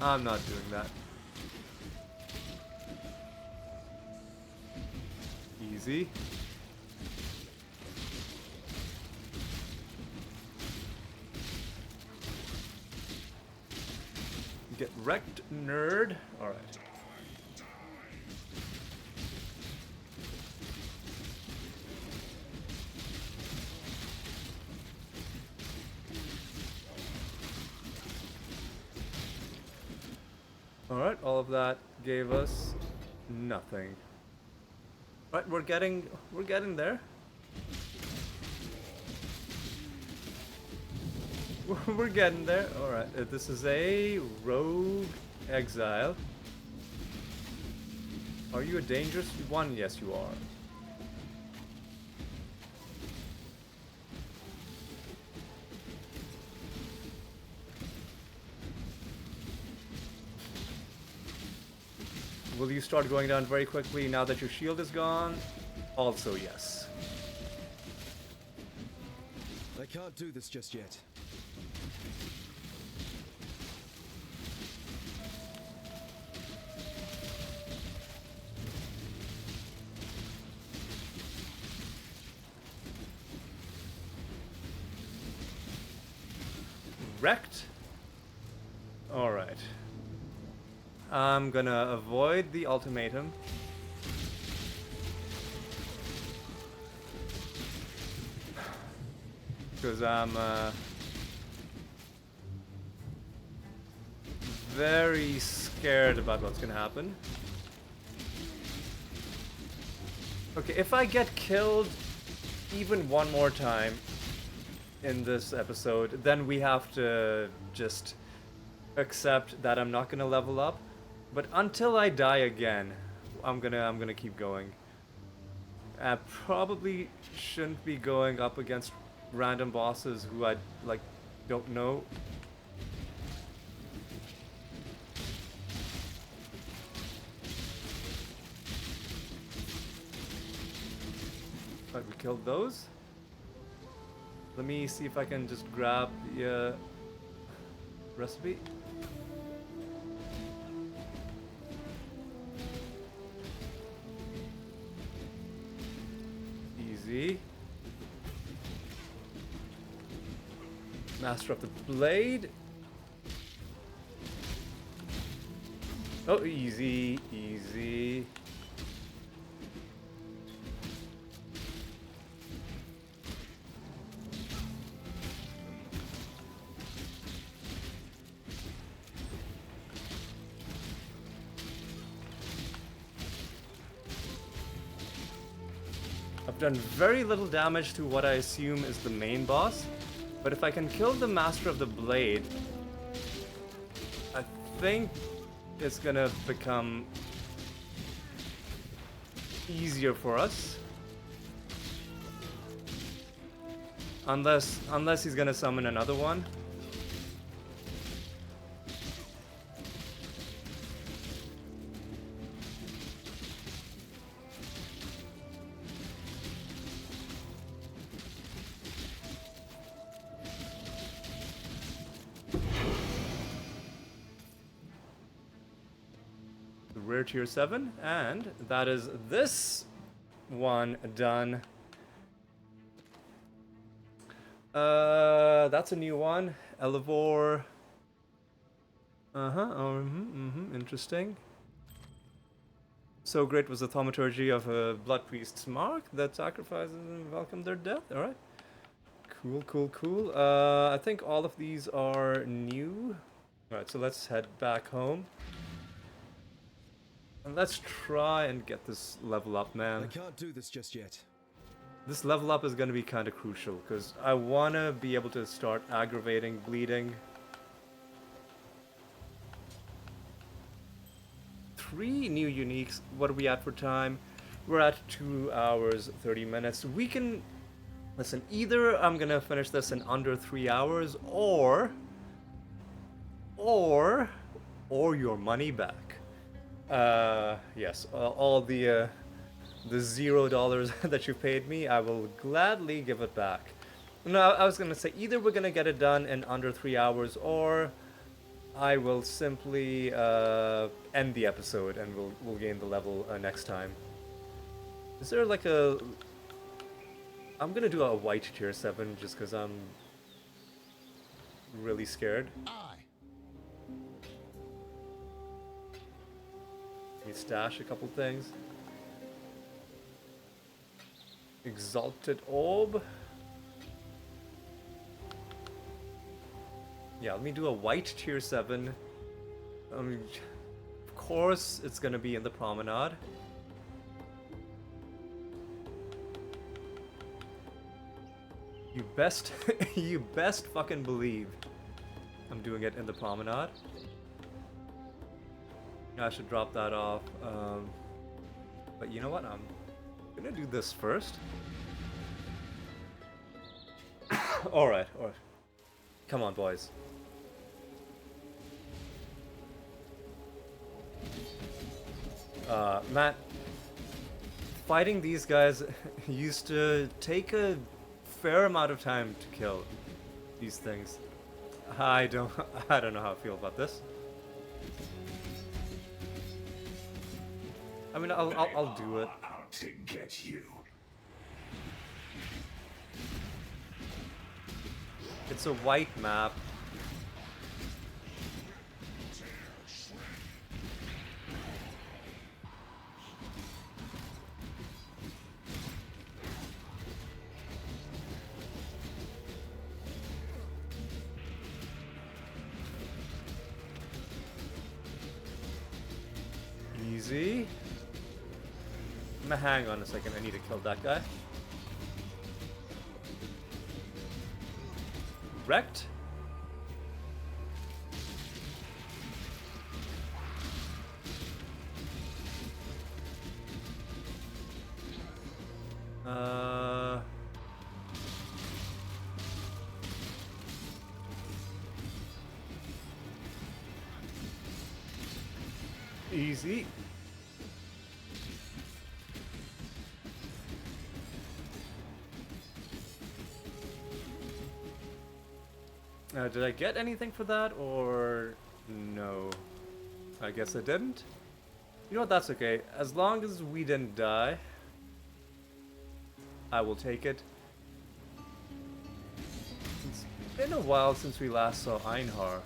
I'm not doing that. Easy. Get wrecked, nerd. Alright. Alright, all of that gave us nothing. Alright, we're getting there. We're getting there. Alright, this is a rogue exile. Are you a dangerous one? Yes, you are. Will you start going down very quickly now that your shield is gone? Also, yes.
I can't do this just yet.
Wrecked? Alright. I'm gonna avoid the ultimatum. Because I'm very scared about what's gonna happen. Okay, if I get killed even one more time in this episode, then we have to just accept that I'm not gonna level up. But until I die again, I'm gonna keep going. I probably shouldn't be going up against random bosses who I like don't know. Right, we killed those. Let me see if I can just grab the recipe. Easy. Master of the Blade. Oh, easy, easy. I've done very little damage to what I assume is the main boss, but if I can kill the Master of the Blade, I think it's gonna become easier for us. Unless he's gonna summon another one. Rare tier 7, and that is this one done. That's a new one. Elevore. Interesting. So great was the thaumaturgy of a blood priest's mark that sacrifices and welcome their death. Alright. Cool, cool, cool. I think all of these are new. Alright, so let's head back home. And let's try and get this level up, man.
I can't do this just yet.
This level up is going to be kind of crucial, because I want to be able to start aggravating bleeding. 3 new uniques. What are we at for time? We're at 2 hours, 30 minutes. We can... Listen, either I'm going to finish this in under 3 hours, or your money back. Yes, all the $0 that you paid me, I will gladly give it back. No, I was gonna say either we're gonna get it done in under 3 hours, or I will simply end the episode and we'll gain the level next time. Is there like a... I'm gonna do a white tier 7 just because I'm really scared. Let me stash a couple things. Exalted Orb. Yeah, let me do a white tier 7. Of course, it's gonna be in the promenade. You best, you best fucking believe I'm doing it in the promenade. I should drop that off. But you know what? I'm gonna do this first. Alright, alright. Come on, boys. Matt, fighting these guys used to take a fair amount of time to kill these things. I don't know how I feel about this. I mean, I'll do it.
Out to get you.
It's a white map. Easy. Hang on a second, I need to kill that guy. Wrecked. Easy. Did I get anything for that, or no? I guess I didn't. You know what, that's okay. As long as we didn't die, I will take it. It's been a while since we last saw Einhar.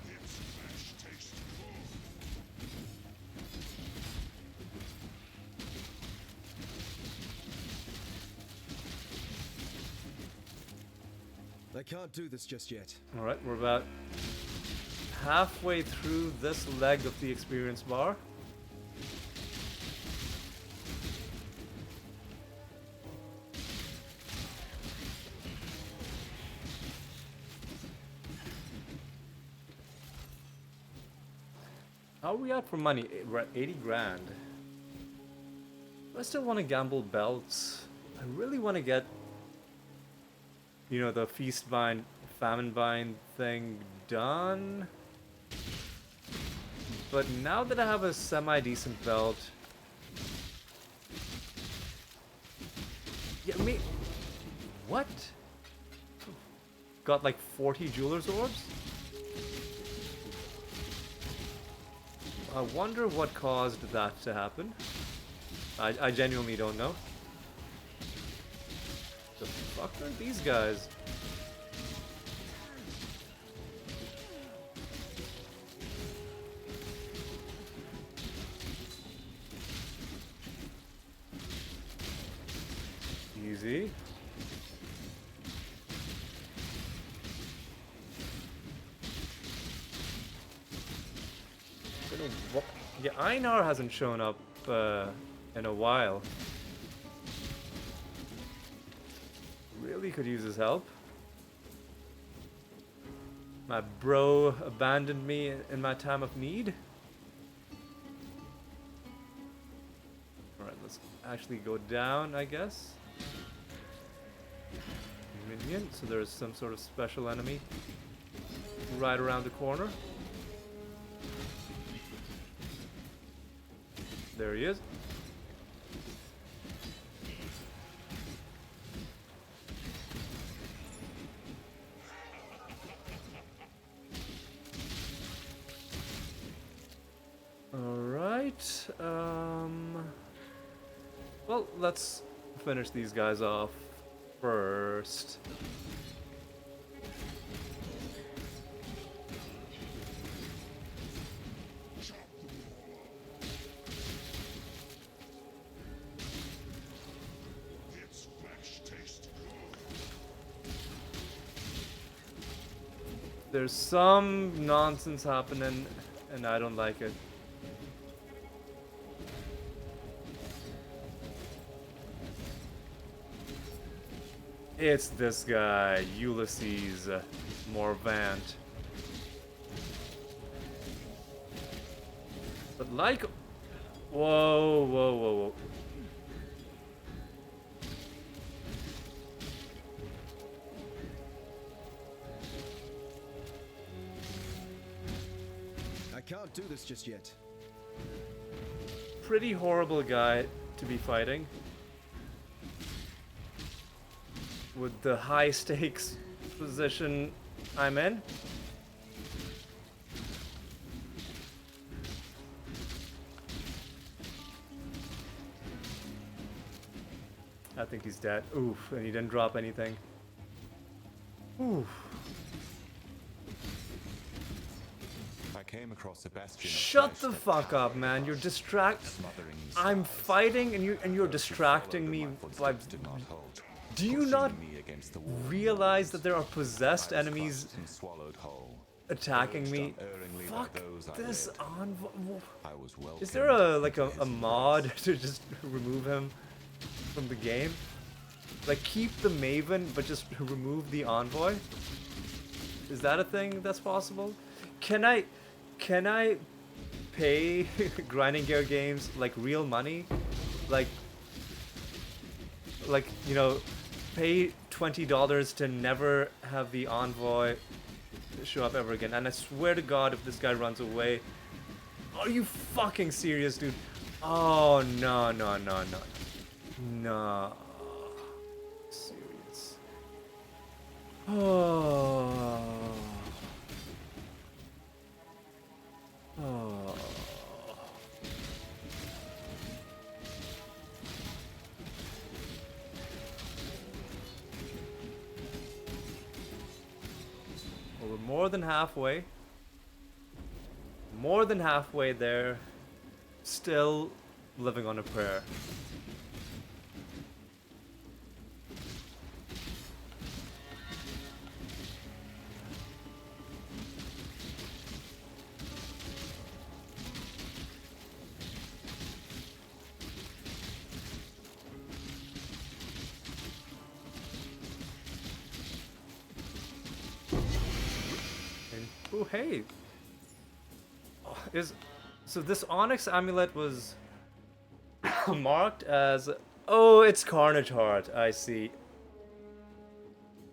I can't do this just yet.
Alright, we're about halfway through this leg of the experience bar. How are we at for money? We're at 80 grand. I still want to gamble belts. I really want to get, you know, the feast bind, famine bind thing done. But now that I have a semi-decent belt, yeah, what? Got like 40 jeweler's orbs? I wonder what caused that to happen. I genuinely don't know. The fuck are these guys? Easy. Yeah, Einar hasn't shown up in a while. Really could use his help. My bro abandoned me in my time of need. Alright, let's actually go down, I guess. Minion, so there's some sort of special enemy right around the corner. There he is. Alright, well, let's finish these guys off first. There's some nonsense happening, and I don't like it. It's this guy, Ulysses Morvant. But like... Whoa, whoa, whoa, whoa.
I can't do this just yet.
Pretty horrible guy to be fighting. With the high stakes position I'm in. I think he's dead. Oof, and he didn't drop anything. Oof.
I came across a bastion.
Shut the fuck up, man. You're I'm fighting and you're distracting me by... Do you not realize that there are possessed enemies attacking me? Fuck this envoy. Is there a mod to just remove him from the game? Like keep the Maven but just remove the envoy? Is that a thing that's possible? Can I pay grinding gear games like real money? Like you know, pay $20 to never have the envoy show up ever again. And I swear to God, if this guy runs away... Are you fucking serious, dude? Oh, no, no, no, no. No. Serious. Oh. Well, we're more than halfway. More than halfway there. Still living on a prayer. Oh, hey. So this Onyx amulet was marked as... Oh, it's Carnage Heart. I see.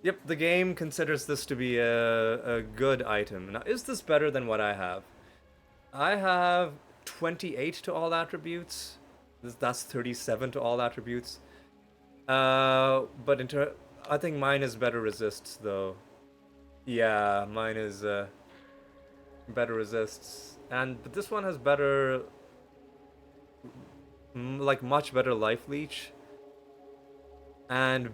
Yep, the game considers this to be a good item. Now, is this better than what I have? I have 28 to all attributes. That's 37 to all attributes. But I think mine is better resists, though. Yeah, mine is... better resists, but this one has better, like much better life leech, and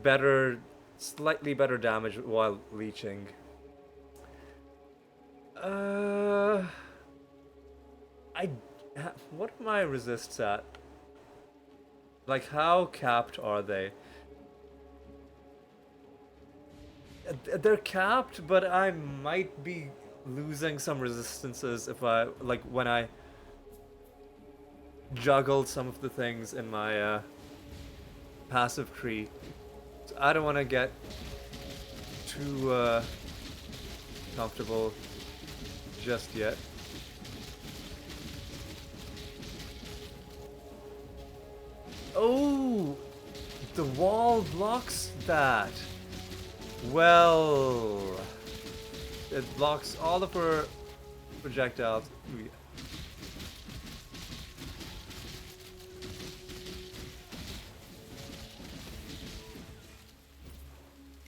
slightly better damage while leeching. What are my resists at? Like, how capped are they? They're capped, but I might be losing some resistances if when I juggled some of the things in my passive tree. So I don't want to get too comfortable just yet. Oh, the wall blocks that. Well, it blocks all of her projectiles. Ooh, yeah.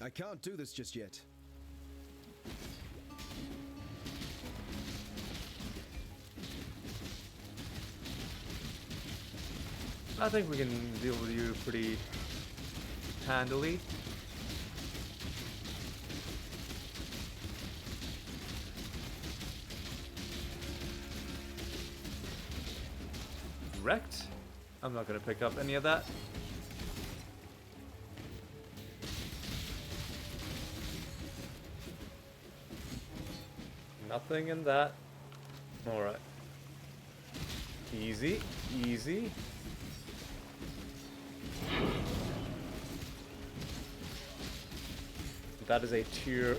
I can't do this just yet.
I think we can deal with you pretty handily. Wrecked? I'm not gonna pick up any of that. Nothing in that. Alright. Easy, easy. That is a tier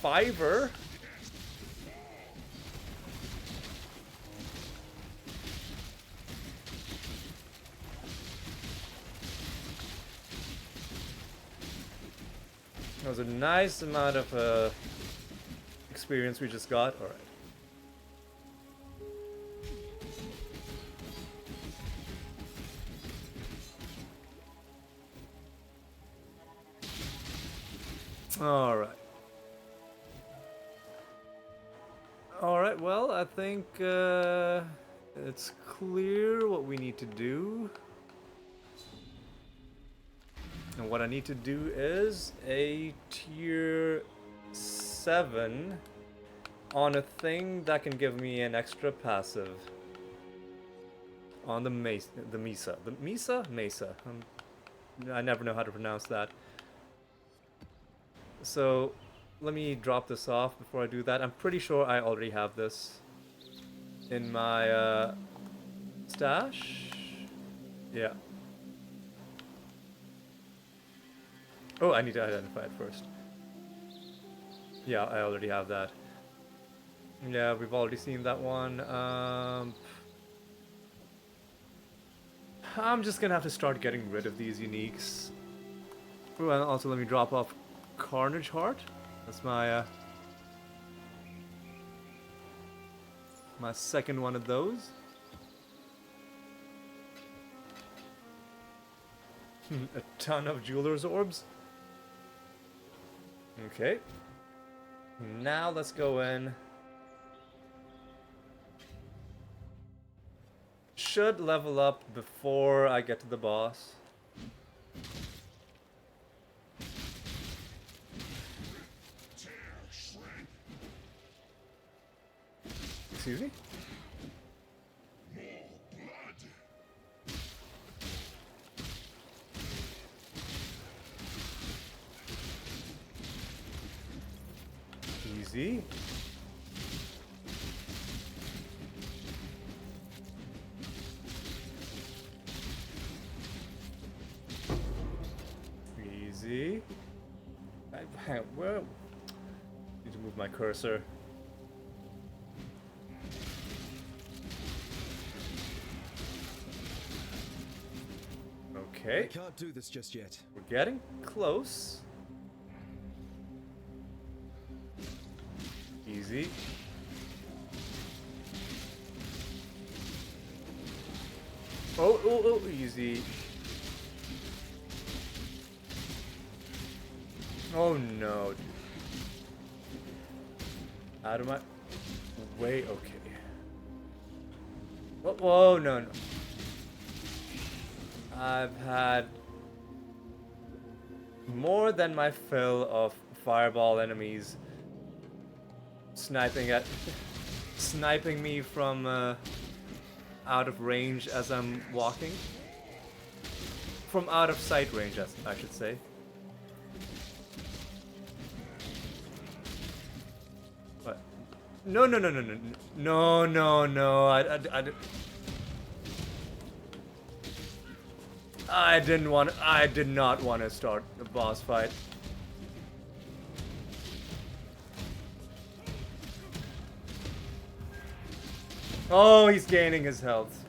5er. That was a nice amount of experience we just got. Alright. Alright. Alright, well, I think it's clear what we need to do. And what I need to do is a tier 7 on a thing that can give me an extra passive. On the Mesa. The Mesa? Mesa. I never know how to pronounce that. So, let me drop this off before I do that. I'm pretty sure I already have this in my stash. Yeah. Oh, I need to identify it first. Yeah, I already have that. Yeah, we've already seen that one. I'm just gonna have to start getting rid of these uniques. Oh, and also let me drop off Carnage Heart. That's my my second one of those. A ton of Jeweler's Orbs. Okay. Now let's go in. Should level up before I get to the boss. Excuse me? Easy. Easy. Where? Need to move my cursor.
I
Okay,
can't do this just yet.
we're getting close. Easy. Oh, easy. Oh no, dude. Out of my way, okay. Whoa, no. I've had more than my fill of fireball enemies sniping me from out of range as I'm walking. From out of sight range, as I should say. But no. I did not want to start the boss fight. Oh, he's gaining his health.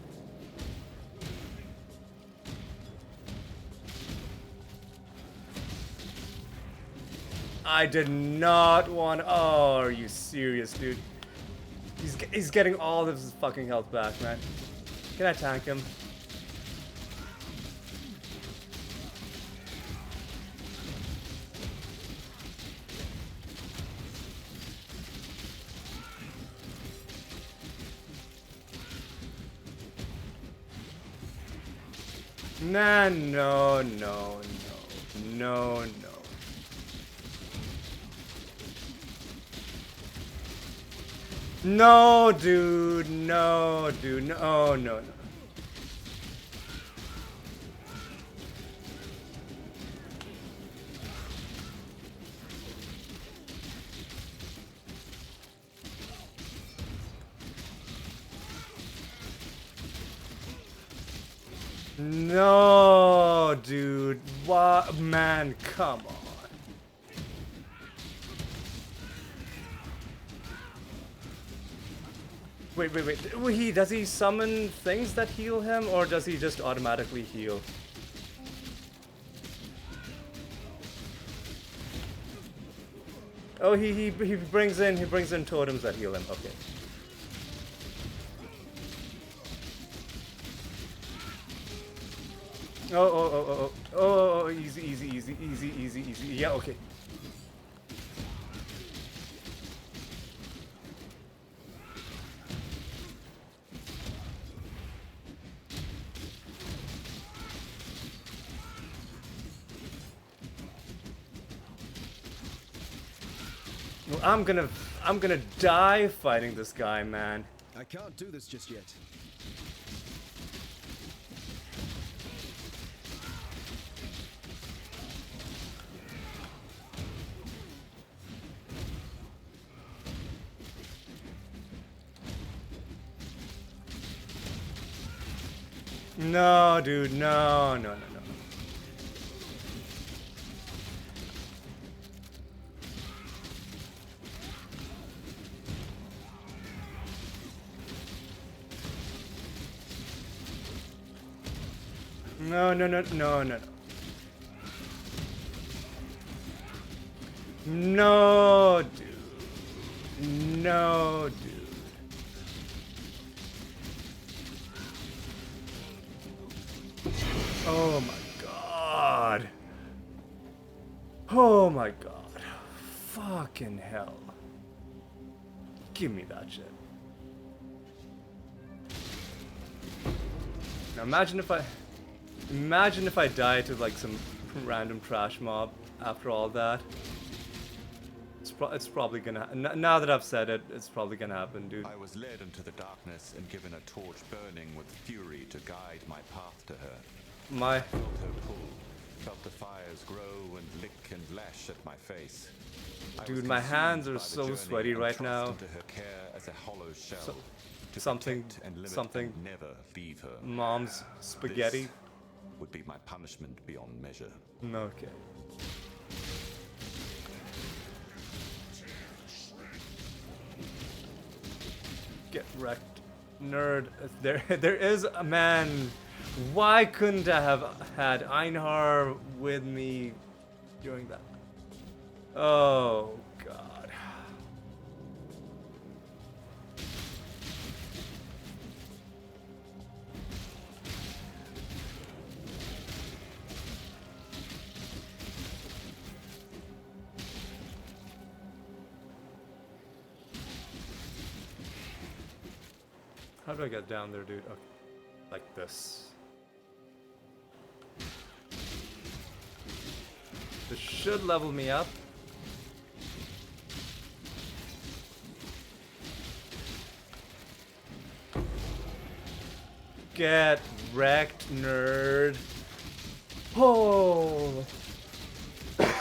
I did not want. Oh, are you serious, dude? He's getting all of his fucking health back, man. Can I tank him? Nah, no. No, dude, no. No, dude. What? Man, come on. Wait. Does he summon things that heal him, or does he just automatically heal? Oh, he brings in totems that heal him. Okay. Oh, easy. Yeah, okay. Well, I'm gonna die fighting this guy, man.
I can't do this just yet.
No, dude, no. No. No, dude. No, dude. Oh my god. Oh my god. Fucking hell. Give me that shit. Now imagine if I die to like some random trash mob after all that. It's probably gonna. Now that I've said it, it's probably gonna happen, dude.
I was led into the darkness and given a torch burning with fury to guide my path to her.
My.
Felt her pull, felt the fires grow and lick and lash at my face. I was
Dude, my
consumed
hands are
by the
so
journey
sweaty
and
right
thrust
now.
into her care as a hollow shell. To
something-
protect and limit
something-
and never leave her.
Mom's spaghetti.
This would be my punishment beyond measure.
Okay. Get wrecked, nerd. There is a man. Why couldn't I have had Einhar with me during that? Oh God. How do I get down there, dude? Okay. Like this. This should level me up. Get wrecked, nerd. Oh.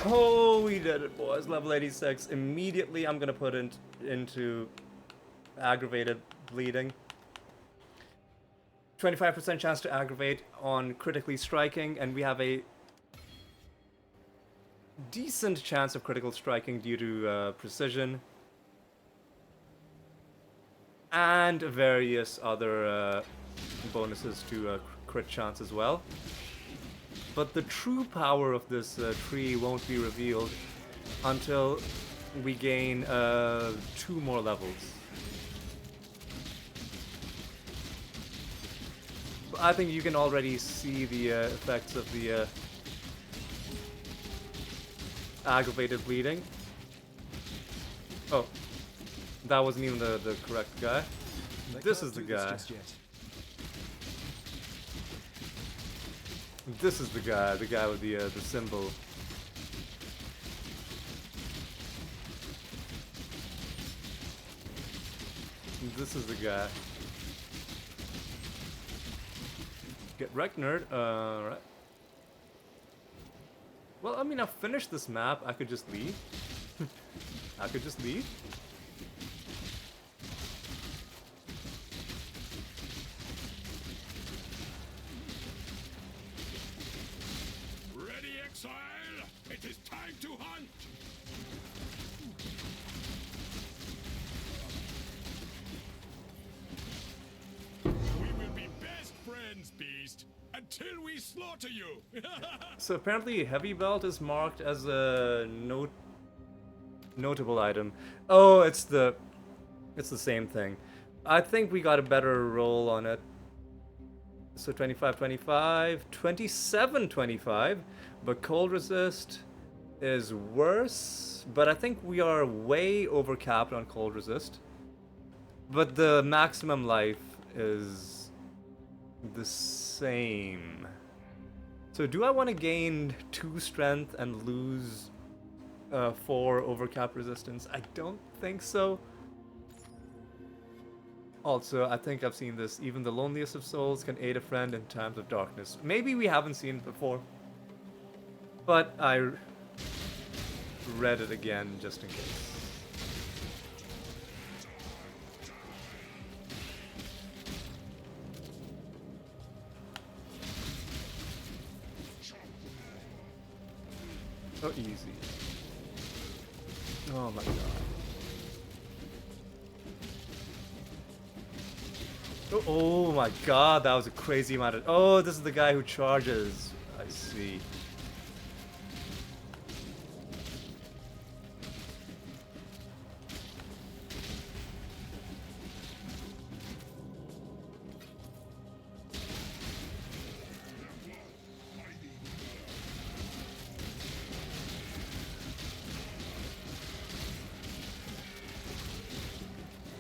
Oh, we did it, boys. Level 86. Immediately, I'm gonna put into aggravated bleeding. 25% chance to aggravate on critically striking, and we have a decent chance of critical striking due to precision and various other bonuses to crit chance as well. But the true power of this tree won't be revealed until we gain 2 more levels. I think you can already see the effects of the aggravated bleeding. Oh, that wasn't even the correct guy.
They
This
can't
is the
do this
guy.
just yet.
This is the guy with the symbol. This is the guy. Get wrecked, nerd. Right. Well, I mean, I've finished this map. I could just leave. I could just leave.
Ready, exile? It is time to hunt! We will be best friends, Beast, until we slaughter you!
So apparently, heavy belt is marked as a notable item. Oh, it's the same thing. I think we got a better roll on it. So 25-25, 27-25, but cold resist is worse. But I think we are way over capped on cold resist. But the maximum life is the same. So do I want to gain 2 strength and lose 4 over cap resistance? I don't think so. Also, I think I've seen this. Even the loneliest of souls can aid a friend in times of darkness. Maybe we haven't seen it before. But I read it again just in case. So easy. Oh my god. Oh my god, that was a crazy amount of... Oh, this is the guy who charges. I see.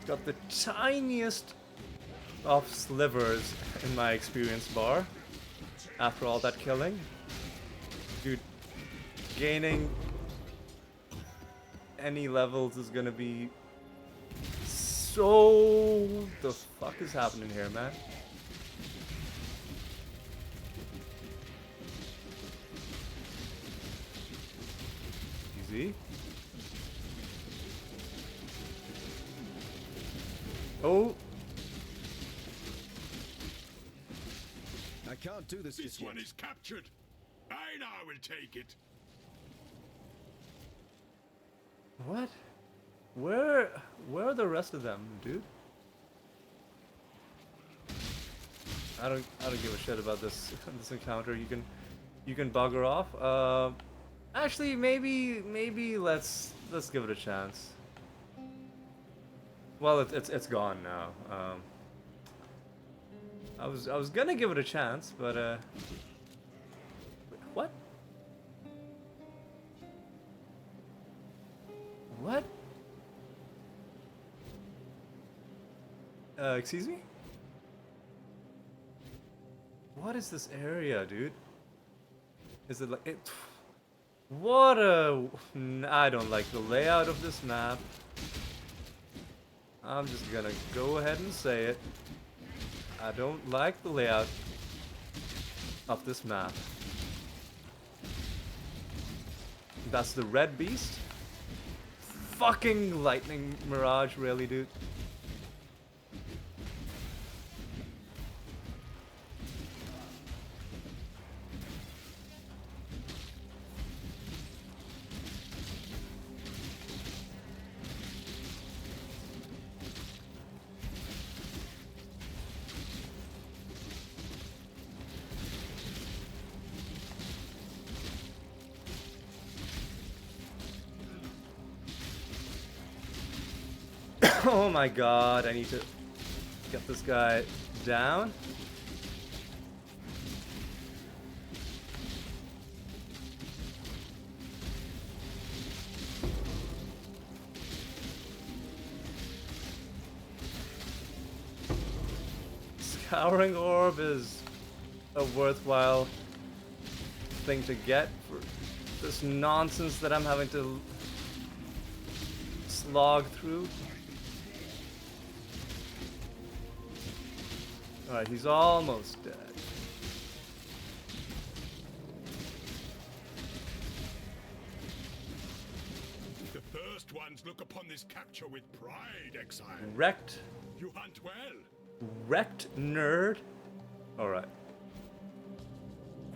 Got the tiniest of slivers in my experience bar after all that killing. Dude, gaining any levels is gonna be so... The fuck is happening here, man? Easy. Oh.
I can't do this
This
just yet.
one is captured. Einar will take it.
What? Where are the rest of them, dude? I don't give a shit about this this encounter. You can bugger off. Actually, maybe let's give it a chance. Well, it's gone now. I was gonna give it a chance, but what? What? Excuse me? What is this area, dude? Is it like it? What a... I don't like the layout of this map. I'm just gonna go ahead and say it. I don't like the layout of this map. That's the red beast? Fucking lightning mirage, really, dude? Oh my god, I need to get this guy down. Scouring orb is a worthwhile thing to get for this nonsense that I'm having to slog through. Alright, he's almost dead.
The first ones look upon this capture with pride, Exile.
Wrecked.
You hunt well.
Wrecked nerd. Alright.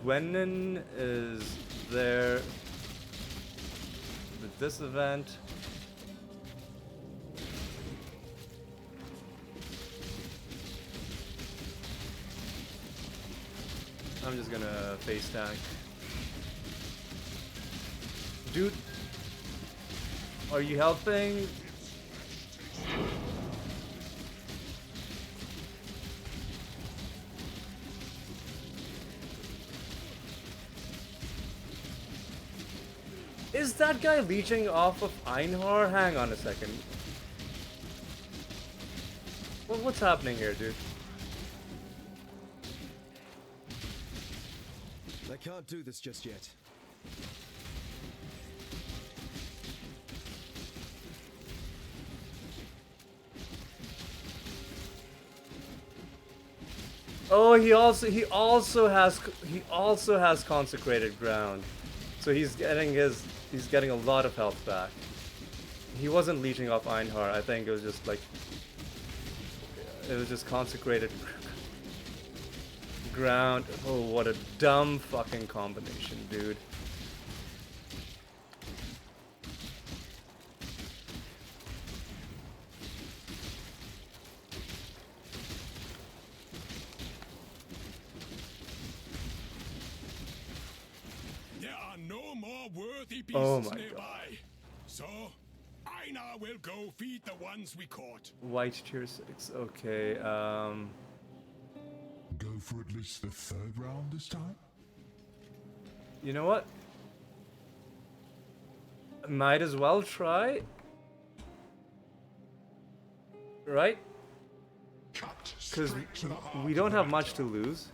Gwenin is there with this event. I'm just gonna face tank. Dude, are you helping? Is that guy leeching off of Einhar? Hang on a second. What's happening here, dude?
I can't do this just yet.
Oh, he also has consecrated ground, so he's getting a lot of health back. He wasn't leeching off Einhar. I think it was just like consecrated ground. Oh, what a dumb fucking combination, dude.
There are no more worthy beasts
Oh my
nearby.
God.
So, Einar will go feed the ones we caught.
White tier 6. Okay.
Go for at least the third round this time?
You know what? Might as well try. Right? Because we don't have much to lose.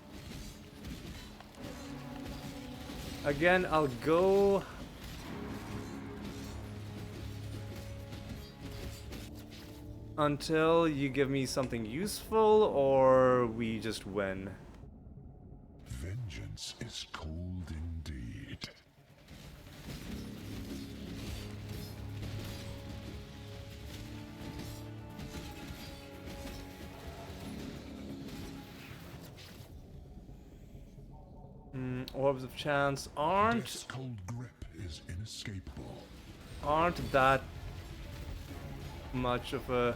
Again, I'll go... Until you give me something useful, or we just win.
Vengeance is cold indeed.
Orbs of chance aren't
Death's cold grip is inescapable.
that much of a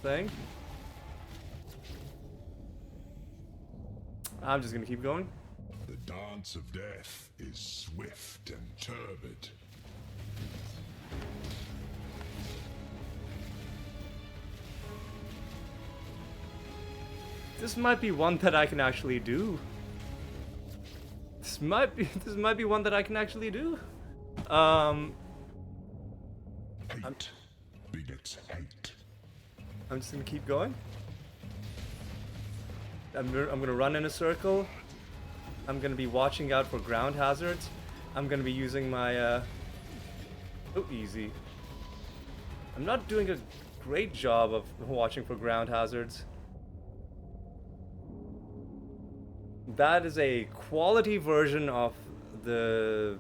thing. I'm just gonna keep going.
The dance of death is swift and turbid.
This might be one that I can actually do. This might be one that I can actually do.
Hate begets hate.
I'm just gonna keep going. I'm gonna run in a circle. I'm gonna be watching out for ground hazards. I'm gonna be using my oh, easy. I'm not doing a great job of watching for ground hazards. That is a quality version of the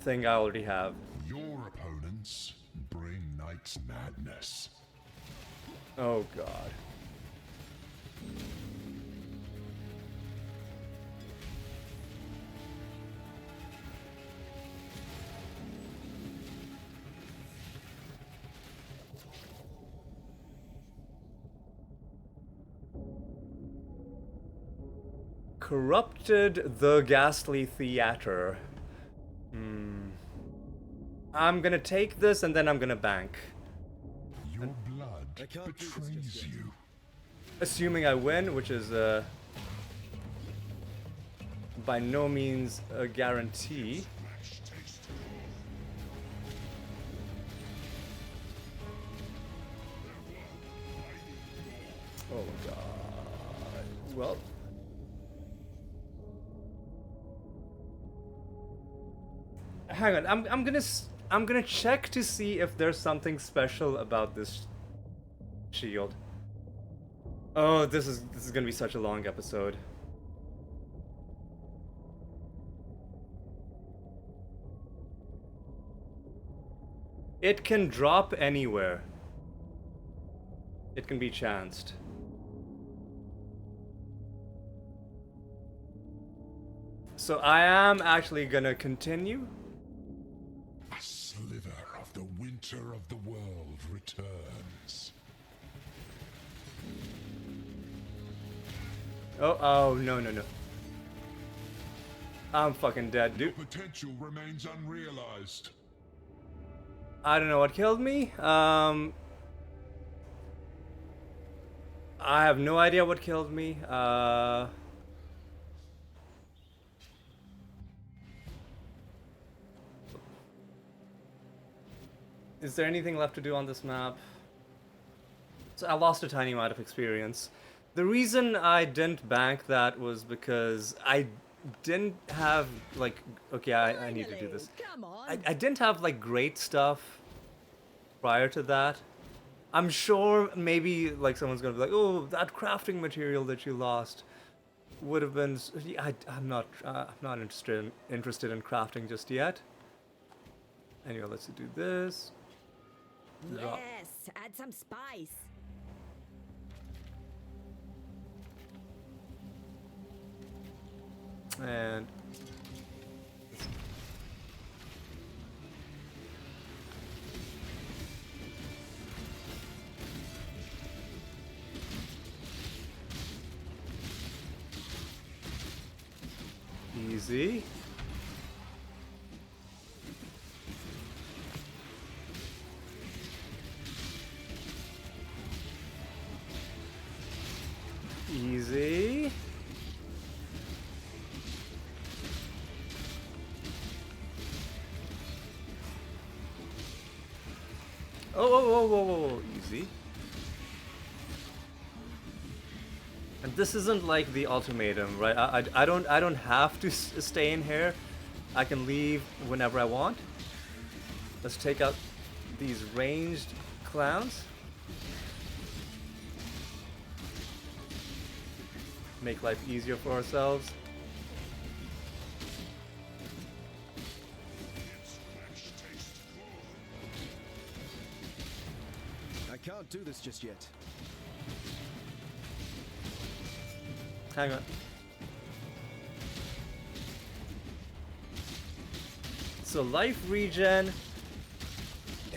thing I already have.
Your opponents bring night's madness.
Oh god. Corrupted the ghastly theater. I'm gonna take this and then I'm gonna bank.
Your blood
I can't do this
betrays
just yet.
you.
Assuming I win, which is by no means a guarantee. Oh my god. Well. Hang on, I'm gonna check to see if there's something special about this shield. Oh, this is gonna be such a long episode. It can drop anywhere. It can be chanced. So I am actually gonna continue.
A sliver of the winter of the world returns.
Oh, no. I'm fucking dead, dude.
Potential remains unrealized.
I don't know what killed me. I have no idea what killed me. Is there anything left to do on this map? So I lost a tiny amount of experience. The reason I didn't bank that was because I didn't have, like, okay, I need to do this.
Come on.
I didn't have, like, great stuff prior to that. I'm sure maybe, like, someone's gonna be like, oh, that crafting material that you lost would have been... I'm not interested in crafting just yet. Anyway, let's do this. Drop.
Yes, add some spice.
And easy. Easy. Whoa, easy. And this isn't like the ultimatum, right? I don't have to stay in here. I can leave whenever I want. Let's take out these ranged clowns. Make life easier for ourselves.
I can't do this just yet.
Hang on. So life regen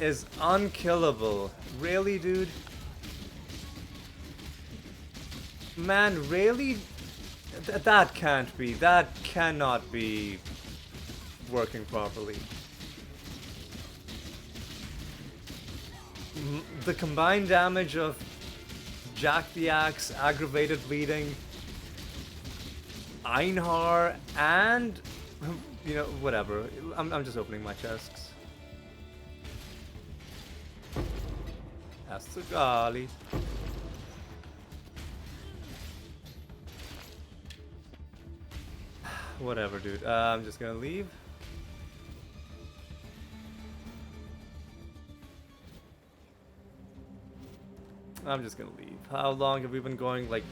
is unkillable. Really, dude? Man, really? That can't be. That cannot be working properly. The combined damage of Jack the Axe, aggravated bleeding, Einhar, and you know, whatever. I'm just opening my chests. Astgali. Whatever, dude. I'm just gonna leave. I'm just gonna leave. How long have we been going? Like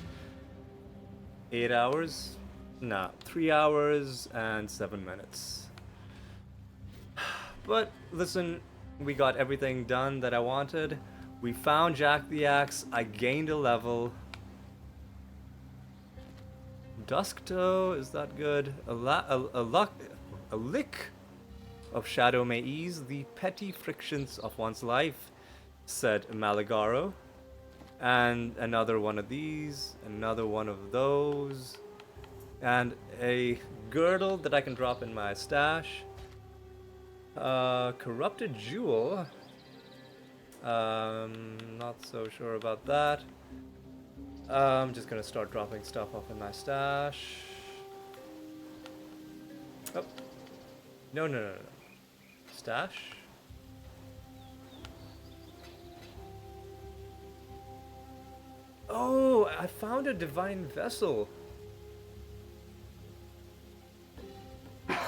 8 hours? Nah, 3 hours and 7 minutes. But listen, we got everything done that I wanted. We found Jack the Axe. I gained a level. Dusk Toe, is that good? A lick of shadow may ease the petty frictions of one's life, said Malagaro. And another one of these, another one of those, and a girdle that I can drop in my stash. Corrupted jewel. Not so sure about that. I'm just gonna start dropping stuff off in my stash. Oh. No. Stash? Oh, I found a divine vessel.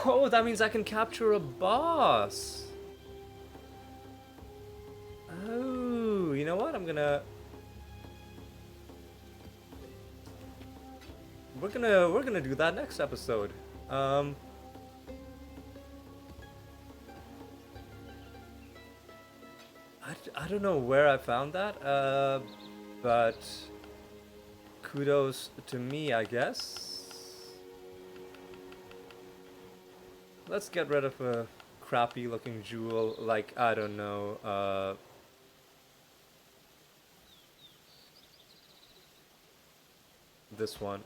Oh, that means I can capture a boss. Oh, you know what? We're gonna do that next episode. I don't know where I found that, but kudos to me, I guess. Let's get rid of a crappy looking jewel, like, I don't know, this one.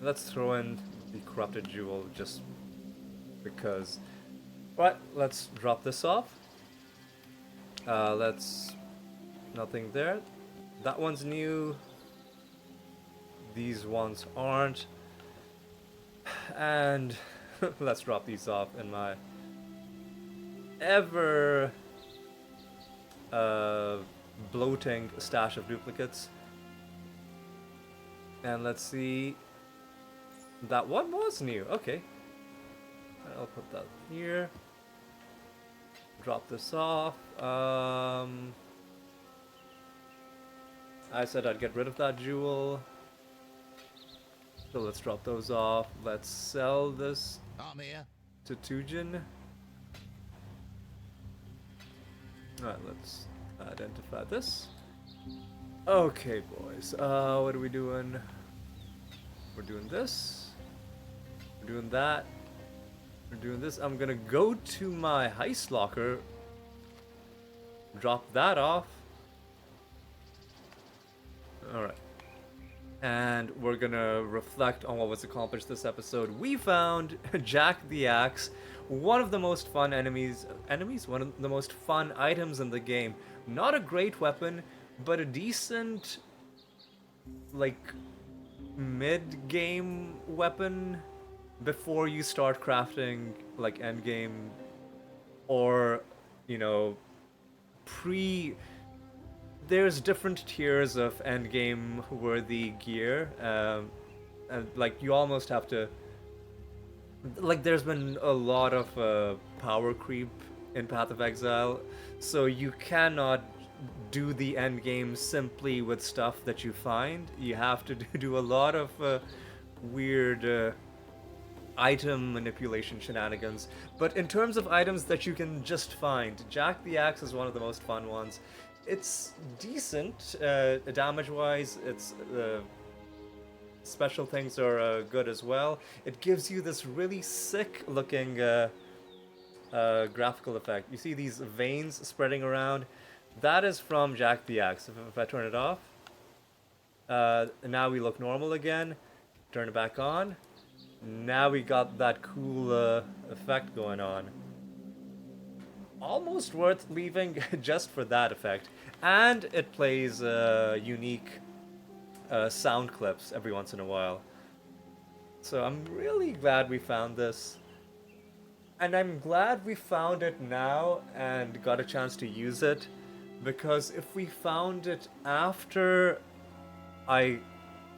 Let's throw in the corrupted jewel just because. Right, let's drop this off. Nothing there. That one's new. These ones aren't. And let's drop these off in my ever bloating stash of duplicates. And let's see. That one was new. Okay. I'll put that here. Drop this off. I said I'd get rid of that jewel. So let's drop those off. Let's sell this
I'm here.
to Tujin. Alright, let's identify this. Okay, boys. What are we doing? We're doing this. We're doing that. We're doing this. I'm gonna go to my heist locker. Drop that off. Alright. And we're gonna reflect on what was accomplished this episode. We found Jack the Axe, one of the most fun one of the most fun items in the game. Not a great weapon, but a decent, like, mid-game weapon before you start crafting, like, endgame, or, you know, there's different tiers of endgame worthy gear, and like you almost have to like there's been a lot of power creep in Path of Exile, so you cannot do the end game simply with stuff that you find. You have to do a lot of weird item manipulation shenanigans. But in terms of items that you can just find, Jack the Axe is one of the most fun ones. It's decent damage-wise. It's special things are good as well. It gives you this really sick-looking graphical effect. You see these veins spreading around? That is from Jack the Axe. If I turn it off, now we look normal again. Turn it back on. Now we got that cool effect going on. Almost worth leaving just for that effect. And it plays unique sound clips every once in a while. So I'm really glad we found this. And I'm glad we found it now and got a chance to use it. Because if we found it after I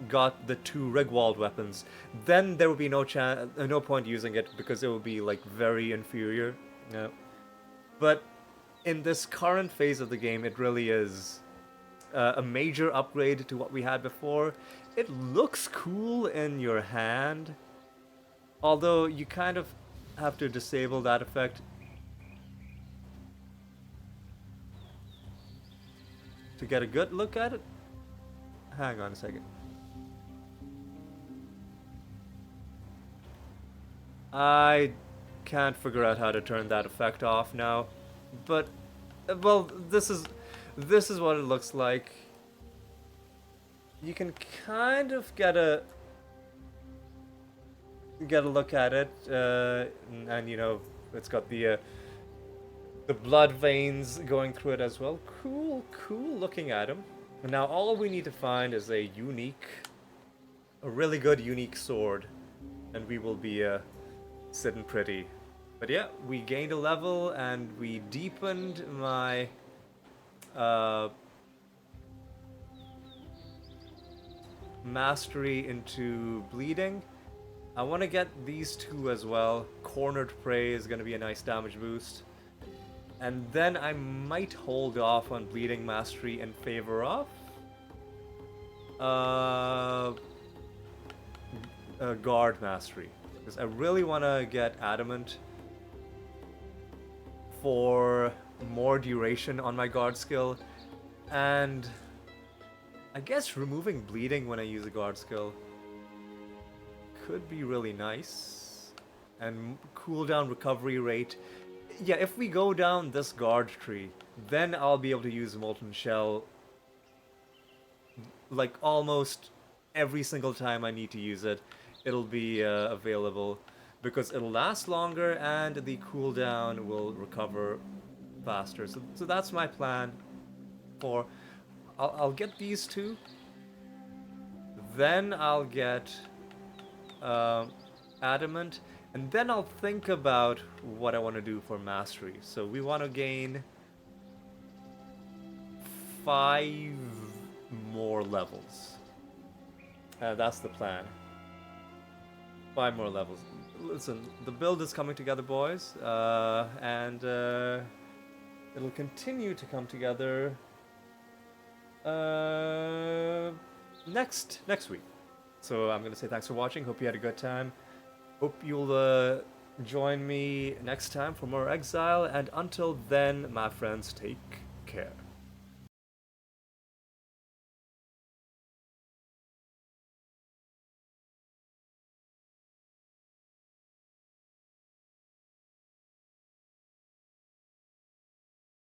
got the 2 Rigwald weapons, then there would be no point using it because it would be like very inferior. Yeah. But in this current phase of the game, it really is a major upgrade to what we had before. It looks cool in your hand, although you kind of have to disable that effect to get a good look at it. Hang on a second. I can't figure out how to turn that effect off now, but well, this is what it looks like. You can kind of get a look at it, and you know, it's got the blood veins going through it as well. Cool looking at him. Now all we need to find is a really good unique sword, and we will be sitting pretty. But yeah, we gained a level and we deepened my mastery into bleeding. I want to get these 2 as well. Cornered Prey is going to be a nice damage boost. And then I might hold off on bleeding mastery in favor of guard mastery. Because I really want to get adamant for more duration on my guard skill, and I guess removing bleeding when I use a guard skill could be really nice. And cooldown recovery rate. Yeah, if we go down this guard tree, then I'll be able to use Molten Shell like almost every single time I need to use it. It'll be available because it'll last longer and the cooldown will recover faster. So that's my plan. I'll get these 2, then I'll get adamant, and then I'll think about what I want to do for mastery. So we want to gain 5 more levels. That's the plan. 5 more levels. Listen, the build is coming together, boys, and it'll continue to come together next week. So I'm gonna say thanks for watching. Hope you had a good time. Hope you'll join me next time for more Exile. And until then, my friends, take care.